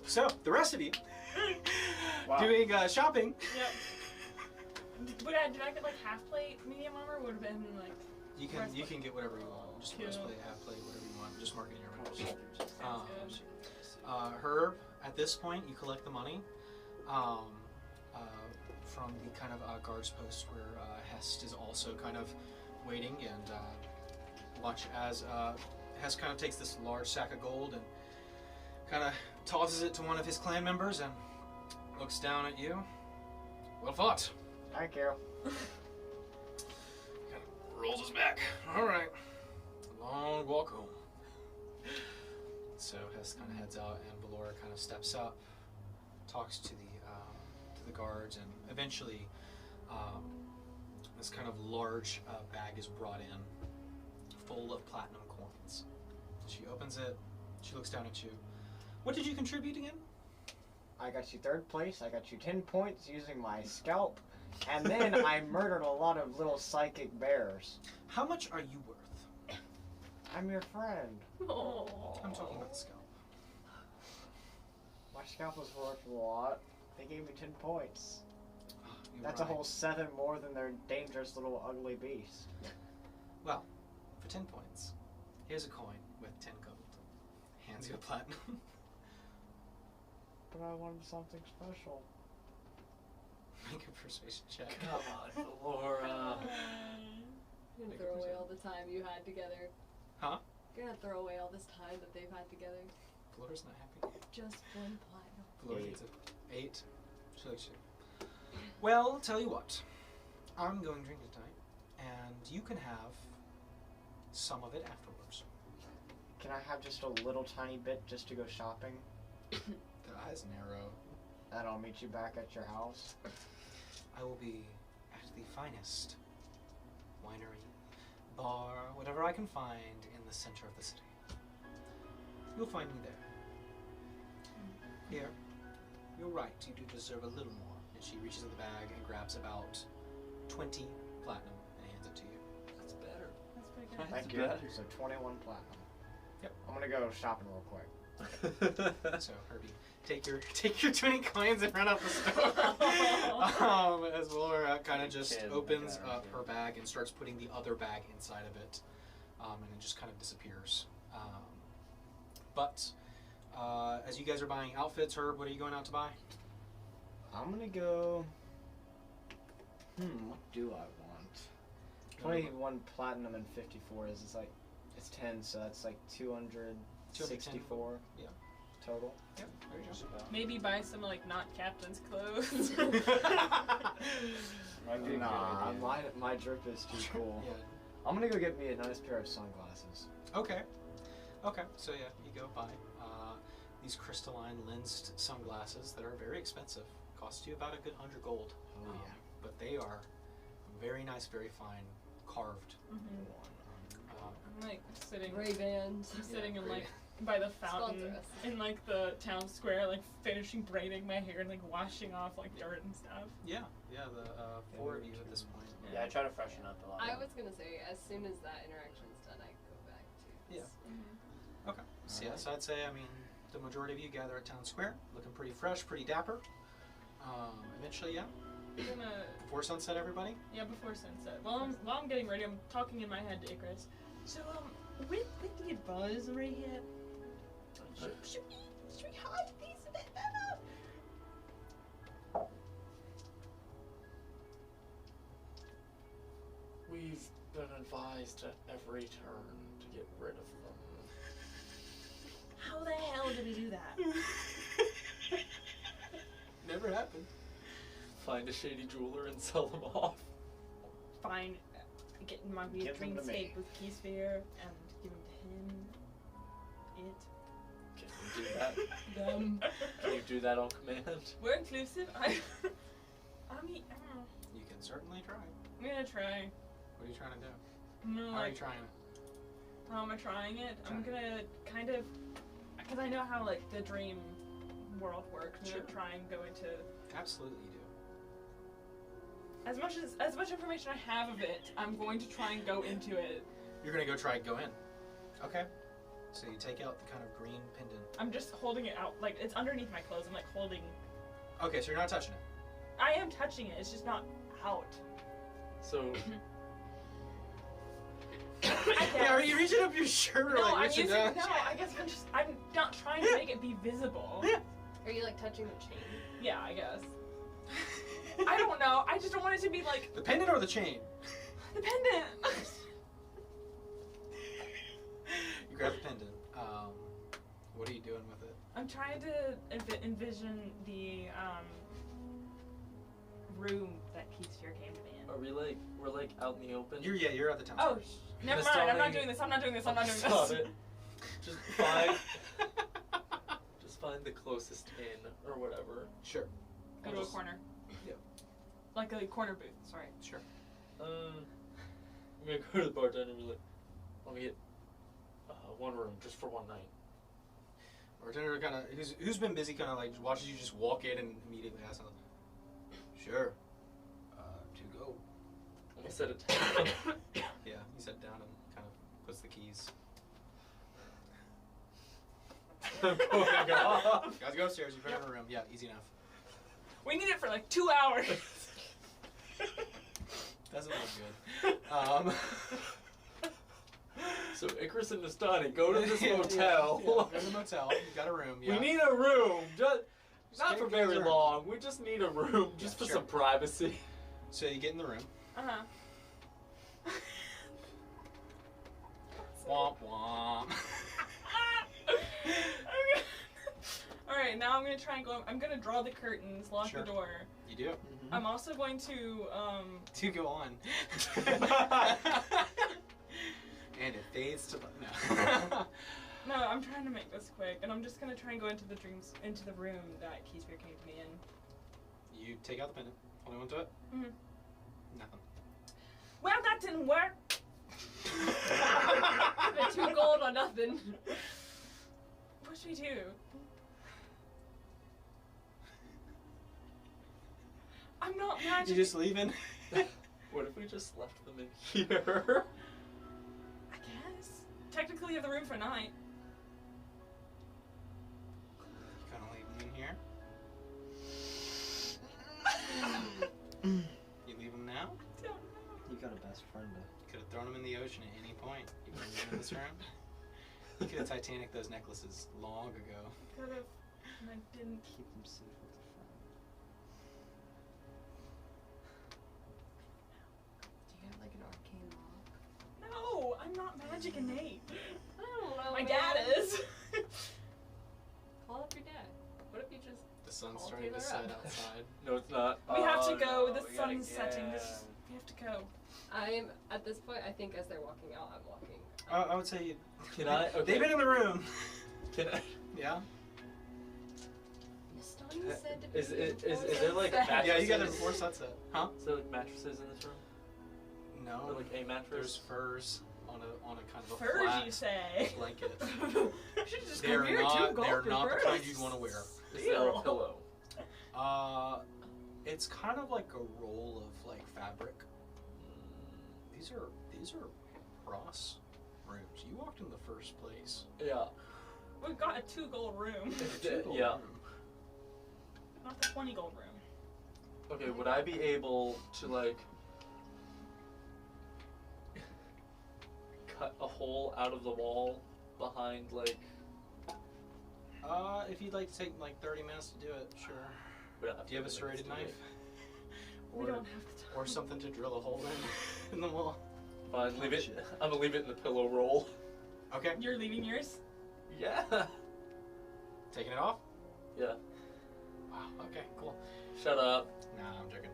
So, the rest of you, doing shopping. Yep. Did I get like half plate medium armor? Would have been like. You can get whatever you want. Just Cool. breastplate, half plate, whatever you want. Just mark it in your roll. Sounds good. Herb, at this point, you collect the money from the kind of guards post where Hest is also kind of waiting, and watch as Hest kind of takes this large sack of gold and kind of tosses it to one of his clan members and looks down at you. Well fought. Thank you. Kind of rolls his back. All right. Long walk home. So Hess kind of heads out, and Valora kind of steps up, talks to the guards, and eventually this kind of large bag is brought in, full of platinum coins. She opens it. She looks down at you. What did you contribute again? I got you 3rd place. I got you 10 points using my scalp. And then I murdered a lot of little psychic bears. How much are you worth? I'm your friend. I'm talking about the scalp. My scalp was worth a lot. They gave me 10 points. You're That's a right. whole 7 more than their dangerous little ugly beast. Well, for 10 points, here's a coin with 10 gold. Hands you a platinum. But I wanted something special. Make a persuasion check. Come on, Laura. You're gonna throw away all the time you had together. Huh? You're gonna throw away all this time that they've had together. Flora's not happy. Just one platinum. Flora gets an 8. She likes you. Well, tell you what. I'm going drinking tonight, and you can have some of it afterwards. Can I have just a little tiny bit just to go shopping? The eyes narrow. And I'll meet you back at your house. I will be at the finest winery, bar, whatever I can find in the center of the city. You'll find me there. Here, you're right, you do deserve a little more. And she reaches in the bag and grabs about 20 platinum and hands it to you. That's better. That's pretty good. Thank you. So 21 platinum. Yep. I'm gonna go shopping real quick. So Herbie, take your 20 coins and run out the store. As Laura kind of just opens up her bag and starts putting the other bag inside of it, and it just kind of disappears. But as you guys are buying outfits, Herb, what are you going out to buy? I'm gonna go. What do I want? 21 platinum and 54 is it's 10, so that's like 264. Yeah. Total. Yep. There you go. Maybe buy some like not captain's clothes. Nah, my drip is too cool. Yeah. I'm gonna go get me a nice pair of sunglasses. Okay. Okay. So yeah, you go buy these crystalline lensed sunglasses that are very expensive. Cost you about a good 100 gold. Oh yeah. But they are very nice, very fine, carved. I'm like sitting. Ray-Bans. I'm sitting in Ray-Ban. like by the fountain Sponsor us. in like the town square, like finishing braiding my hair and like washing off like dirt and stuff. Yeah, the 4 of you at this point. Yeah, I try to freshen up a lot. I was gonna say, as soon as that interaction's done, I go back to Yeah. this. Okay. So yeah, so I'd say, I mean, the majority of you gather at town square, looking pretty fresh, pretty dapper. Eventually, yeah. I'm gonna Before sunset, everybody. before sunset. While I'm getting ready, I'm talking in my head to Icarus. So with the advisor here, should we hide these a bit better? We've been advised at every turn to get rid of them. How the hell did we do that? Never happened. Find a shady jeweler and sell them off. Fine, get in my weird Give them dream to me. state with Keysphere and give them to him. It. Can you do that? Them. Can you do that on command? We're inclusive. I mean, I don't know. You can certainly try. I'm gonna try. What are you trying to do? I'm gonna, How are you like, trying it? how am I trying it? I'm Try gonna kind of, because I know how like the dream world works. I'm Sure. gonna try and go into Absolutely you do. as much information I have of it. I'm going to try and go into it. You're gonna go in. Okay. So you take out the kind of green pendant. I'm just holding it out, like it's underneath my clothes. I'm like holding. Okay, so you're not touching it. I am touching it. It's just not out. So, Yeah, are you reaching up your shirt or No, like I'm reaching using. down? No, I guess I'm not trying to make it be visible. Are you like touching the chain? Yeah, I guess. I don't know. I just don't want it to be like The pendant or the chain? the pendant. You grab the pendant. What are you doing with it? I'm trying to envision the room that Keithsteer came to me in. are we're like out in the open? You're at the town Oh, square. never Just mind. I'm not telling- doing this. I'm not doing this. I'm not doing Stop this. it. Just find, just find the closest inn or whatever. Sure. Go to a corner. Yeah. Like a corner booth. Sorry. Sure. I'm gonna go to the bartender and be like, let me get one room just for one night. Bartender kind of who's been busy kind of like watches you just walk in and immediately asks, "Sure, to go." I'm gonna set it down. Yeah, he sat down and kind of puts the keys. I'm going off. Guys, go upstairs. You have a room. Yeah, easy enough. We need it for like 2 hours. Doesn't look good. So Icarus and Nastani, go to this Yeah, motel. Yeah, go to the motel. You got a room. Yeah. We need a room. Just Not for very long. We just need a room, just for some privacy. So you get in the room. Uh-huh. Womp womp. Alright, now I'm gonna try and go. I'm gonna draw the curtains, lock the door. You do. I'm also going to, To go on. And it fades to black. No. No, I'm trying to make this quick, and I'm just gonna try and go into the room that Keysphere came to me in. You take out the pendant. Hold on to it. Mhm. Nothing. Well, that didn't work. The 2 gold or nothing. What should we do? I'm not magic. You just leaving? What if we just left them in here? I guess. Technically, you have the room for a night. You kind of leave them in here? You leave them now? I don't know. You got a best friend to... Could have thrown them in the ocean at any point. You bring them in this room. You could have Titanic those necklaces long ago. Could have. And I didn't. keep them safe with a friend. Do you have like an arcane lock? No, I'm not magic innate. I don't know. My man. dad is. Call up your dad. What if you just The sun's call starting to Taylor set up? outside. No, it's not. We have to go. no, The we gotta sun's setting. get- We have to go. I'm at this point. I think as they're walking out, I'm walking. I would say you... Can I? Okay. They've been in the room. Can I? Yeah? Miss Donnie said to be Is there before like sunset. mattresses? Yeah, you got there before sunset. Huh? Is there like mattresses in this room? Or No. like a There's mattress? furs on a kind of a Furs, flat you say? blanket. We should just They're come here. 2 not, gold they're for not the furs. kind you'd want to wear. Is there a pillow? It's kind of like a roll of like fabric. These are Ross rooms. You walked in the first place. Yeah. We've got a 2 gold room. Yeah. Not the 20 gold room. Okay, would I be able to like cut a hole out of the wall behind like? If you'd like to take like 30 minutes to do it, sure. Would I have Do you have a 30 minutes serrated to do knife? We don't have the time. Or something to drill a hole in the wall. it? Fine, leave it. I'm gonna leave it in the pillow roll. Okay. You're leaving yours? Yeah. Taking it off? Yeah. Wow. Okay. Cool. Shut up. Nah, I'm joking.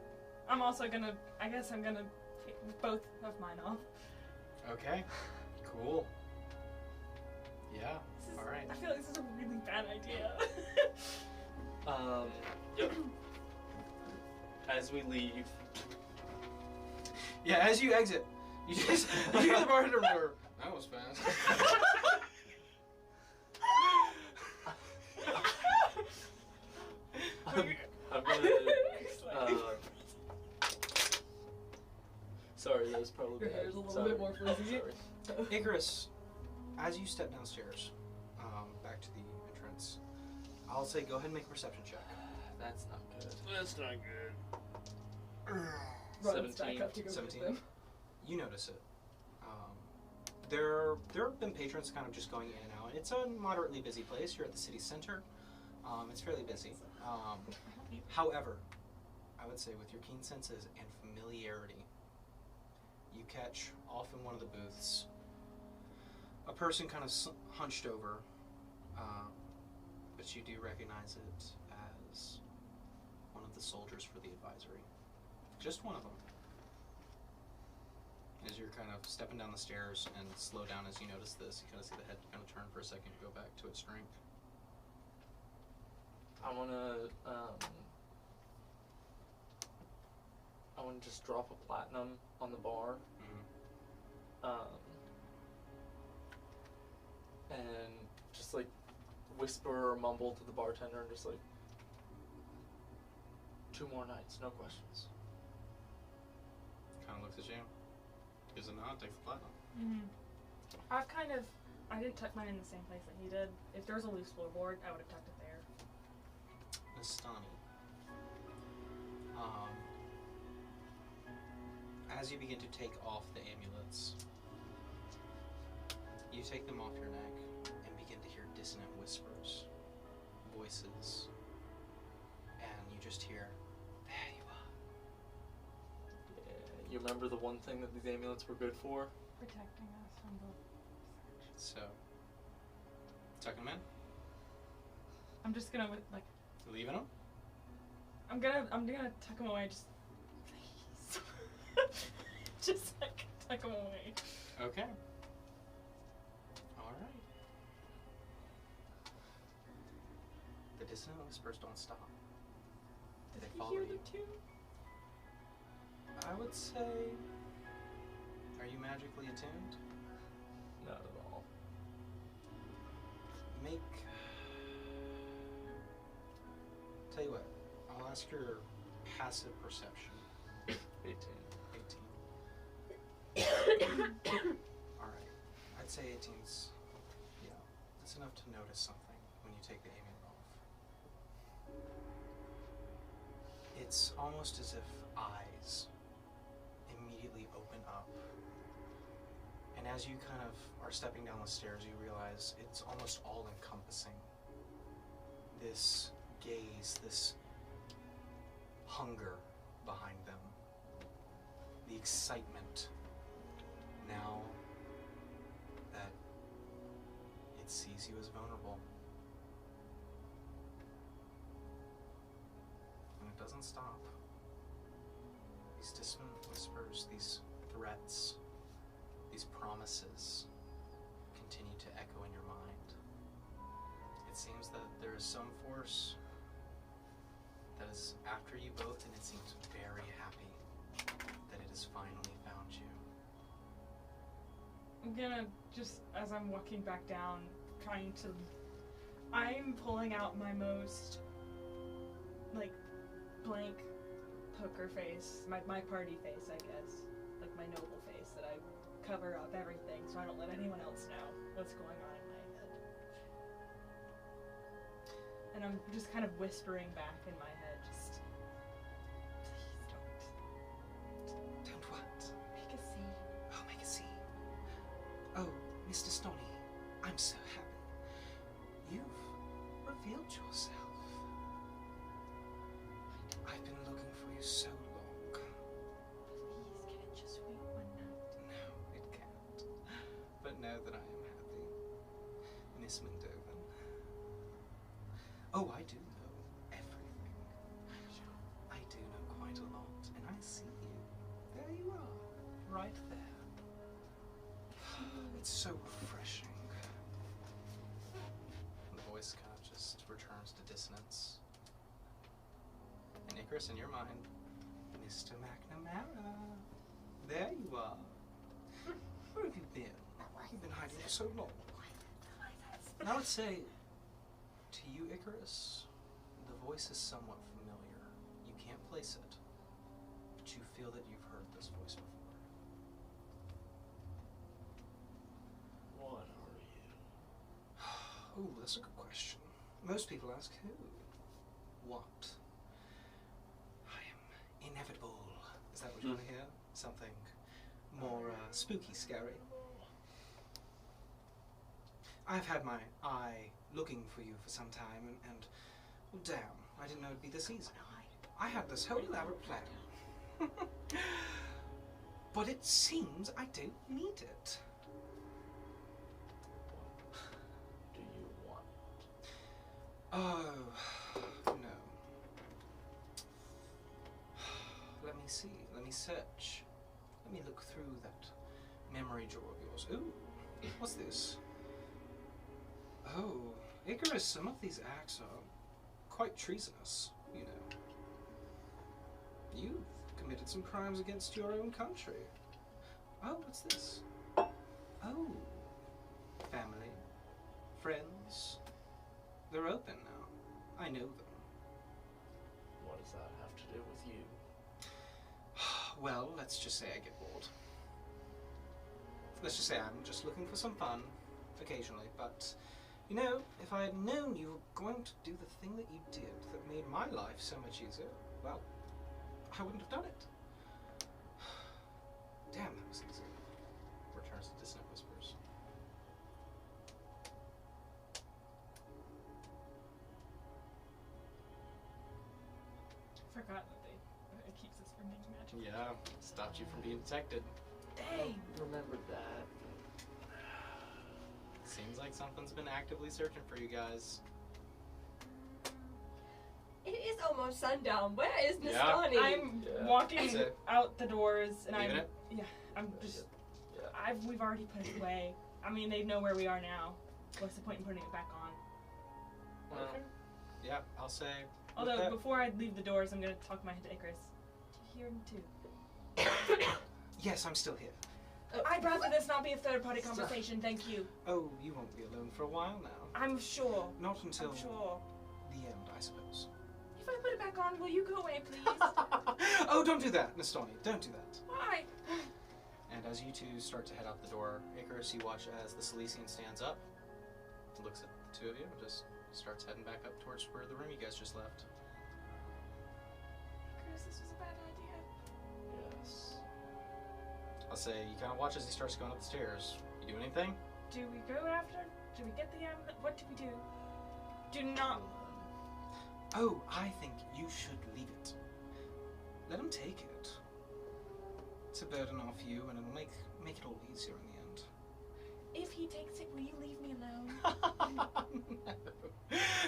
I'm also gonna. I guess I'm gonna take both of mine off. Okay. Cool. Yeah. This is, All right. I feel like this is a really bad idea. Yep. As we leave. Yeah. As you exit, you just you hear the bartender roar. That was fast. I'm gonna. Sorry, that was probably Your bad. hair's a little Sorry. bit more frizzy. Sorry. Icarus, as you step downstairs, back to the entrance, I'll say go ahead and make a perception check. That's not good. That's not good. Runs back 17. up to go 17. with them. You notice it. There have been patrons kind of just going in and out. It's a moderately busy place. You're at the city center. It's fairly busy. However, I would say with your keen senses and familiarity, you catch off in one of the booths a person kind of hunched over, but you do recognize it as one of the soldiers for the advisory. Just one of them. As you're kind of stepping down the stairs and slow down as you notice this, you kind of see the head kind of turn for a second, go back to its strength. I wanna just drop a platinum on the bar. And just like whisper or mumble to the bartender and just like 2 more nights, no questions. Kind of looks at you, gives a nod, takes the platinum. I didn't tuck mine in the same place that he did. If there was a loose floorboard, I would have tucked it there. Nastani. As you begin to take off the amulets, you take them off your neck and begin to hear dissonant whispers, voices, just hear, "There you are." Yeah, you remember the one thing that these amulets were good for? Protecting us from the. So, tucking them in, I'm just gonna like. leaving them. I'm gonna tuck them away. Just please. Just like tuck them away. Okay. All right. The dissonant whispers don't stop. Did They he follow hear you. the tune? I would say, are you magically attuned? Not at all. Make. Tell you what, I'll ask your passive perception. 18. 18. Alright. I'd say 18's, you know, that's enough to notice something when you take the aiming off. It's almost as if eyes immediately open up. And as you kind of are stepping down the stairs, you realize it's almost all encompassing. This gaze, this hunger behind them, the excitement now that it sees you as vulnerable. And it doesn't stop. These dissonant whispers, these threats, these promises continue to echo in your mind. It seems that there is some force that is after you both, and it seems very happy that it has finally found you. I'm gonna just, as I'm walking back down, I'm pulling out my most, like, blank poker face, my party face, I guess. Like my noble face that I cover up everything so I don't let anyone else know what's going on in my head. And I'm just kind of whispering back in my head, just, please don't. Don't what? Make a scene. Oh, make a scene. Oh, Mr. Stoney, I'm so happy. You've revealed yourself. I've been looking for you so long. Please, can it just wait one night? No, it can't. But know that I am happy. Miss Mondovan. Oh, I do know everything. I do know quite a lot, and I see you. There you are, right there. It's so refreshing. The voice kind of just returns to dissonance. And Icarus, in your mind, Mr. McNamara, there you are. Where have you been? You've been hiding for so long. And I would say, to you, Icarus, the voice is somewhat familiar. You can't place it, but you feel that you've heard this voice before. What are you? Oh, that's a good question. Most people ask who? What? I am inevitable. Is that what you want to hear? Something more spooky, scary? I've had my eye looking for you for some time, and well, damn, I didn't know it'd be this easy. I had this whole elaborate plan. But it seems I don't need it. What do you want? Oh, no. Let me see. Let me search. Let me look through that memory drawer of yours. Ooh, what's this? Oh, Icarus, some of these acts are quite treasonous, you know. You've committed some crimes against your own country. Oh, what's this? Oh, family, friends. They're open now. I know them. What does that have to do with you? Well, let's just say I get bored. Let's just say I'm just looking for some fun, occasionally, but, you know, if I had known you were going to do the thing that you did that made my life so much easier, well, I wouldn't have done it. Damn, that was easy. Returns to dissonant whispers. Forgot that it keeps us from being magical. Yeah, stopped you from being detected. Dang. Remembered that. Seems like something's been actively searching for you guys. It is almost sundown. Where is Yeah. Nastani? I'm Yeah. walking That's it. out the doors, and Leaving I'm it? I'm just Yeah. we've already put it away. I mean, they know where we are now. What's the point in putting it back on? Well, Yeah, I'll say. Although that- before I leave the doors, I'm gonna talk my head to Icarus. Do you hear him too? Yes, I'm still here. I'd rather this not be a third-party conversation. Thank you. Oh, you won't be alone for a while now. I'm sure. Not until I'm sure. the end, I suppose. If I put it back on, will you go away, please? Oh, don't do that, Nastoni. Don't do that. Why? And as you two start to head out the door, Icarus, you watch as the Cilician stands up, looks at the two of you, and just starts heading back up towards where the room you guys just left. Icarus, this was a bad idea. yes. I'll say you kind of watch as he starts going up the stairs. You do anything? Do we go after? Do we get the amulet? What do we do? Do not. Oh, I think you should leave it. Let him take it. It's a burden off you, and it'll make it all easier in the end. If he takes it, will you leave me alone?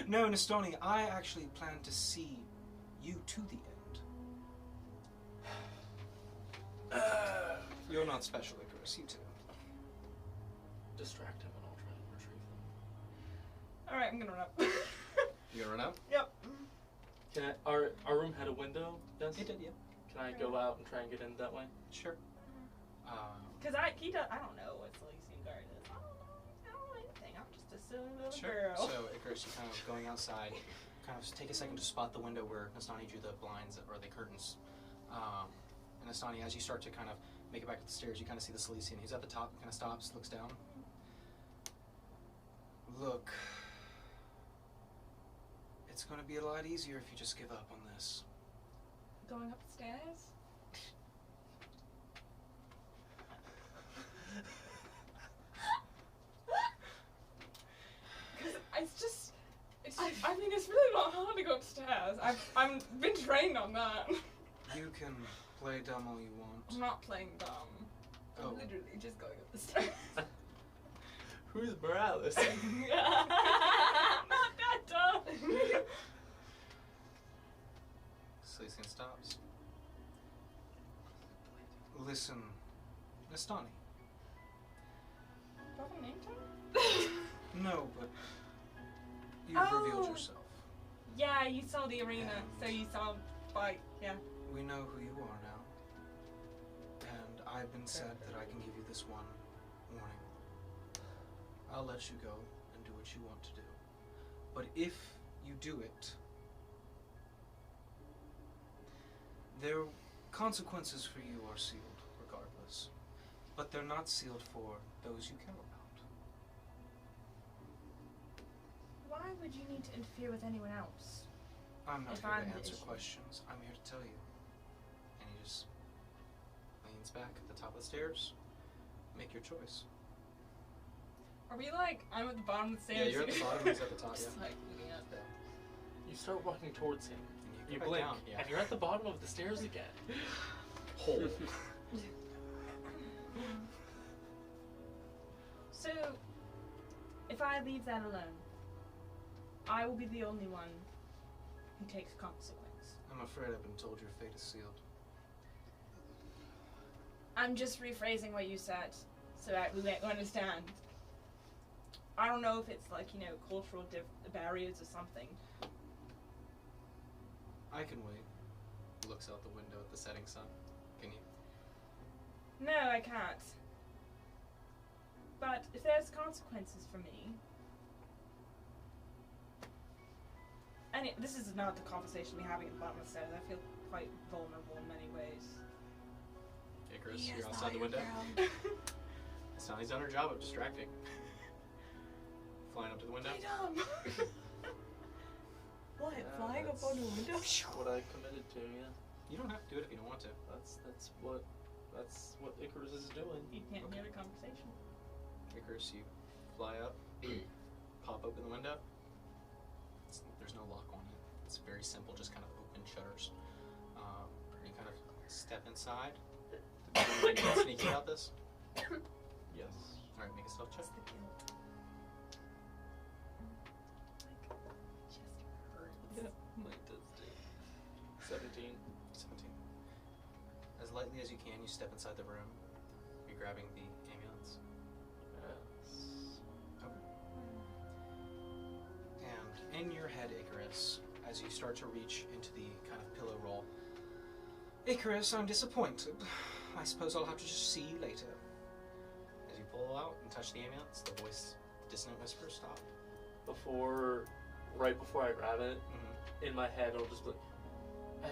No, Nastoni, I actually plan to see you to the end. You're not special, Icarus, you too. Distract him and I'll try and retrieve them. All right, I'm gonna run up. You gonna run out? Yep. Can I? Our room had a window. Yes. It did, yeah. Can I go out and try and get in that way? Sure. Cause I don't know what Cilician Guard is. I don't know anything. I'm just a silly little Sure. girl. So, Icarus, you kind of going outside, kind of take a second to spot the window where Nastani drew the blinds or the curtains. And Nastani, as you start to kind of make it back to the stairs, you kind of see the Cilician. He's at the top, kind of stops, looks down. Look, it's going to be a lot easier if you just give up on this. Going upstairs. I mean, it's really not hard to go upstairs. I'm been trained on that. You can play dumb all you want. I'm not playing dumb. Oh. I'm literally just going up the stairs. Who's Morales? Not that dumb. Cilician stops. Listen, Nastani. Do I have a name tag? No, but you've Oh. revealed yourself. Yeah, you saw the arena, so you saw fight. Yeah. We know who you are now. And I've been said that I can give you this one warning. I'll let you go and do what you want to do. But if you do it, their consequences for you are sealed regardless. But they're not sealed for those you care about. Why would you need to interfere with anyone else? I'm not If here I'm to the answer issue. questions. I'm here to tell you. And he just leans back at the top of the stairs. Make your choice. Are we like? I'm at the bottom of the Yeah, stairs. you're at the bottom, he's at the top, Just yeah. like looking up. You start walking towards him. And You go back blink, down, yeah. and you're at the bottom of the stairs again. Hole. So, if I leave that alone, I will be the only one who takes consequence. I'm afraid I've been told your fate is sealed. I'm just rephrasing what you said so that we may understand. I don't know if it's like, cultural barriers or something. I can wait. Looks out the window at the setting sun. Can you? No, I can't. But if there's consequences for me... And this is not the conversation we're having at the bottom of the stairs. I feel quite vulnerable in many ways. Icarus, you're outside the window. Sonny's done her job of distracting. Flying up to the window. What? Yeah, Flying up that's on a window? What I committed to, yeah. You don't have to do it if you don't want to. That's what Icarus is doing. You can't hear the conversation. Icarus, you fly up, pop open the window. There's no lock on it. It's very simple, just kind of open shutters. kind of step inside. Sneaky about this. Yes. All right, make a stealth check. What's the guilt? Yeah, mine does too. 17. 17. As lightly as you can, you step inside the room. You're grabbing the ambulance. Yes. Okay. And in your head, Icarus, as you start to reach into the kind of pillow roll, Icarus, I'm disappointed. I suppose I'll have to just see you later. As you pull out and touch the ambulance, the voice, dissonant whisper, stop. Right before I grab it, Mm-hmm. in my head it'll just be like,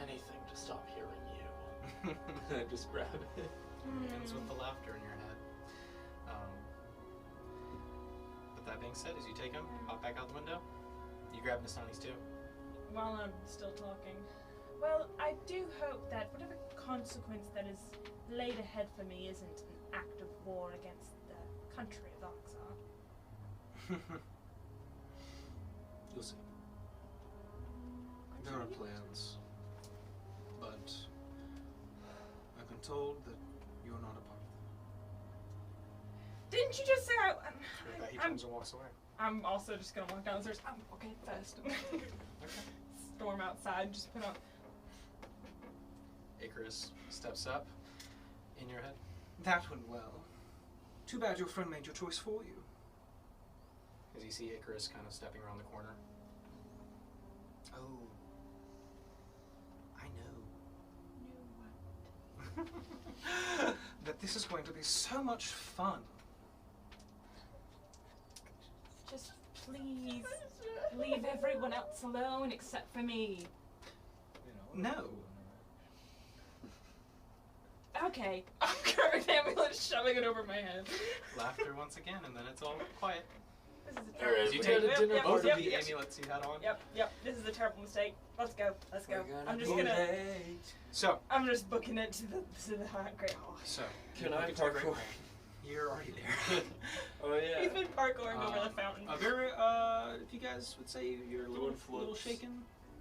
anything to stop hearing you. And I just grab it. Ends with the laughter in your head. With that being said, as you take him, hop back out the window. You grab Nasani's too. While I'm still talking. Well, I do hope that whatever consequence that is laid ahead for me isn't an act of war against the country of Oxar. You'll see. There are plans, but I've been told that you're not a part of Didn't you just say them. He turns and walks away. I'm also just gonna walk downstairs. I'm okay first. Storm outside, just put on. Icarus steps up in your head. That went well. Too bad your friend made your choice for you. As you see Icarus kind of stepping around the corner. Oh. I know. That this is going to be so much fun. Just please leave everyone else alone except for me. No. Okay. I'm grabbing the ambulance, shoving it over my head. Laughter once again, and then it's all quiet. This is a Alright, terrible we mistake. got a dinner Both yep, of the yep. amulets you had on. Yep. This is a terrible mistake. Let's go. I'm just Be gonna. late. So, I'm just booking it to the Great Hall. Can you I look at your great parkour? hall. You're already there. Oh yeah. He's been parkouring over the fountain. Very, if you guys would say you're a little Doing flips. shaken,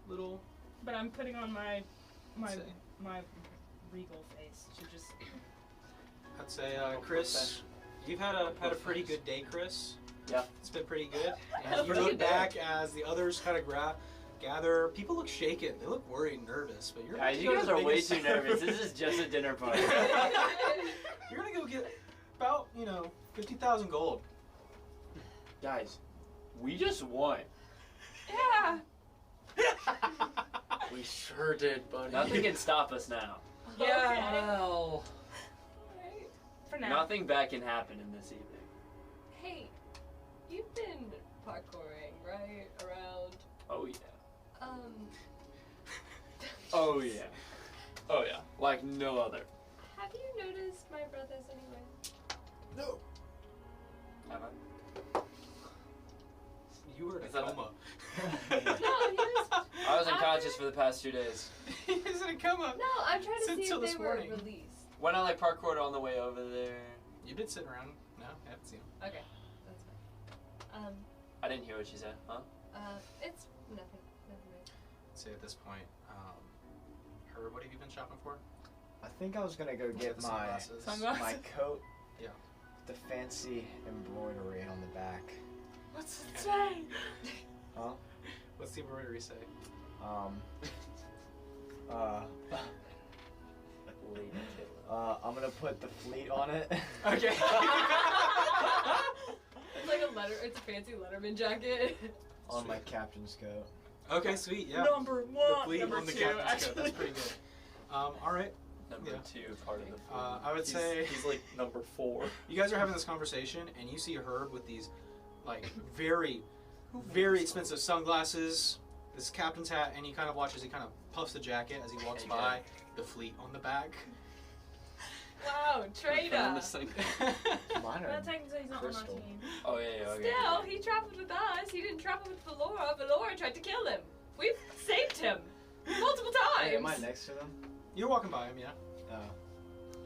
little. But I'm putting on my Say. regal face to just. I'd say, Chris, you've had a pretty good day, Chris. Yeah. It's been pretty good. Had a And you pretty look good day. back as the others kind of gather. People look shaken. They look worried and nervous, but you're. Guys, you gonna guys go are way biggest- too nervous. This is just a dinner party. You're gonna go get about 50,000 gold. Guys, we just won. Yeah. We sure did, buddy. Nothing can stop us now. Yeah. Well. For now. Nothing bad can happen in this evening. Hey, you've been parkouring, right? Around. Oh yeah. Oh yeah. Oh yeah. Like no other. Have you noticed my brothers anywhere? No. Have I? You were in a Is that a- coma. No, he was. I was unconscious for the past 2 days. He was in a coma. No, I'm trying to Since see till if this they were morning. released. When I parkoured on the way over there, You've been sitting around. No, I haven't seen him. Okay, that's fine. I didn't hear what she said. Huh? It's nothing. Nothing. I'd say at this point, Herb, what have you been shopping for? I think I was gonna go get The my sunglasses. my coat. Yeah. The fancy embroidery on the back. What's it say? Huh? What's the embroidery say? I'm gonna put the fleet on it. Okay. It's like a letter. It's a fancy Letterman jacket. On my captain's coat. Okay, sweet. Yeah. Number The one. fleet Number on the two, captain's actually. coat. That's pretty good. All right. Number Yeah. 2, part of the fleet. I would say he's like number 4. you guys are having this conversation, and you see Herb with these, like, very, very expensive sunglasses, this captain's hat, and he kind of watches. He kind of puffs the jacket as he walks Okay. by. The fleet on the back. Wow, trader. Mine are Well, technically he's not on our crystal. team. Oh yeah, yeah, okay. Still, he traveled with us. He didn't travel with Valora. Valora tried to kill him. We've saved him multiple times. Hey, am I next to them? You're walking by him, yeah.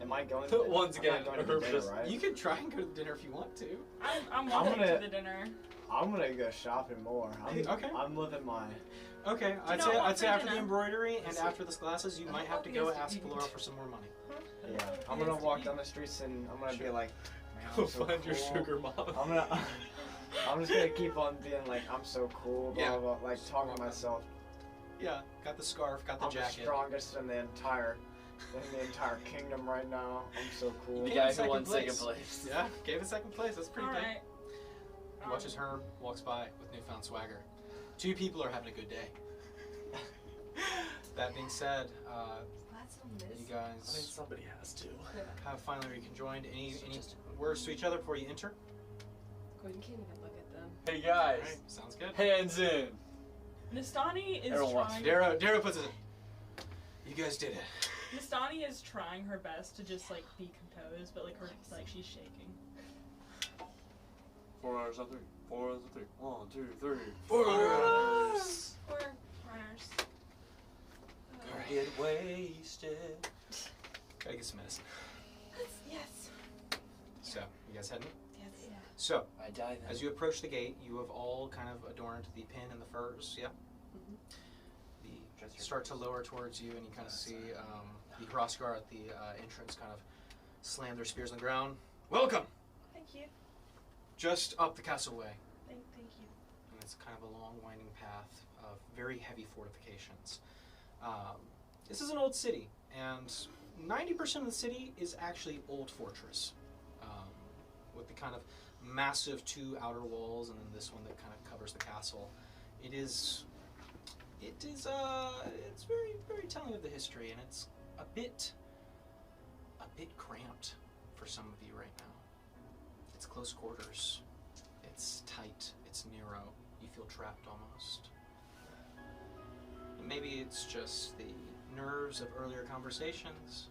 Am I going? Once I'm again, not going to Herb dinner, just- right? You could try and go to dinner if you want to. I'm walking gonna- to the dinner. I'm gonna go shopping more. Okay. I'm living my. Okay, I'd not say want I'd say free after the dinner? embroidery and after the glasses, you might have to go ask Flora for some more money. Yeah, I'm gonna walk down the streets and I'm gonna be like, man, Go I'm so find your cool. sugar mom. I'm just gonna keep on being like, I'm so cool, blah, Yeah. blah, blah, like talking to myself. Yeah, got the scarf, got the I'm the jacket. strongest in the entire kingdom right now. I'm so cool. The Yeah, guy who second won place. second place. Yeah, gave it second place. That's pretty big. Alright. He watches Herb, walks by with newfound swagger. 2 people are having a good day. That being said, That's a you miss. I mean, guys somebody has to. have finally reconjoined. Any words to each other before you enter? Cool, you can't even look at them. Hey guys, Alright, sounds good. hands in. Nastani is Everyone wants trying. Darrow puts it. You guys did it. Nastani is trying her best to just like be composed, but like she's shaking. 4 hours on 3. 4 hours on 3. 1, 2, 3. Or runners. Get wasted. Gotta get some medicine. Yes. So, you guys heading? Yes. So, I die then. as you approach the gate, you have all kind of adorned the pin and the furs, yeah? The start to lower towards you, and you kind of see the Hrothgar at the entrance kind of slam their spears on the ground. Welcome! Thank you. Just up the castle way. Thank you. And it's kind of a long, winding path of very heavy fortifications. This is an old city, and 90% of the city is actually old fortress, with the kind of massive 2 outer walls, and then this one that kind of covers the castle. It's very, very telling of the history, and it's a bit cramped for some of you right now. It's close quarters. It's tight. It's narrow. You feel trapped almost. Maybe it's just the nerves of earlier conversations,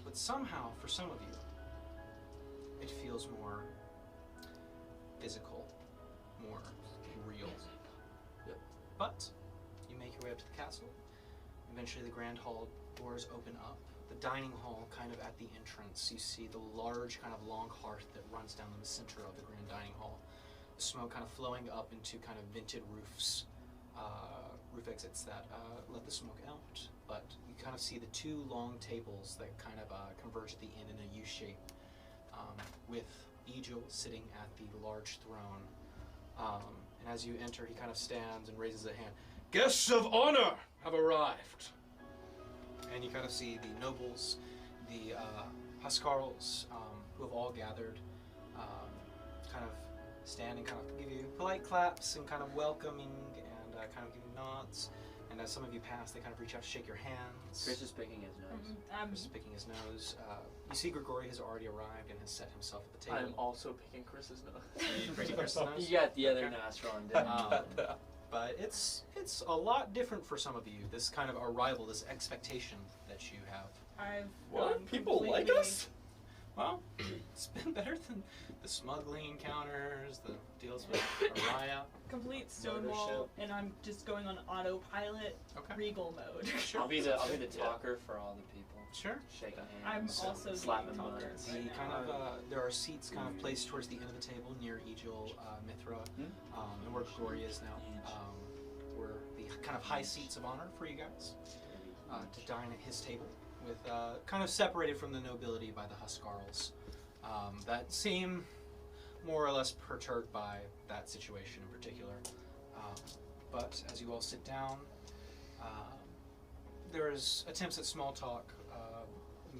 but somehow, for some of you, it feels more physical, more real. Yep. But you make your way up to the castle. Eventually the grand hall doors open up. The dining hall kind of at the entrance. You see the large kind of long hearth that runs down the center of the grand dining hall. The smoke kind of flowing up into kind of vented roofs. Roof exits that let the smoke out, but you kind of see the 2 long tables that kind of converge at the end in a U shape, with Egil sitting at the large throne. And as you enter, he kind of stands and raises a hand. Guests of honor have arrived. And you kind of see the nobles, the Huskarls, who have all gathered, kind of stand and kind of give you polite claps and kind of welcoming and kind of giving nods. And as some of you pass, they kind of reach out to shake your hands. Chris is picking his nose. Chris is picking his nose. You see Grigori has already arrived and has set himself at the table. I'm also picking Chris's nose. You picking Chris's nose? You got the other nostril on, didn't you? But it's a lot different for some of you, this kind of arrival, this expectation that you have. I've What? gone People like completely- us? Well, it's been better than the smuggling encounters, the deals with Araya. Complete stonewall, and I'm just going on autopilot, Okay. regal mode. I'll be the talker for all the people. Sure. Shaking I'm hands. also slapping the talker. buns. The kind of there are seats kind of placed towards the end of the table near Egil, Mithra, and where Grigori is now. Were the kind of high seats of honor for you guys to dine at his table, with kind of separated from the nobility by the Huskarls that seem more or less perturbed by that situation in particular. But as you all sit down, there's attempts at small talk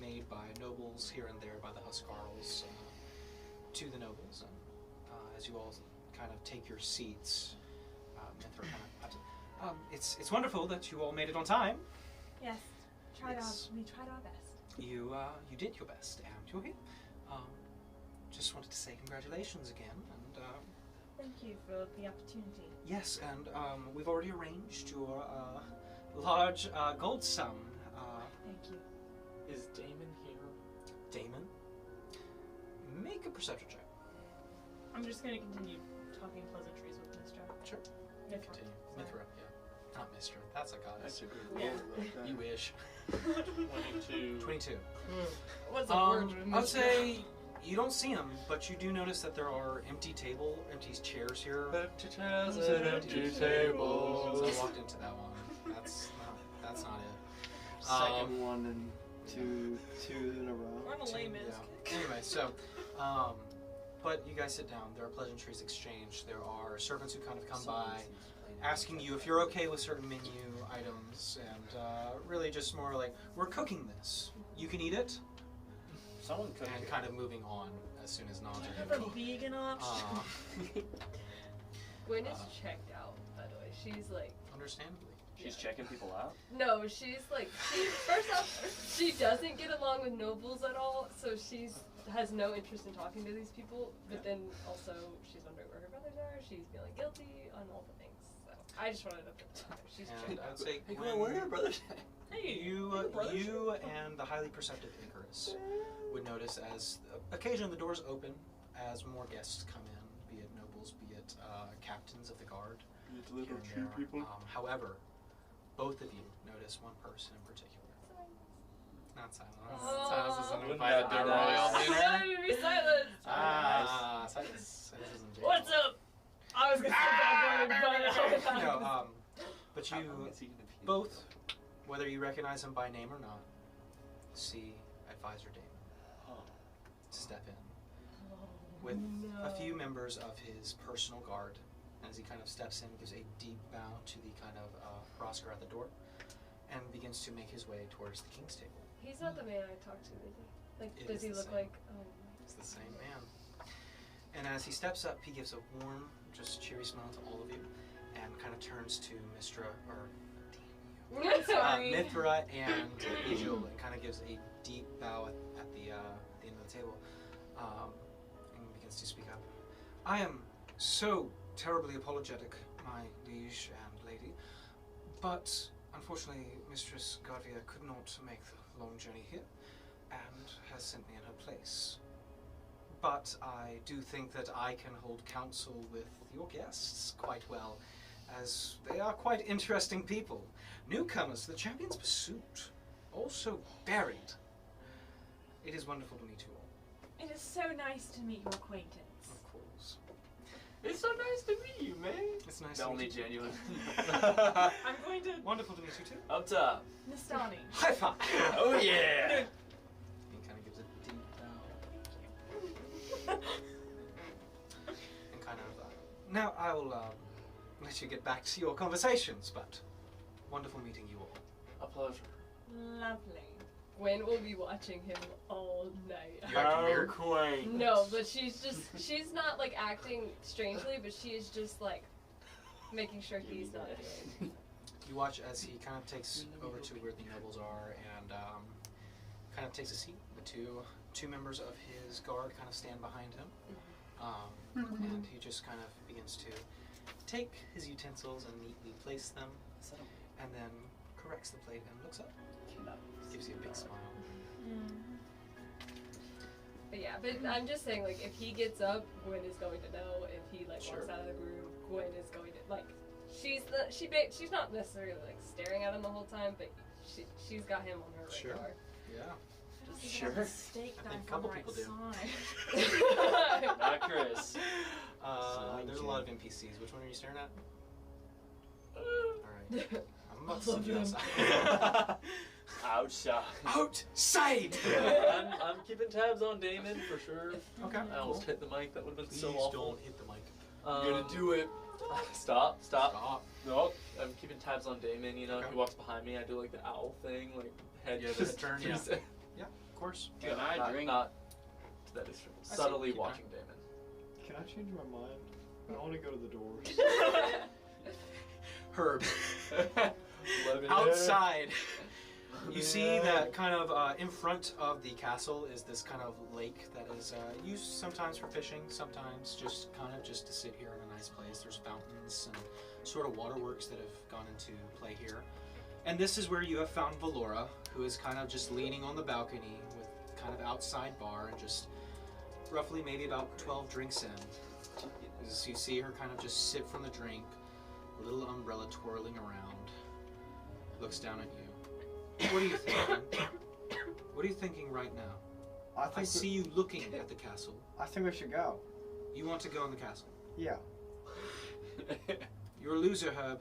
made by nobles here and there by the Huskarls to the nobles, and as you all kind of take your seats, Mithra kind of it's wonderful that you all made it on time. Yes. Yes. We tried our best. You did your best, and you're here. Just wanted to say congratulations again, and Thank you for the opportunity. yes, and we've already arranged your large gold sum. Thank you. Is Damon here? Damon, make a perception check. I'm just gonna continue talking pleasantries with Mr. Sure. Mithra. Continue. Sorry. Mithra, yeah. Not Mr. That's a goddess. That's a good Yeah. roll about that. You wish. 22. 22. What's a word with I would Mr.? say You don't see him, but you do notice that there are empty chairs here. Empty chairs and empty tables. I walked into that one. That's not it. Second one and two in a row. We're on a lame Yeah. kick. Anyway, so, but you guys sit down. There are pleasantries exchanged. There are servants who kind of come by, asking you if you're okay with certain menu items, and really just more like, we're cooking this. You can eat it, Someone cooked and it. kind of moving on as soon as nods Do you are have a given. vegan option? Gwen is checked out, by the way. She's like, Understandably. She's checking people out. no, she's like, first off, she doesn't get along with nobles at all, so she's has no interest in talking to these people. But then also, she's wondering where her brothers are. She's feeling guilty on all the things. So I just wanted to put it out there. She's And checked I'd out. say Hey, come on, where are your brothers? Hey, you and the highly perceptive Icarus would notice as occasionally the doors open as more guests come in, be it nobles, be it captains of the guard. You here and there. However, both of you notice one person in particular. Not silent. Silence is Wouldn't uninvited that be at nice? royal Why dinner. would we silence? Silence. Silence isn't jail. What's up? I was gonna say that word, but No, but you both, whether you recognize him by name or not, see Advisor Damon step in with a few members of his personal guard. As he kind of steps in, gives a deep bow to the kind of rosker at the door, and begins to make his way towards the king's table. He's not the man I talked to, is he? Like, It does is he the look same. like? It's the same man. And as he steps up, he gives a warm, just cheery smile to all of you, and kind of turns to Mistra, or Sorry. Mithra and Ejul, and kind of gives a deep bow at the end of the table, and begins to speak up. I am so terribly apologetic, my liege and lady, but unfortunately Mistress Garvia could not make the long journey here, and has sent me in her place. But I do think that I can hold counsel with your guests quite well, as they are quite interesting people. Newcomers to the Champion's Pursuit, also buried. It is wonderful to meet you all. it is so nice to meet your acquaintance. Of course. It's so nice to meet you, man. It's nice The to only meet you. genuine. I'm going to Wonderful to meet you too. Up top. Nastani. High five! Oh yeah. He kind of gives a deep bow. And kind of, now I will let you get back to your conversations, but wonderful meeting you all. A pleasure. Lovely. Gwen will be watching him all night. You acting How weird? quaint. No, but she's not like acting strangely, but she is just like making sure he's not doing. You watch as he kind of takes over to where the nobles are and kind of takes a seat. The two members of his guard kind of stand behind him. And he just kind of begins to take his utensils and neatly place them, and then corrects the plate and looks up. Gives you a big smile. But yeah, but I'm just saying, like, if he gets up, Gwen is going to know. If he like Sure. walks out of the room, Gwen is going to like. She's not necessarily like staring at him the whole time, but she's got him on her Sure. radar. Yeah. Just Sure. have a steak I think knife a couple on the right people do. side. Not Chris. There's a lot of NPCs. Which one are you staring at? Alright. I'm about to send you outside. Outside. Outside! I'm keeping tabs on Damon for sure. Okay. I almost hit the mic. That would have been so Please awful. don't hit the mic. I'm gonna do it. Stop. Stop. Nope. I'm keeping tabs on Damon. You know, Okay. he walks behind me. I do like the owl thing, like head Yeah, the just turn, yeah. Yeah, of course. Can I not, drink? Not to that extreme. see. Subtly Keep watching Damon. Can I change my mind? I want to go to the doors. Herb. Let me- Outside. You see that kind of in front of the castle is this kind of lake that is used sometimes for fishing, sometimes just kind of just to sit here in a nice place. There's fountains and sort of waterworks that have gone into play here. And this is where you have found Valora, who is kind of just leaning on the balcony with kind of outside bar and just roughly maybe about 12 drinks in. As you see her kind of just sip from the drink, a little umbrella twirling around, looks down at you. What are you thinking? What are you thinking right now? I see you looking at the castle. I think we should go. You want to go in the castle? Yeah. You're a loser, Herb.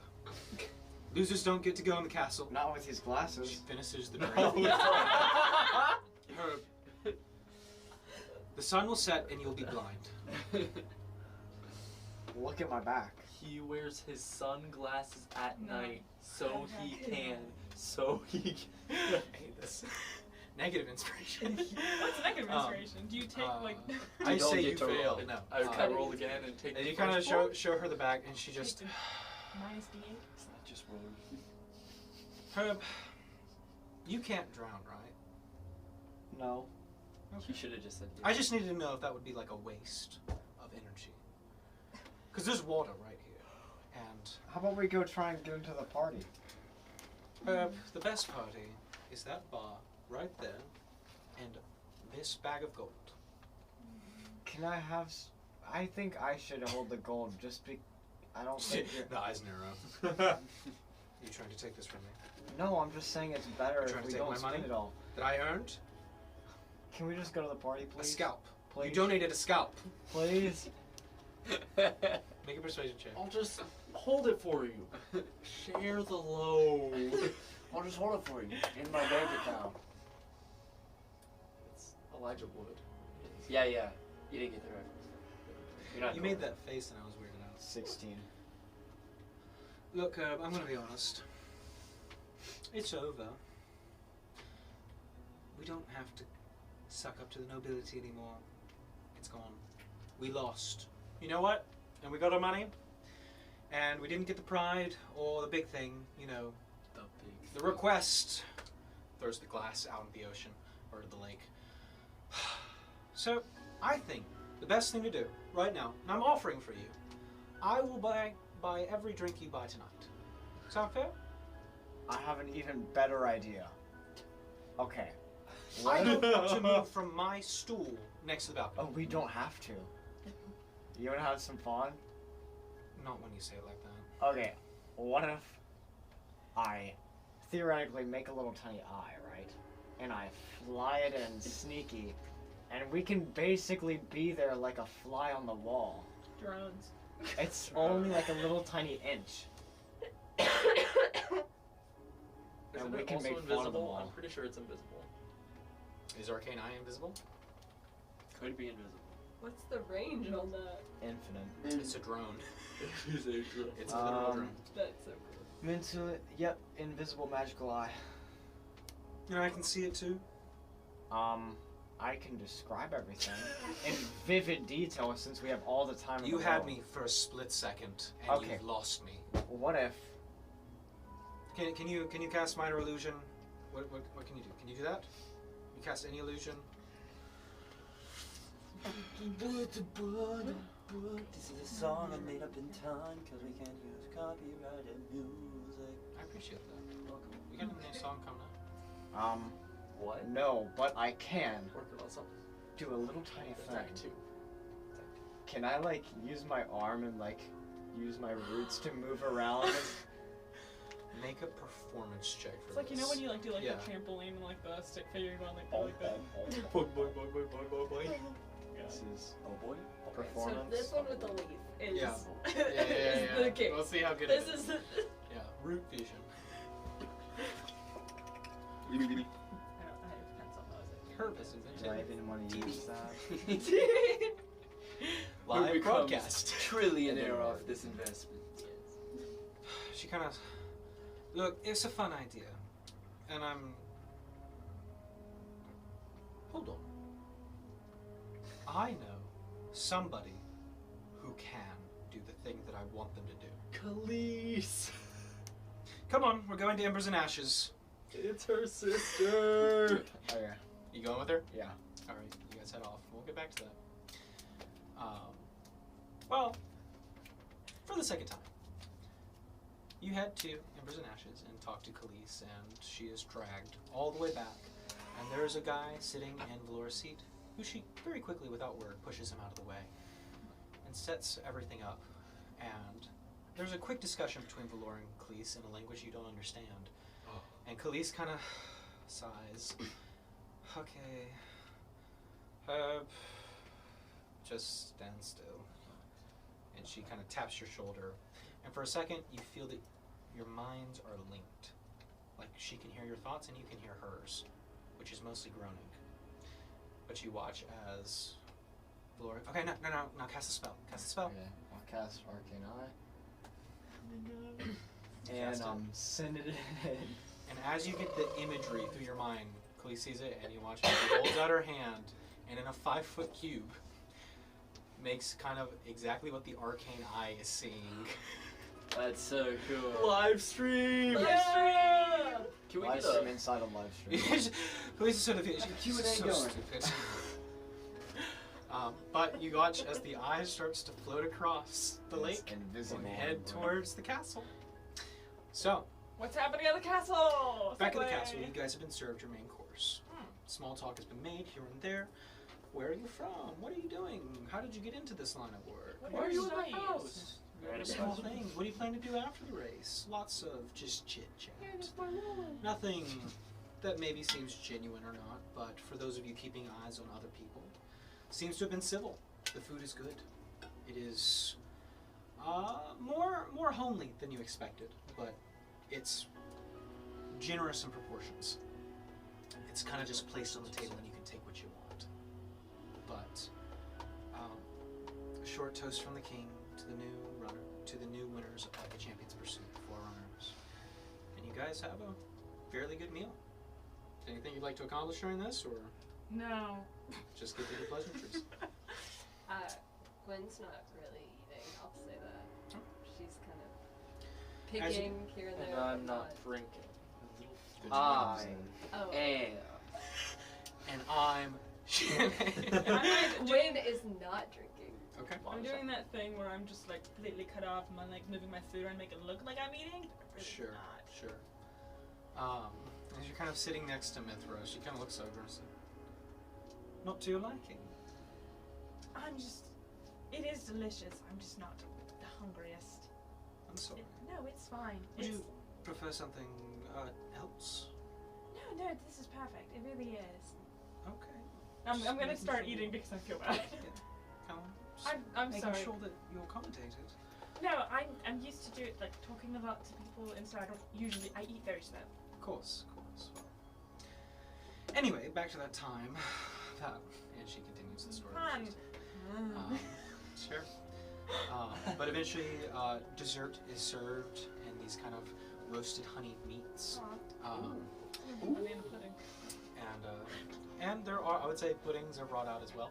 Losers don't get to go in the castle. Not with his glasses. She finishes the drink. Herb. The sun will set and you'll be blind. Look at my back. He wears his sunglasses at night so he can. I hate this. Negative inspiration. What's negative inspiration? Do you take like? I don't say get you to fail. roll. No. I roll again and take. And the you kind of first show her the back, and she just. Minus D8. It's not just rolling. Herb, you can't drown, right? No. You should have just said. I just needed to know if that would be like a waste of energy. Because there's water right here, and How about we go try and get into the party? Herb, the best party is that bar right there, and this bag of gold. Can I have? I think I should hold the gold. Just be. I don't think. The eyes narrow. You trying to take this from me? No, I'm just saying it's better You if trying to we take don't my spend money? it all. That I earned? Can we just go to the party, A please? scalp. Please. You donated a scalp. Please. Make a persuasion check. I'll just hold it for you. Share the load. I'll just hold it for you in my bank account. It's Elijah Wood. Yeah. You didn't get the reference. You're not. You made that face and I was weirded out. 16. Look, Herb, I'm going to be honest. It's over. We don't have to suck up to the nobility anymore. It's gone. We lost. You know what? And we got our money. And we didn't get the pride or the big thing, you know. The request. Throws the glass out in the ocean or to the lake. So, I think the best thing to do right now, and I'm offering for you, I will buy every drink you buy tonight. Sound fair? I have an even better idea. Okay. I don't want to move from my stool next to the balcony. Oh, we don't have to. You wanna have some fun? Not when you say it like that. Okay. What if I theoretically make a little tiny eye, right? And I fly it in sneaky, and we can basically be there like a fly on the wall. Drones. It's only like a little tiny inch. Isn't And we it can also make fun of them invisible? all. I'm pretty sure it's invisible. Is Arcane Eye invisible? Could be invisible. What's the range on that? Infinite. It's a drone. It is a drone. It's a literal drone. That's so cool. Mental, yep, invisible magical eye. You know, I can see it too. I can describe everything in vivid detail since we have all the time. You in the had world. me for a split second, and Okay. you've lost me. What if? Can you cast minor illusion? What can you do? Can you do that? You cast any illusion? This is a song I made up in time because we can't use copyrighted music. I appreciate that. Welcome. We got a new song coming up. What? No, but I can Working on something. do a little tiny Attack thing. 2. Can I like use my arm and like use my roots to move around? Make a performance check for It's like, you this. know when you like do like Yeah. the trampoline and like the stick figure going like that? This is Oh boy. performance. So this one with the leaf is, Yeah. is the case. We'll see how good This it is. is Yeah, root vision. I have pencil nose. Herb has Do I invented even want to use that? live Who becomes broadcast. trillionaire off this investment. She kind of look. It's a fun idea, and I'm. Hold on. I know somebody who can do the thing that I want them to do. Khalees! Come on, we're going to Embers and Ashes. It's her sister! Okay. You going with her? Yeah. All right, you guys head off. We'll get back to that. Well, for the second time, you head to Embers and Ashes and talk to Khalees, and she is dragged all the way back. And there's a guy sitting in Valora's seat, who she very quickly, without word, pushes him out of the way and sets everything up. And there's a quick discussion between Valor and Khalees in a language you don't understand. And Khalees kind of sighs. Okay. just stand still. And she kind of taps your shoulder. And for a second, you feel that your minds are linked. Like she can hear your thoughts and you can hear hers, which is mostly groaning. But you watch as Valora. Okay, no. Now cast a spell. Cast a spell. Okay, I'll cast Arcane Eye. And send it in. And as you get the imagery through your mind, Khaleesi sees it, and you watch her holds out her hand, and in a 5-foot cube, makes kind of exactly what the Arcane Eye is seeing. That's so cool. Live stream! Yeah! Can we Live get stream a... inside of live stream. Khaleesi sort of feels Q&A so going. stupid. But you watch as the eye starts to float across the It's lake invisible. and head towards the castle. So, What's happening at the castle? back at the Segue. castle, you guys have been served your main course. Small talk has been made here and there. Where are you from? What are you doing? How did you get into this line of work? Why are you in my race? house? Small things. What do you plan to do after the race? Lots of just chit chat. Nothing that maybe seems genuine or not, but for those of you keeping eyes on other people, seems to have been civil. The food is good. It is more homely than you expected, but it's generous in proportions. It's kind of just placed on the table and you can take what you want. But a short toast from the king to the new runner, to the new winners of the Champions Pursuit, 4 runners. And you guys have a fairly good meal. Anything you'd like to accomplish during this, or No. just get to the pleasantries? Gwen's not really eating, I'll say that. Oh. She's kind of As you- picking here and there. And I'm but not drinking. I Oh. am. And I'm Gwen is not drinking. Okay. I'm doing that thing where I'm just like completely cut off and I'm like moving my food and make it look like I'm eating. But I'm really Sure, not. sure. As you're kind of sitting next to Mithra, she kind of looks over and says, "Not to your liking." It is delicious. I'm just not the hungriest. I'm sorry. No, it's fine. Would It's, you prefer something else? no, this is perfect. It really is. Okay. I'm Just gonna making start sure. eating because I feel bad. Come on. I'm making sorry. sure that you're accommodated. No, I'm used to do it like talking a lot to people, and so I eat very slow. Of course, of course. Anyway, back to that time. And she continues the story. Fun. Sure. But eventually, dessert is served in these kind of roasted honeyed meats. Banana pudding. And there are, I would say, puddings are brought out as well.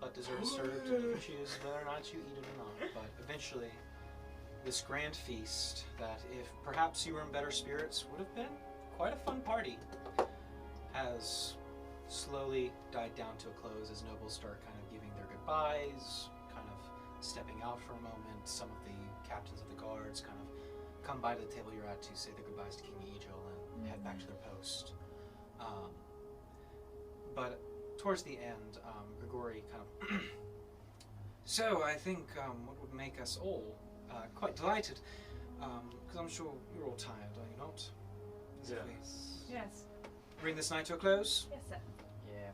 But dessert is served, and you can choose whether or not you eat it or not. But eventually, this grand feast that, if perhaps you were in better spirits, would have been quite a fun party, has slowly died down to a close as nobles start kind of giving their goodbyes, kind of stepping out for a moment. Some of the captains of the guards kind of come by to the table you're at to say their goodbyes to King Egil and head back to their post. But towards the end, Grigori kind of so I think what would make us all quite delighted, because I'm sure you're all tired, are you not? As if we Yes. bring this night to a close. Yes, sir. Yeah.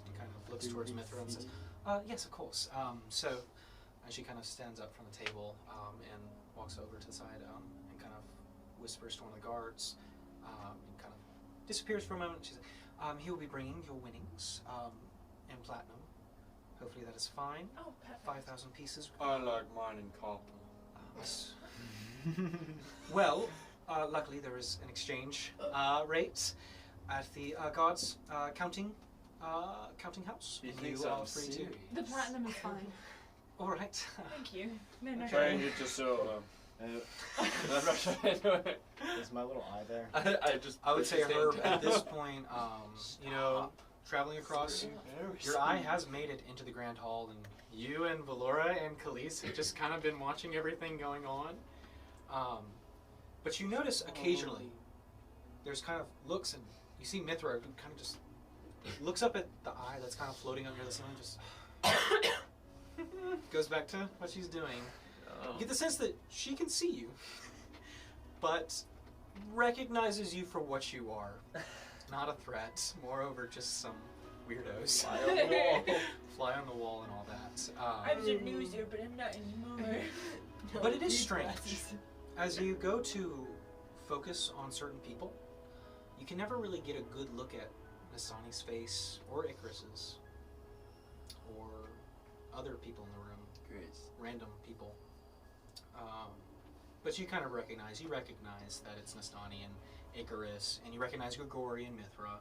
He kind of looks towards Mithra and says, yes, of course. So, and she kind of stands up from the table and walks over to the side and kind of whispers to one of the guards and kind of disappears for a moment. She says, he will be bringing your winnings in platinum. Hopefully that is fine. Oh, perfect. 5,000 pieces. I like mine in copper. Well, luckily there is an exchange rate at the guards counting house. You And think you so? are free to. The platinum is fine. All right. Thank you. No, no. Try and get your soda. Is my little eye there? I would say, Herb, at this point, you know, traveling across, your eye has made it into the Grand Hall, and you and Valora and Khaleesi have just kind of been watching everything going on. But you notice occasionally, there's kind of looks, and you see Mithra who kind of just looks up at the eye that's kind of floating under the ceiling, just goes back to what she's doing. You get the sense that she can see you, but recognizes you for what you are. Not a threat, moreover, just some weirdos fly on the wall and all that. I was a loser, but I'm not anymore. But it is strange. As you go to focus on certain people, you can never really get a good look at Nasani's face or Icarus's or other people in the room. Grace. Random people. But you kind of recognize that it's Nastani and Icarus, and you recognize Grigori and Mithra,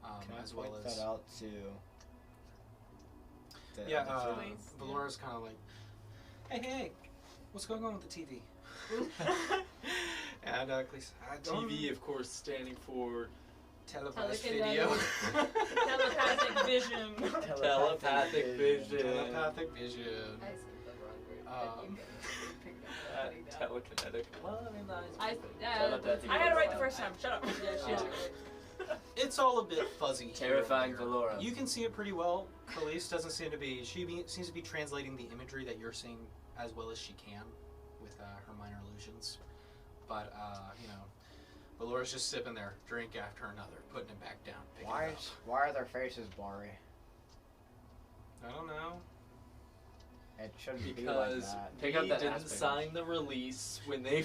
Can I as well point as... that out to the Yeah, other Valora's kind of like, hey, what's going on with the TV? And Cleese, I don't... TV, of course, standing for Televised Telekinetic. video. Telepathic vision. telepathic vision. Telepathic vision. I said the wrong word. Um, Telekinetic. Well, I mean, I had it right the first time. Shut up. Yeah, It's all a bit fuzzy. Terrifying here. Valora. You can see it pretty well. Khalees doesn't seem to be. Seems to be translating the imagery that you're seeing as well as she can with her minor illusions. But you know, Valora's just sipping their drink after another, putting it back down. Picking it up. Why are their faces blurry? I don't know. It shouldn't be like because that. we Pick up that didn't aspect. sign the release when they.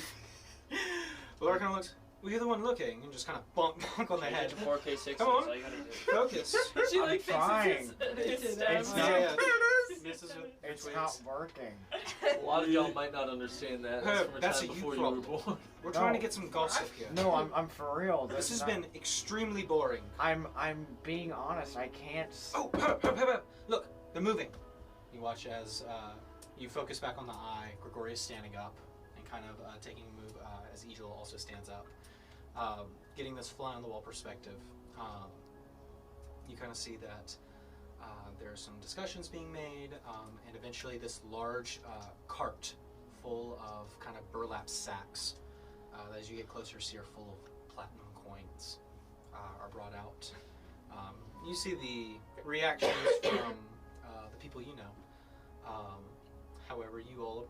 Valora kind of looks. Well, you're the one looking, and just kind of bonk on the head. 4K 60. Come on. All you gotta do. Focus. She I'm like trying. fixes his It's Yeah, misses with It's tweets. not working. A lot of y'all might not understand that. That's from a That's time a you before you were problem. born. We're No. trying to get some gossip here. No, I'm for real. This has not- been extremely boring. I'm being honest. I can't. Oh, hup. Look, they're moving. You watch as you focus back on the eye. Grigori is standing up and kind of taking a move as Egil also stands up. Getting this fly on the wall perspective, you kind of see that there are some discussions being made, and eventually this large cart full of kind of burlap sacks, as you get closer, see are full of platinum coins, are brought out. You see the reactions from the people you know. However, you all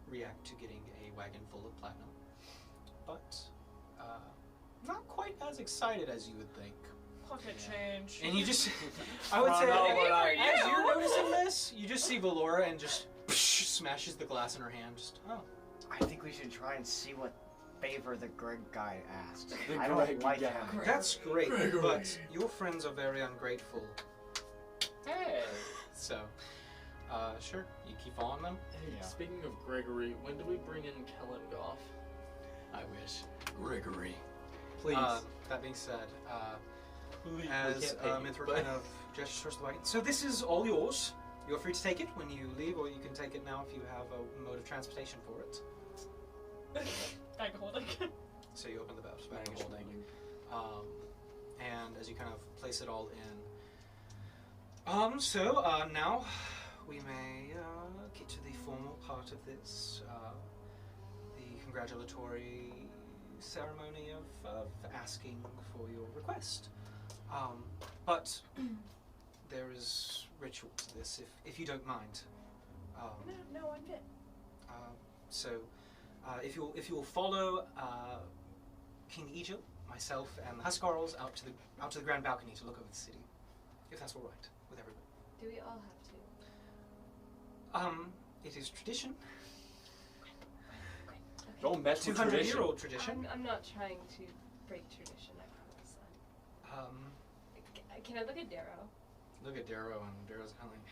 react to getting a wagon full of platinum, but not quite as excited as you would think. Pocket change. And you just, I would say, Maybe for as you. you're noticing this, you just see Valora and just smashes the glass in her hand. Just, oh. I think we should try and see what favor the Greg guy asked. The I don't Greg like guy. him. That's great, but your friends are very ungrateful. Hey. So, sure, you keep following them? Hey, Yeah. speaking of Gregory, when do we bring in Kellengoff? I wish. Gregory. Please. That being said, Please. as We can't pay you, Mithra but- kind of gestures towards the wagon. So this is all yours. You're free to take it when you leave, or you can take it now if you have a mode of transportation for it. Bag holding. So you open the bag Thank of you. holding. And as you kind of place it all in. So now we may get to the formal part of this. The congratulatory ceremony of asking for your request. But there is ritual to this, if you don't mind. No, I'm fit. So, if you will follow King Egil, myself, and the Huskarls out to the grand balcony to look over the city, if that's all right with everybody. Do we all have to? It is tradition. Don't mess with 200-year-old tradition. I'm not trying to break tradition, I promise. Can I look at Darrow? Look at Darrow, and Darrow's kind of like.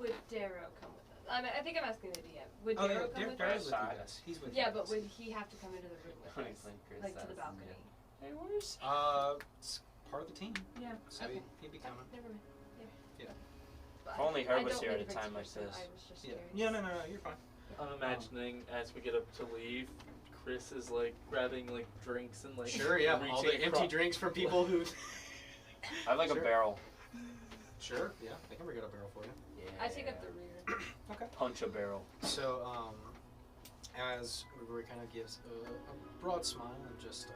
Would Darrow come with us? I think I'm asking the DM. Would Oh Darrow yeah, come with Darrow's us? with you guys. He's with you. Yeah, but guys. would he have to come into the room with Funny us? thing, Chris, Like to that the was balcony? Hey, where's... It's part of the team. Yeah. So Okay. he'd be Oh, coming. never mind. Yeah. But If only I Herb was don't here mean at a to break time like tradition, this. I was just Yeah. curious. Yeah. No. You're fine. I'm imagining as we get up to leave, Chris is like grabbing like drinks and like Sure. Yeah. All the reaching empty across- drinks from people who. I have like Sure. a barrel. Sure. Yeah. They can bring it a barrel for you. Yeah. I take up the rear. Okay. Punch a barrel. So, as Grigori kind of gives a broad smile and just,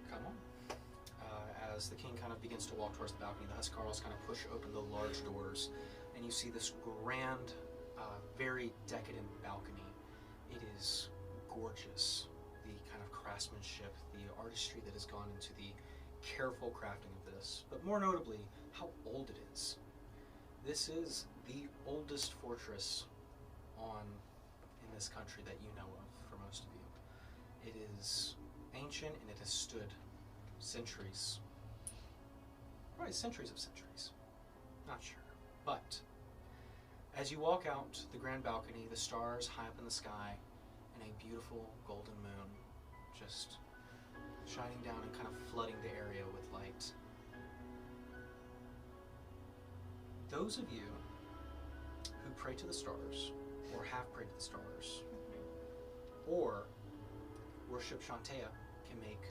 come on. As the king kind of begins to walk towards the balcony, the Huskarls kind of push open the large doors, and you see this grand, very decadent balcony. It is gorgeous. The kind of craftsmanship, the artistry that has gone into the careful crafting of this, but more notably, how old it is. This is the oldest fortress in this country that you know of, for most of you. It is ancient and it has stood centuries. Probably centuries of centuries. Not sure. But as you walk out the grand balcony, the stars high up in the sky, and a beautiful golden moon just shining down and kind of flooding the area with light. Those of you who pray to the stars, or have prayed to the stars, or worship Shantea can make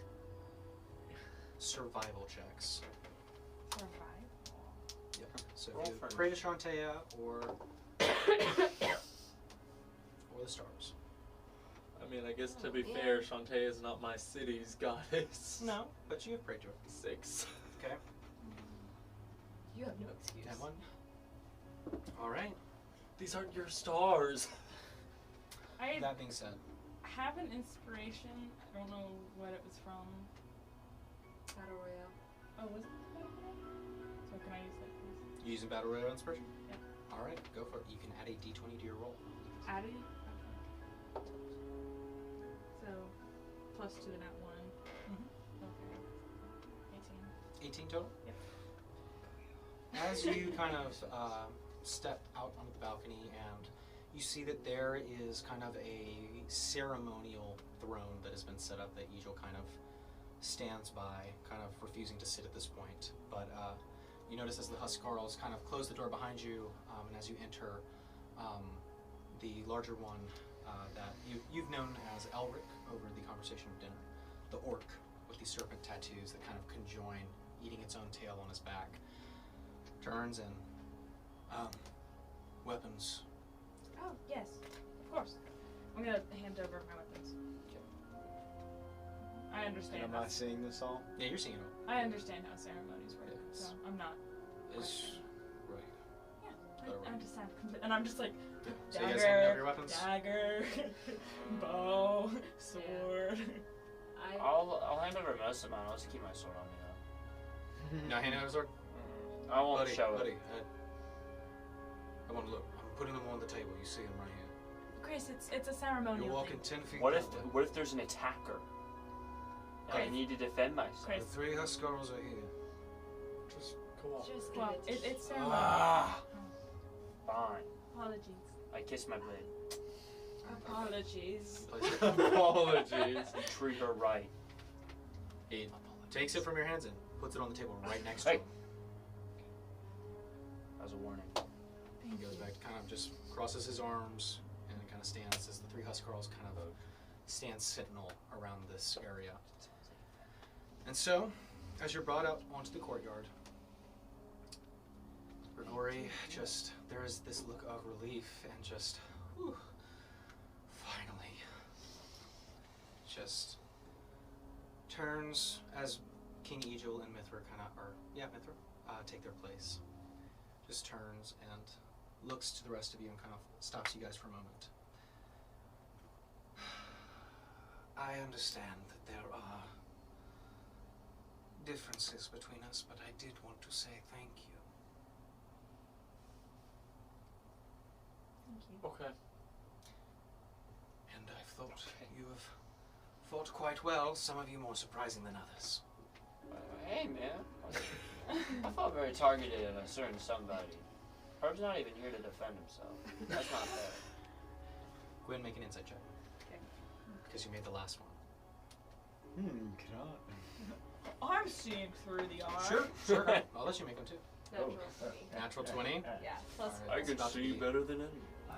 survival checks. Survive. Yep. So Roll if you for pray to Shantea or the stars. I mean, I guess to be Yeah. fair, Shantae is not my city's goddess. No, but you have prayed to her. 6. Okay. You have no excuse. That one. All right. These aren't your stars. I That being said, have an inspiration. I don't know what it was from. Battle Royale. Oh, was it Battle Royale? So can I use that, please? you using Battle Royale inspiration? Yeah. All right, go for it. You can add a d20 to your roll. Added? Okay. So, plus 2 to that 1. Okay. 18. 18 total? Yep. As you kind of step out onto the balcony and you see that there is kind of a ceremonial throne that has been set up that Egil kind of stands by, kind of refusing to sit at this point. But you notice as the Huskarls kind of close the door behind you, and as you enter, the larger one that you've known as Elric over the conversation of dinner, the orc with the serpent tattoos that kind of conjoin, eating its own tail on his back, turns and weapons. Oh, yes. Of course. I'm gonna hand over my weapons. I understand. Am I seeing this all? Yeah, you're seeing it all. I understand how ceremonies work, Yes. so I'm not. It's right. Yeah, I understand. And I'm just like, Yeah. So you guys handing over your weapons? dagger, bow, sword. I'll hand over most of mine. I'll just keep my sword on me though. No, hand over the sword. I won't Buddy, show buddy, it. I want to look. I'm putting them on the table. You see them right here. Chris, it's a ceremonial You're walking thing. 10 feet. What if that way. what if there's an attacker? And I Chris. need to defend myself. Chris. The 3 Huskarls are here. Just go on. Just give Well, it to it's ceremonial. Ah! Fine. Apologies. I kiss my blade. Apologies. Apologies. Treat her right. He takes it from your hands and puts it on the table right next to Hey. him. As a warning. He goes back, kind of just crosses his arms, and kind of stands as the 3 Huskarls kind of stand sentinel around this area. And so, as you're brought out onto the courtyard, Grigori just, there is this look of relief and just, whew, finally, just turns as King Egil and Mithra Mithra take their place. Just turns and looks to the rest of you and kind of stops you guys for a moment. I understand that there are differences between us, but I did want to say thank you. Thank you. Okay. And I thought you have fought quite well, some of you more surprising than others. Hey man. I felt very targeted of a certain somebody. Herb's not even here to defend himself. That's not fair. Go ahead and make an insight check. Okay. Because you made the last one. Can I'm seeing through the eye. Sure. I'll let you make them too. Natural 20. Natural 20. Yeah, plus Alright. I can About to see be- better than anyone.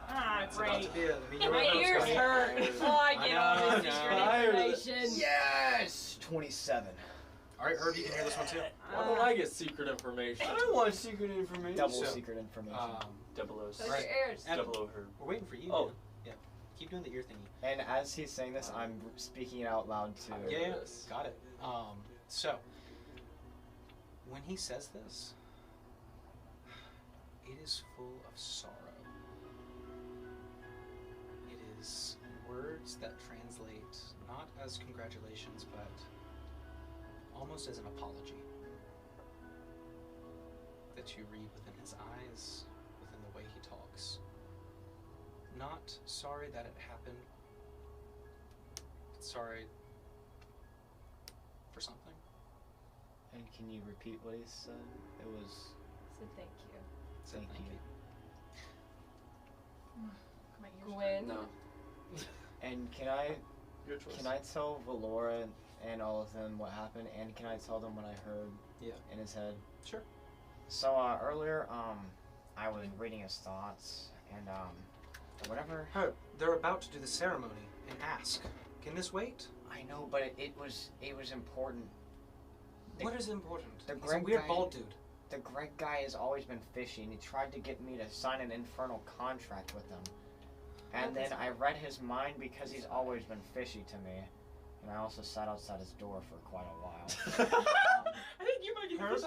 Ah, It's about great. to be a My ears hurt. Oh, I get all I this know, secret I know. information. Yes! 27. Alright, Herb, you can hear this one too. Why don't I get secret information? I don't want secret information. Double So, secret information. 006. Close Right. your ears. And- 00 Herb. We're waiting for you. Oh. man. Yeah. Keep doing the ear thingy. And as he's saying this, I'm speaking it out loud to. Yeah, Yes. got it. So, when he says this, it is full of sorrow. It is words that translate not as congratulations, but almost almost as an apology that you read within his eyes, within the way he talks. Not sorry that it happened, but sorry for something. And can you repeat what he said? It was... So thank you. Thank you. Gwen. No. And can I Your choice. tell Valora and all of them what happened? And can I tell them what I heard in his head? Sure. So earlier, I was reading his thoughts, and whatever. Herb, they're about to do the ceremony and ask. Can this wait? I know, but it was important. What is important? The He's a Greg weird guy- bald dude. The Greg guy has always been fishy, and he tried to get me to sign an infernal contract with him. And then I read his mind because he's always been fishy to me. And I also sat outside his door for quite a while. I think you might be Herb,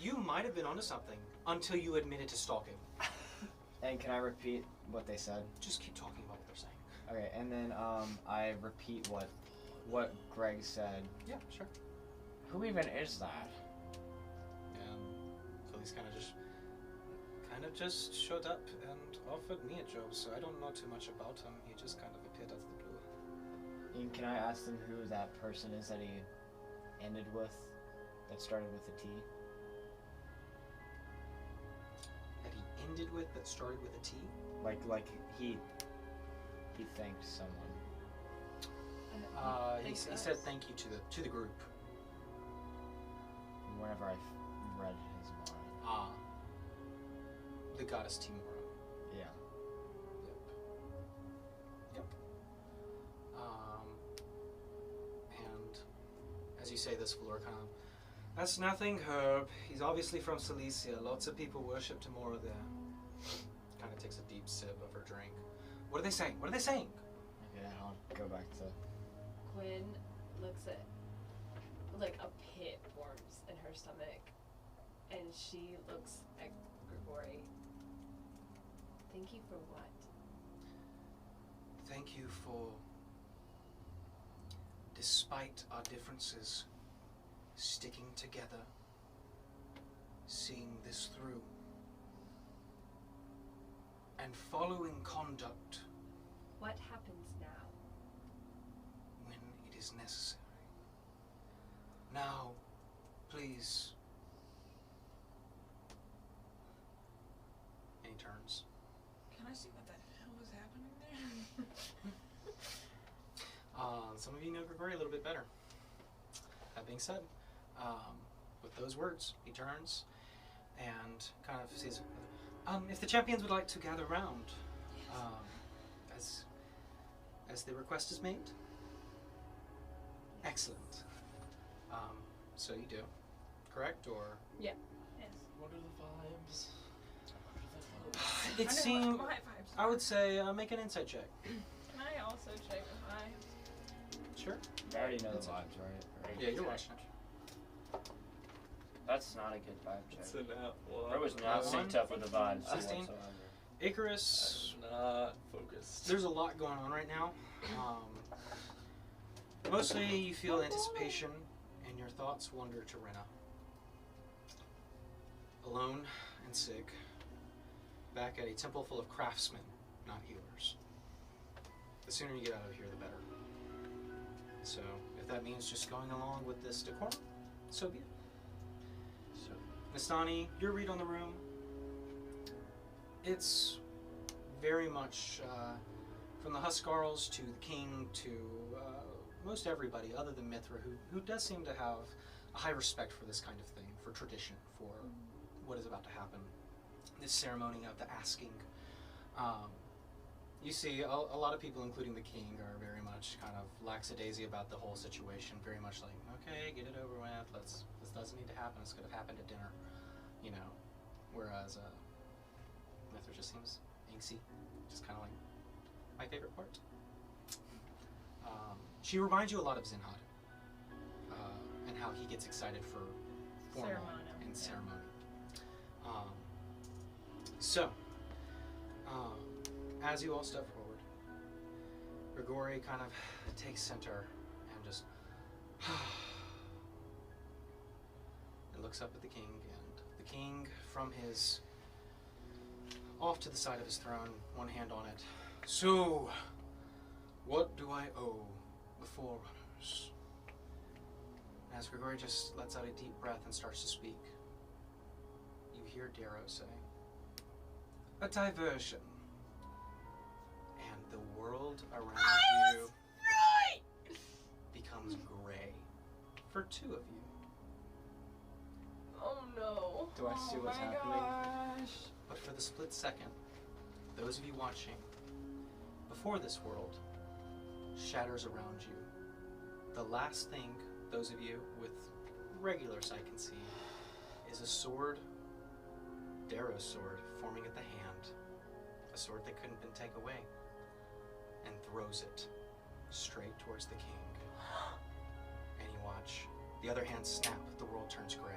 you might have been onto something until you admitted to stalking. And can I repeat what they said? Just keep talking about what they're saying. Okay, and then I repeat what Greg said. Yeah, sure. Who even is that? So he's kind of just showed up and offered me a job, so I don't know too much about him. He just kind of appeared out of the blue. And can I ask them who that person is that he ended with, that started with a T? That he ended with but started with a T? Like he thanked someone. He said thank you to the group. Whenever I read his mind. The goddess Timora. Yeah. Yep. And as you say this, Valor kind of, that's nothing, Herb. He's obviously from Cilicia. Lots of people worship Timora there. Kind of takes a deep sip of her drink. What are they saying? What are they saying? Okay, I'll go back to... Gwen looks at, like, a pit forms in her stomach, and she looks at Grigori. Thank you for what? Thank you for, despite our differences, sticking together, seeing this through, and following conduct What happens now? when it is necessary. Now, please. And he turns. Can I see what the hell was happening there? Some of you know Grigori a little bit better. That being said, with those words, he turns and kind of says, if the champions would like to gather round, as the request is made. Excellent. So you do, correct, or? Yeah. Yes. What are the vibes? It seems, I would say, make an insight check. Can I also check if I have... Sure. I already know the vibes, right? Yeah, you're watching it. That's not a good vibe check. It's a nat one. I was not synced up with the vibes 16. whatsoever. Icarus, I'm not focused. there's a lot going on right now. Mostly you feel anticipation and your thoughts wander to Rena. Alone and sick, back at a temple full of craftsmen, not healers. The sooner you get out of here, the better. So, if that means just going along with this decorum, so be it. So, Nastani, your read on the room, it's very much from the Huskarls to the king to most everybody other than Mithra, who does seem to have a high respect for this kind of thing, for tradition, for what is about to happen. This ceremony of the asking. You see a lot of people, including the king, are very much kind of lackadaisy about the whole situation, very much like, okay, get it over with, this doesn't need to happen, this could have happened at dinner, you know, whereas Mithra just seems angsty, just kind of like my favorite part. She reminds you a lot of Zinhad, and how he gets excited for formal and ceremony. So, as you all step forward, Grigori kind of takes center and just looks up at the king, and the king, from his off to the side of his throne, one hand on it. So, what do I owe the Forerunners? And as Grigori just lets out a deep breath and starts to speak, you hear Darrow say, a diversion. And the world around you becomes gray for two of you. Oh no. Do I see what's happening? Gosh. But for the split second, those of you watching, before this world shatters around you, the last thing those of you with regular sight can see is a sword, Darrow's sword, forming at the hand, a sword that couldn't have been taken away, and throws it straight towards the king. And you watch the other hand snap, the world turns gray.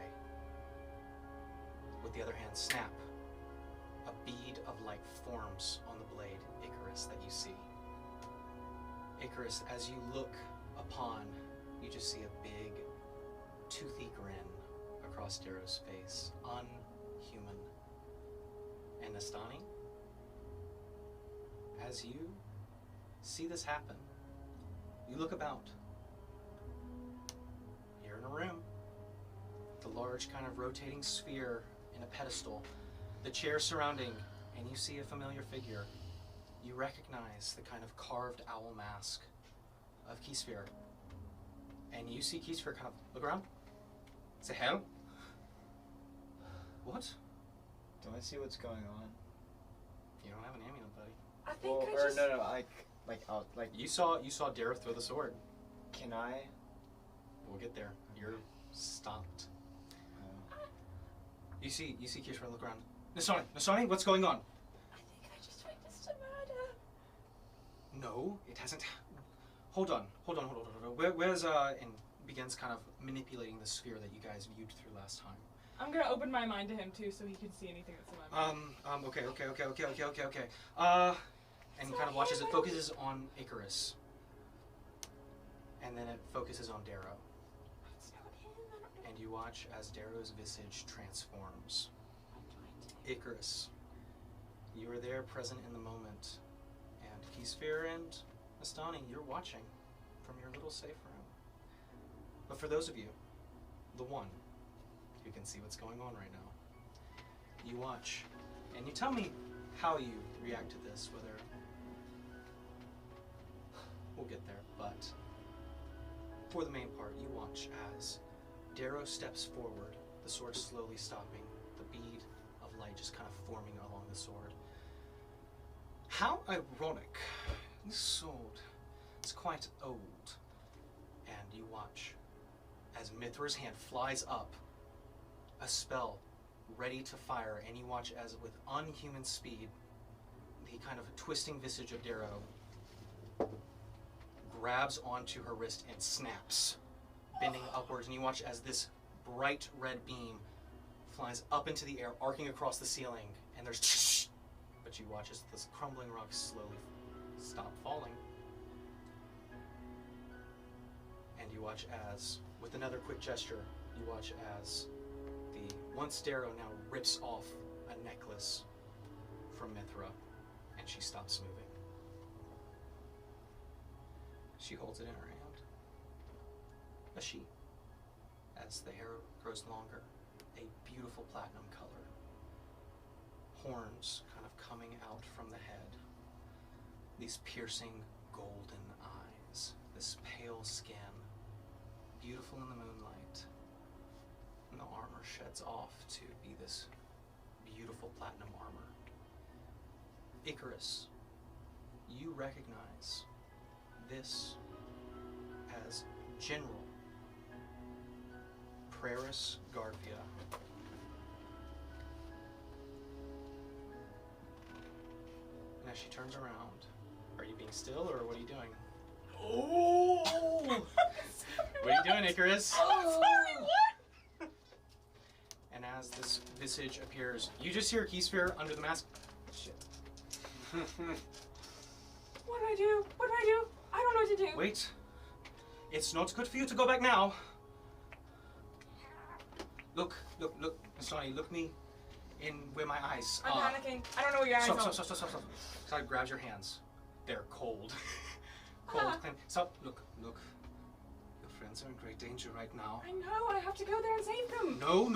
With the other hand snap, a bead of light forms on the blade, Icarus, that you see. Icarus, as you look upon, you just see a big, toothy grin across Darrow's face, unhuman. And Nastani, as you see this happen, you look about. You're in a room, the large kind of rotating sphere in a pedestal, the chair surrounding, and you see a familiar figure. You recognize the kind of carved owl mask of Keysphere. And you see Keysphere kind of look around, say, hello? What? Do I see what's going on? You don't have an amulet, buddy. I think Well, I or just... no, I'll, You saw Darrow throw the sword. Can I? We'll get there. You're stopped. You see Keysphere look around. Nastani, what's going on? I think I just witnessed a murder. No, it hasn't. Hold on. Where's and begins kind of manipulating the sphere that you guys viewed through last time. I'm gonna open my mind to him too, so he can see anything that's in my mind. Okay. And he kind of watches. It focuses on Icarus, and then it focuses on Darrow. It's not him. I don't know. And you watch as Darrow's visage transforms. Icarus, you are there, present in the moment, and Keysphere and Nastani, you're watching from your little safe room. But for those of you, the one who can see what's going on right now, you watch, and you tell me how you react to this, whether we'll get there, but for the main part, you watch as Darrow steps forward, the sword slowly stopping, the bead of light just kind of forming along the sword. How ironic. This sword is quite old. And you watch as Mithra's hand flies up, a spell ready to fire, and you watch as with unhuman speed, the kind of twisting visage of Darrow grabs onto her wrist and snaps, bending upwards, and you watch as this bright red beam flies up into the air, arcing across the ceiling, and there's but you watch as this crumbling rocks slowly stop falling. And you watch as, with another quick gesture, you watch as the once Darrow now rips off a necklace from Mithra, and she stops moving. She holds it in her hand. A she. As the hair grows longer, a beautiful platinum color. Horns kind of coming out from the head. These piercing golden eyes. This pale skin. Beautiful in the moonlight. And the armor sheds off to be this beautiful platinum armor. Icarus, you recognize this as General Praeris Garvia. And as she turns around, are you being still or what are you doing? Oh! What are you doing, Icarus? Oh, sorry, what? And as this visage appears, you just hear Keysphere under the mask. Shit. What do I do? What do I do? I don't know what to do. Wait. It's not good for you to go back now. Look, Sonny, look me in where my eyes. I'm panicking. I don't know where your eyes are. Stop. Sonny grabs your hands. They're cold. Cold. Stop. Look. Your friends are in great danger right now. I know. I have to go there and save them. No.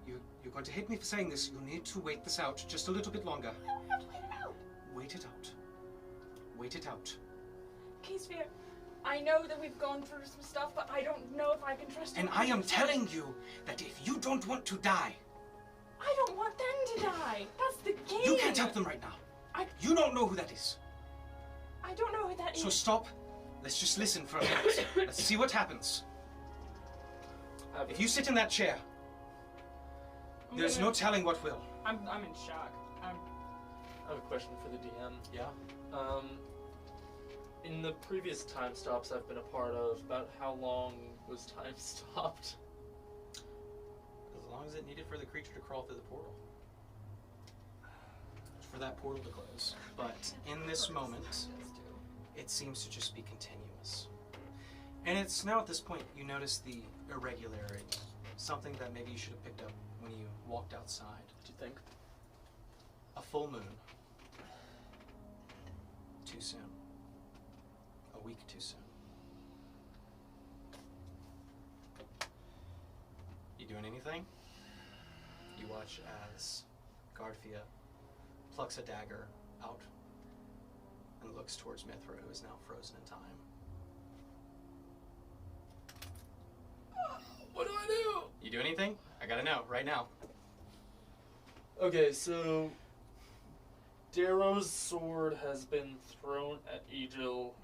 You're going to hate me for saying this. You need to wait this out just a little bit longer. I don't have to wait it out. Wait it out. Okay, Sphere. I know that we've gone through some stuff, but I don't know if I can trust you. And I am telling you that if you don't want to die... I don't want them to die. That's the game. You can't help them right now. You don't know who that is. I don't know who that is. So stop. Let's just listen for a minute. Let's see what happens. If you sit in that chair, there's no telling what will. I'm in shock. I have a question for the DM. Yeah? In the previous time stops I've been a part of, about how long was time stopped? As long as it needed for the creature to crawl through the portal. For that portal to close. But in this moment, it seems to just be continuous. And it's now at this point you notice the irregularity. Something that maybe you should have picked up when you walked outside. What do you think? A full moon. Too soon. A week too soon. You doing anything? You watch as Garfia plucks a dagger out and looks towards Mithra, who is now frozen in time. What do I do? You do anything? I gotta know, right now. Okay, so Darrow's sword has been thrown at Egil.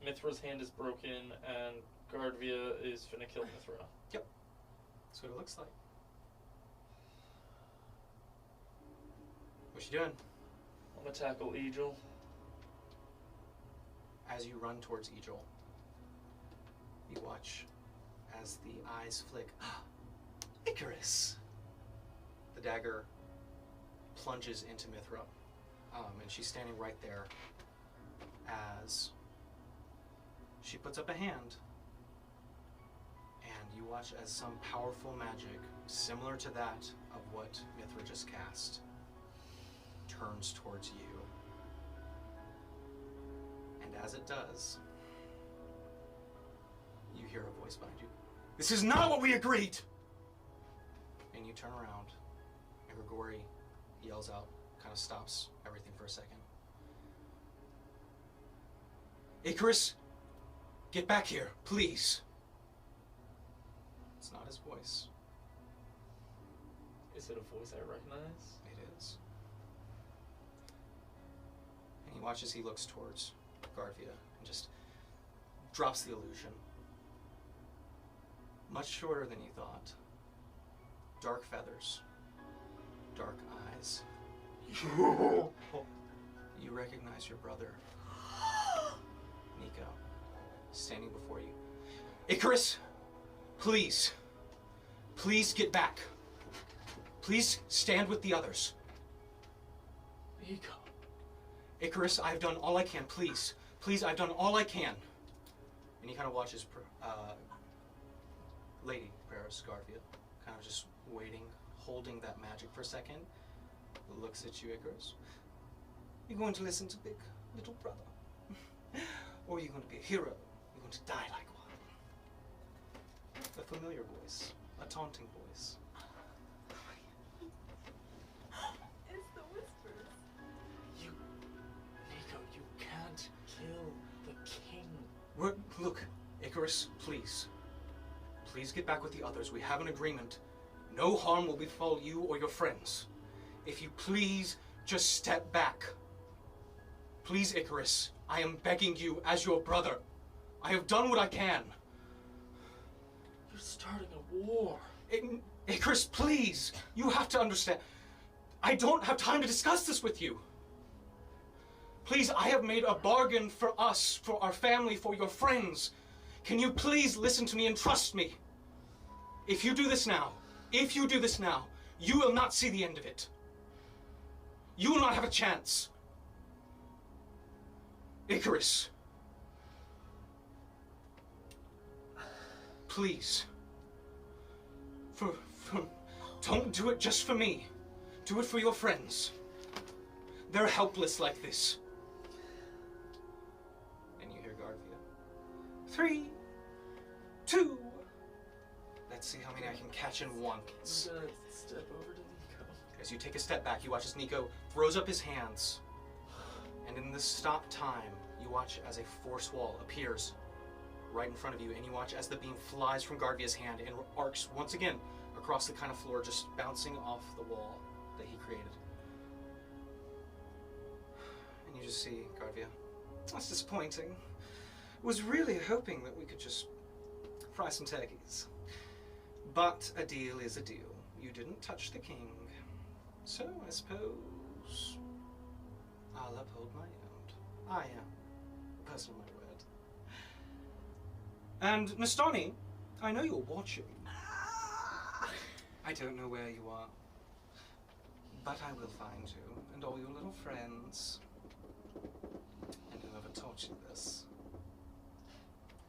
Mithra's hand is broken, and Gardvia is finna kill Mithra. Yep. That's what it looks like. What you doing? I'm gonna tackle Egil. As you run towards Egil, you watch as the eyes flick. Icarus! The dagger plunges into Mithra, and she's standing right there as she puts up a hand, and you watch as some powerful magic, similar to that of what Mithra just cast, turns towards you. And as it does, you hear a voice behind you. This is not what we agreed! And you turn around, and Grigori yells out, kind of stops everything for a second. Icarus, get back here, please. It's not his voice. Is it a voice I recognize? It is. And he watches, he looks towards Garvia and just drops the illusion. Much shorter than you thought. Dark feathers. Dark eyes. You recognize your brother, Nico, standing before you. Icarus, please. Please get back. Please stand with the others. Nico. Icarus, I've done all I can. Please. Please, I've done all I can. And he kind of watches Lady Paris Garfield, kind of just waiting, holding that magic for a second. Looks at you, Icarus. You're going to listen to big little brother. Or you're going to be a hero. You're going to die like one. A familiar voice. A taunting voice. It's the whispers. Nico, you can't kill the king. Look, Icarus, please. Please get back with the others. We have an agreement. No harm will befall you or your friends. If you please, just step back. Please, Icarus, I am begging you as your brother. I have done what I can. You're starting a war. Icarus, please. You have to understand. I don't have time to discuss this with you. Please, I have made a bargain for us, for our family, for your friends. Can you please listen to me and trust me? If you do this now, you will not see the end of it. You will not have a chance. Icarus. Please. Don't do it just for me. Do it for your friends. They're helpless like this. And you hear Garvia. 3, 2. Let's see how many I can catch in once. I'm gonna step over to Nico. As you take a step back, you watch as Nico throws up his hands. And in this stop time, you watch as a force wall appears right in front of you, and you watch as the beam flies from Garvia's hand and arcs once again across the kind of floor, just bouncing off the wall that he created. And you just see Garvia. That's disappointing. I was really hoping that we could just fry some turkeys. But a deal is a deal. You didn't touch the king. So I suppose I'll uphold my end. I am a person of my word. And Nastani, I know you're watching. I don't know where you are, but I will find you and all your little friends and whoever taught you this.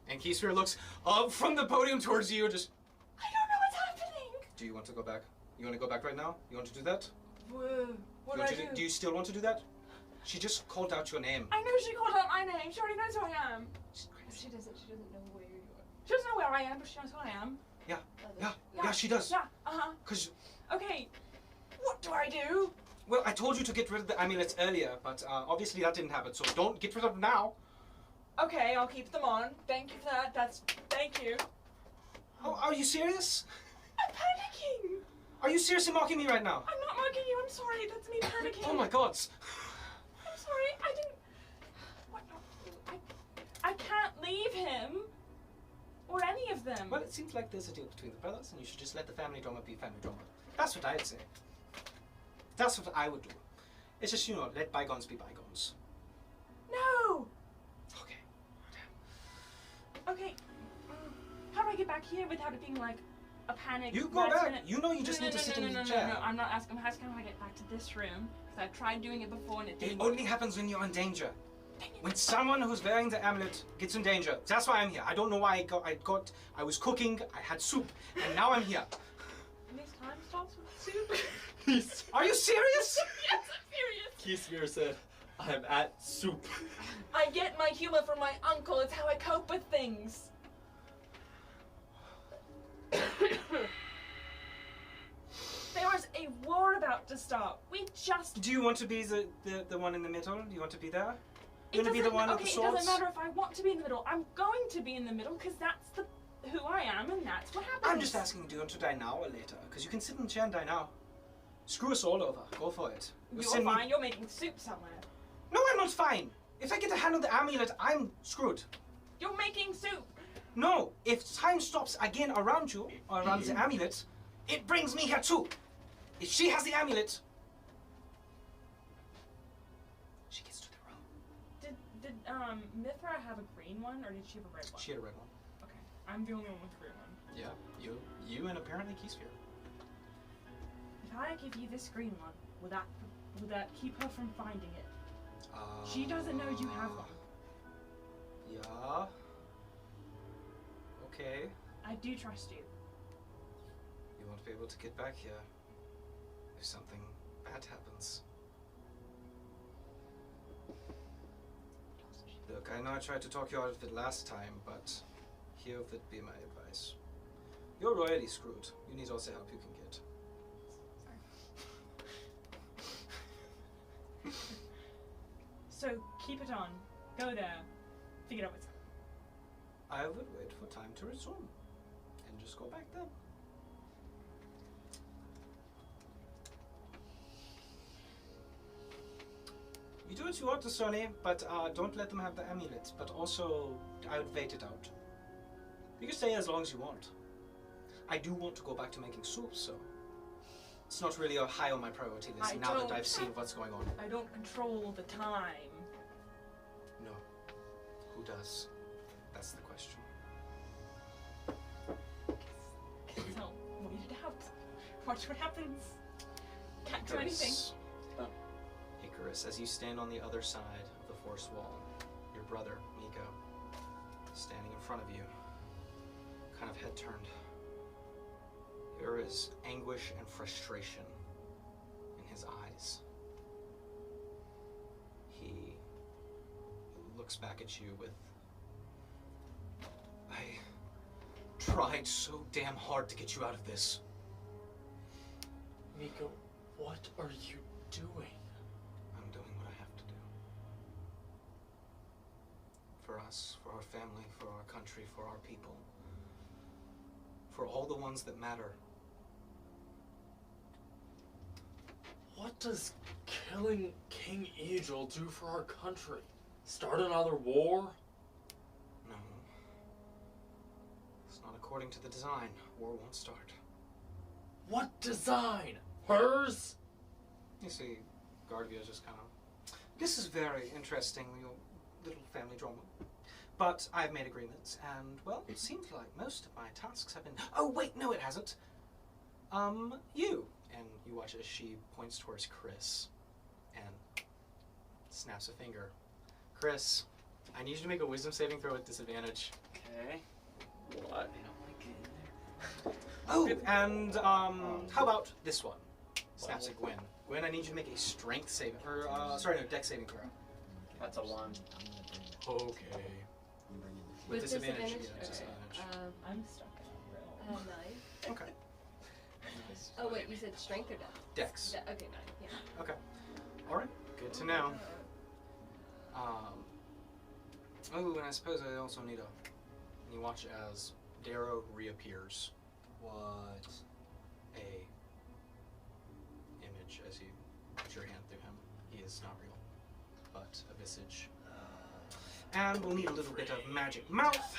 And Keysfear looks up from the podium towards you, just. I don't know what's happening. Do you want to go back? You want to go back right now? You want to do that? What do I do? Do you still want to do that? She just called out your name. I know she called out my name. She already knows who I am. She doesn't know where you are. She doesn't know where I am, but she knows who I am. Yeah, she does. Yeah, uh-huh. 'Cause, Okay, what do I do? well, I told you to get rid of the amulets earlier, but obviously that didn't happen, so don't get rid of them now. Okay, I'll keep them on. Thank you for that. Thank you. Oh, are you serious? I'm panicking. Are you seriously mocking me right now? I'm not mocking you. I'm sorry. That's me panicking. Oh my god. I'm sorry. I didn't. What? I can't leave him. Or any of them. Well, it seems like there's a deal between the brothers, and you should just let the family drama be family drama. That's what I'd say. That's what I would do. It's just, let bygones be bygones. No. Okay. Okay. How do I get back here without it being like a panic? You go back. You know you just need to sit in the chair. No, I'm not asking. I'm asking how I get back to this room. Because I've tried doing it before and it It didn't only happens when you're in danger. When someone who's wearing the amulet gets in danger. That's why I'm here. I don't know why I was cooking, I had soup, and now I'm here. And this time stops with soup? Are you serious? Yes, I'm serious. Keysfear said, I'm at soup. I get my humor from my uncle. It's how I cope with things. There was a war about to start. We just... Do you want to be the one in the middle? Do you want to be there? You It want to be the one with okay, the it swords? doesn't matter if I want to be in the middle. I'm going to be in the middle because that's who I am and that's what happens. I'm just asking, do you want to die now or later? Because you can sit in the chair and die now. Screw us all over. Go for it. You're Send me- fine. You're making soup somewhere. No, I'm not fine. If I get a hand on the amulet, I'm screwed. You're making soup. No, if time stops again around you, or around the amulet, it brings me here too. If she has the amulet, she gets to the room. Did Mithra have a green one or did she have a red one? She had a red one. Okay, I'm the only one with a green one. Yeah, you and apparently Keysfear. If I give you this green one, will that keep her from finding it? She doesn't know you have one. Yeah. Okay. I do trust you. You won't be able to get back here if something bad happens. Look, I know I tried to talk you out of it last time, but here would be my advice. You're royally screwed. You need all the help you can get. So keep it on. Go there. Figure out what's up. I would wait for time to resume and just go back then. You do what you want to Sonny, but don't let them have the amulet. But also, I would wait it out. You can stay as long as you want. I do want to go back to making soup, so it's not really high on my priority list now that I've seen what's going on. I don't control the time. No. Who does? That's the question. So, wait it out. Watch what happens. Can't do anything. Icarus, as you stand on the other side of the force wall, your brother, Miko, standing in front of you, kind of head turned. You There is anguish and frustration in his eyes. He looks back at you with, I tried so damn hard to get you out of this. Nico, what are you doing? I'm doing what I have to do. For us, for our family, for our country, for our people. For all the ones that matter. What does killing King Egil do for our country? Start another war? No. It's not according to the design. War won't start. What design? Hers? You see, Guardia just kind of... This is very interesting, your little family drama. But I've made agreements, and, well, it seems like most of my tasks have been... Oh, wait, no, it hasn't. You. And you watch as she points towards Chris and snaps a finger. Chris, I need you to make a wisdom saving throw at disadvantage. Okay. What? Oh, and, how about this one? Snaps at Gwen. Gwen, I need you to make a strength saving, or, dex saving throw. That's a 1. Okay. With disadvantage, yeah, Okay. disadvantage. I'm stuck in a row. 9. Okay. Oh wait, you said strength or dex? Dex. Okay, 9. Yeah. Okay. Alright, good to know. Oh, and I suppose I also need and you watch as Darrow reappears. What? A image as you put your hand through him. He is not real, but a visage. And we'll need a little bit of magic mouth.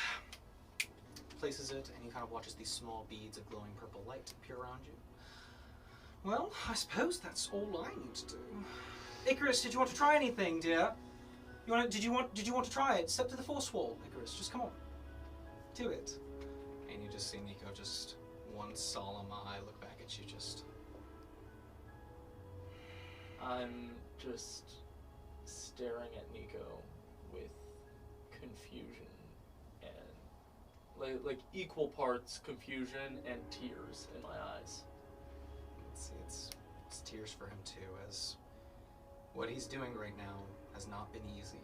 Places it, and he kind of watches these small beads of glowing purple light appear around you. Well, I suppose that's all I need to do. Icarus, did you want to try anything, dear? Did you want to try it? Step to the force wall, Icarus. Just come on. Do it. And you just see Nico, just one solemn eye, look back at you, just... I'm just staring at Nico with confusion and like equal parts confusion and tears in my eyes. It's tears for him too, as what he's doing right now has not been easy.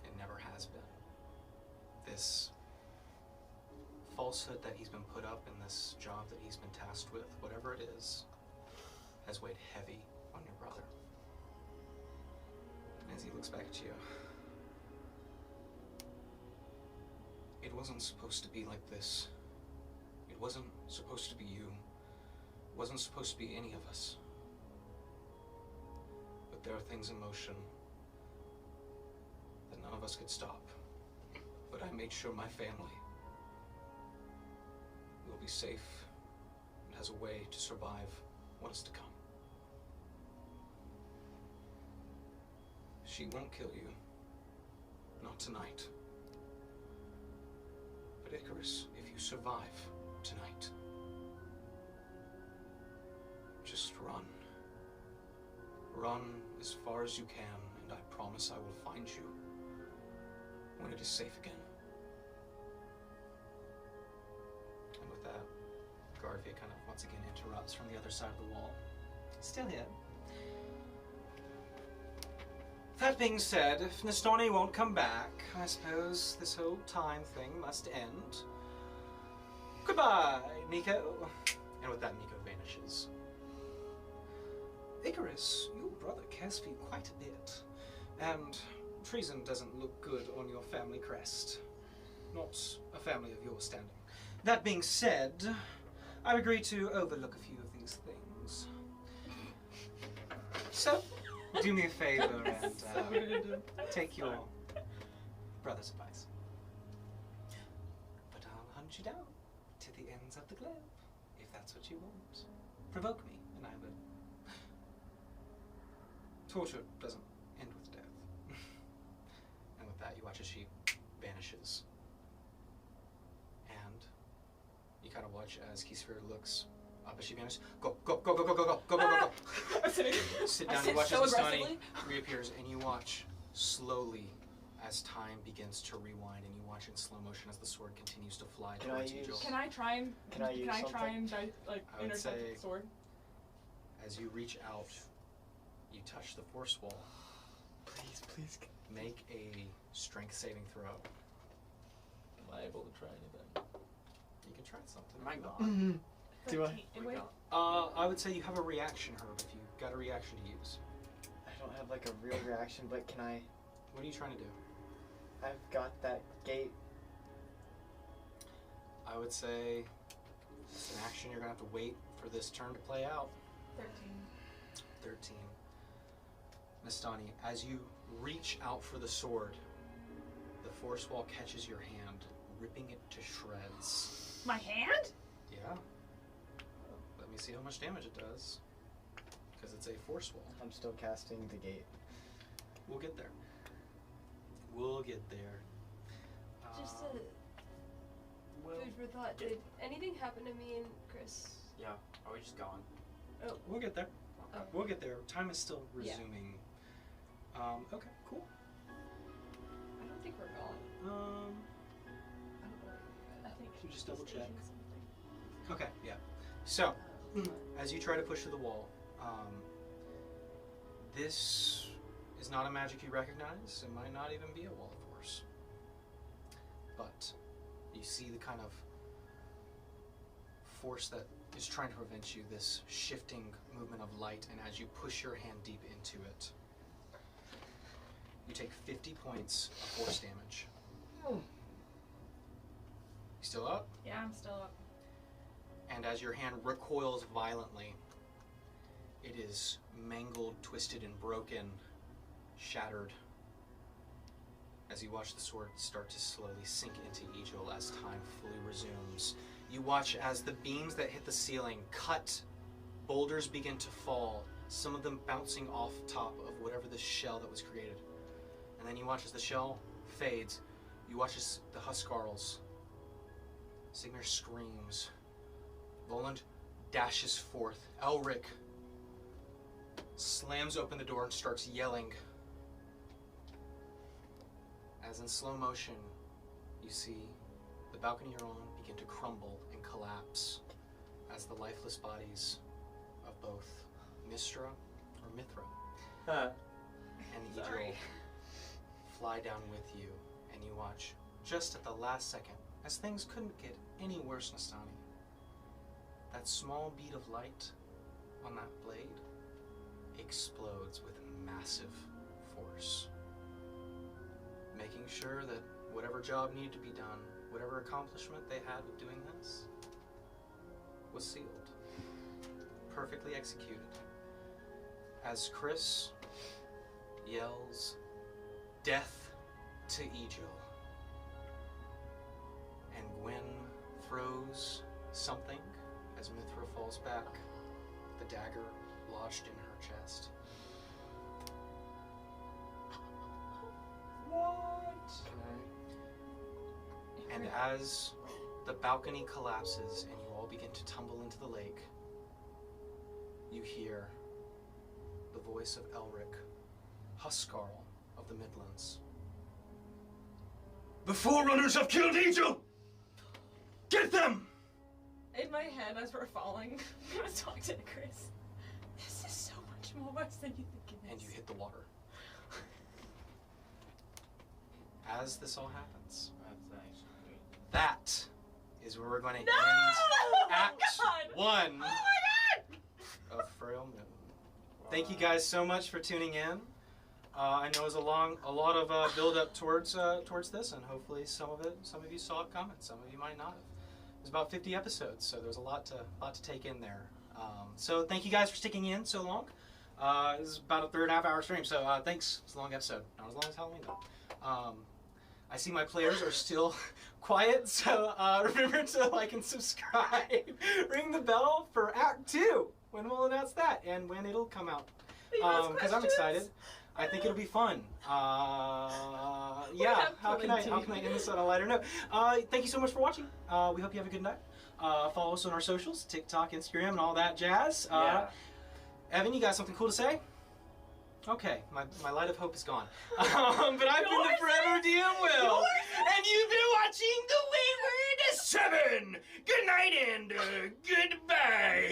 It never has been. This falsehood that he's been put up in this job that he's been tasked with, whatever it is, has weighed heavy on your brother. As he looks back at you, it wasn't supposed to be like this. It wasn't supposed to be you. It wasn't supposed to be any of us. But there are things in motion that none of us could stop. But I made sure my family will be safe and has a way to survive what is to come. She won't kill you. Not tonight. But Icarus, if you survive tonight, just run. Run as far as you can, and I promise I will find you when it is safe again. And with that, Garvey kind of once again interrupts from the other side of the wall. Still here. That being said, if Nastoni won't come back, I suppose this whole time thing must end. Goodbye, Nico. And with that, Nico vanishes. Icarus, your brother cares for you quite a bit. And treason doesn't look good on your family crest. Not a family of your standing. That being said, I've agreed to overlook a few of these things. So, do me a favor and take your brother's advice. But I'll hunt you down to the ends of the globe, if that's what you want. Provoke me, and I will. Torture doesn't end with death. And with that, you watch as she vanishes. And you kind of watch as Keysfir looks up as she vanishes. Go, go, go, go, go, go, go, go, go, go, go. I'm sitting. Sit down, you watch as Nastani reappears, and you watch slowly as time begins to rewind, and you watch in slow motion as the sword continues to fly Can I towards use- Ejil. Can I try and Can I use something? like I would intercept say- the sword? As you reach out, you touch the force wall. Please. Make a strength saving throw. Am I able to try anything? You can try something. Am I gone? Do I? 13. Wait, I would say you have a reaction, Herb, if you've got a reaction to use. I don't have like a real reaction, but can I? What are you trying to do? I've got that gate. I would say it's an action you're going to have to wait for this turn to play out. 13. 13. Mistani, as you reach out for the sword, the force wall catches your hand, ripping it to shreds. My hand? Yeah. Let me see how much damage it does. Because it's a force wall. I'm still casting the gate. We'll get there. We'll get there. Just Um, food for thought. Did anything happen to me and Chris? Yeah. Are we just gone? We'll get there. Oh. We'll get there. Time is still Yeah. resuming. Okay, cool. I don't think we're gone. I don't know. I think You just double check. station something. Okay, yeah. So, as you try to push through the wall, this is not a magic you recognize. It might not even be a wall of force. But you see the kind of force that is trying to prevent you, this shifting movement of light, and as you push your hand deep into it, you take 50 points of force damage. You still up? Yeah, I'm still up. And as your hand recoils violently, it is mangled, twisted, and broken, shattered. As you watch the sword start to slowly sink into Ejil as time fully resumes. You watch as the beams that hit the ceiling cut, boulders begin to fall, some of them bouncing off top of whatever the shell that was created. And then you watch as the shell fades. You watch as the Huskarls. Sigmar screams. Voland dashes forth. Elric slams open the door and starts yelling. As in slow motion, you see the balcony you're on begin to crumble and collapse as the lifeless bodies of both Mistra, or Mithra, and Ejil fly down with you, and you watch just at the last second, as things couldn't get any worse, Nastani. That small bead of light on that blade explodes with massive force, making sure that whatever job needed to be done, whatever accomplishment they had with doing this, was sealed, perfectly executed. As Chris yells, "Death to Ejil," and Gwen throws something as Mithra falls back, the dagger lodged in her chest. What? And as the balcony collapses and you all begin to tumble into the lake, you hear the voice of Elric, Huskarl of the Midlands. "The Forerunners have killed Ejil! Get them!" In my head, as we're falling, I was talking to Chris. This is so much more worse than you think it is. And you hit the water. As this all happens, That's actually that is where we're going to No! end Oh my Act God! 1 Oh my god! of Frail Moon. Thank you guys so much for tuning in. I know it was a lot of build up towards this, and hopefully some of you saw it coming. Some of you might not have. It was about 50 episodes, so there's a lot to take in there. So thank you guys for sticking in so long. This is about a 3.5 hour stream, so thanks. It's a long episode, not as long as Halloween though. I see my players are still quiet, so remember to like and subscribe. Ring the bell for Act 2 when we'll announce that and when it'll come out. Because I'm excited. I think it'll be fun. Yeah. How can I end this on a lighter note? Thank you so much for watching. We hope you have a good night. Follow us on our socials, TikTok, Instagram, and all that jazz. yeah. Evan, you got something cool to say? Okay, my light of hope is gone. But I've been the Forever DM Will, and you've been watching The Wayward 7. Good night and goodbye.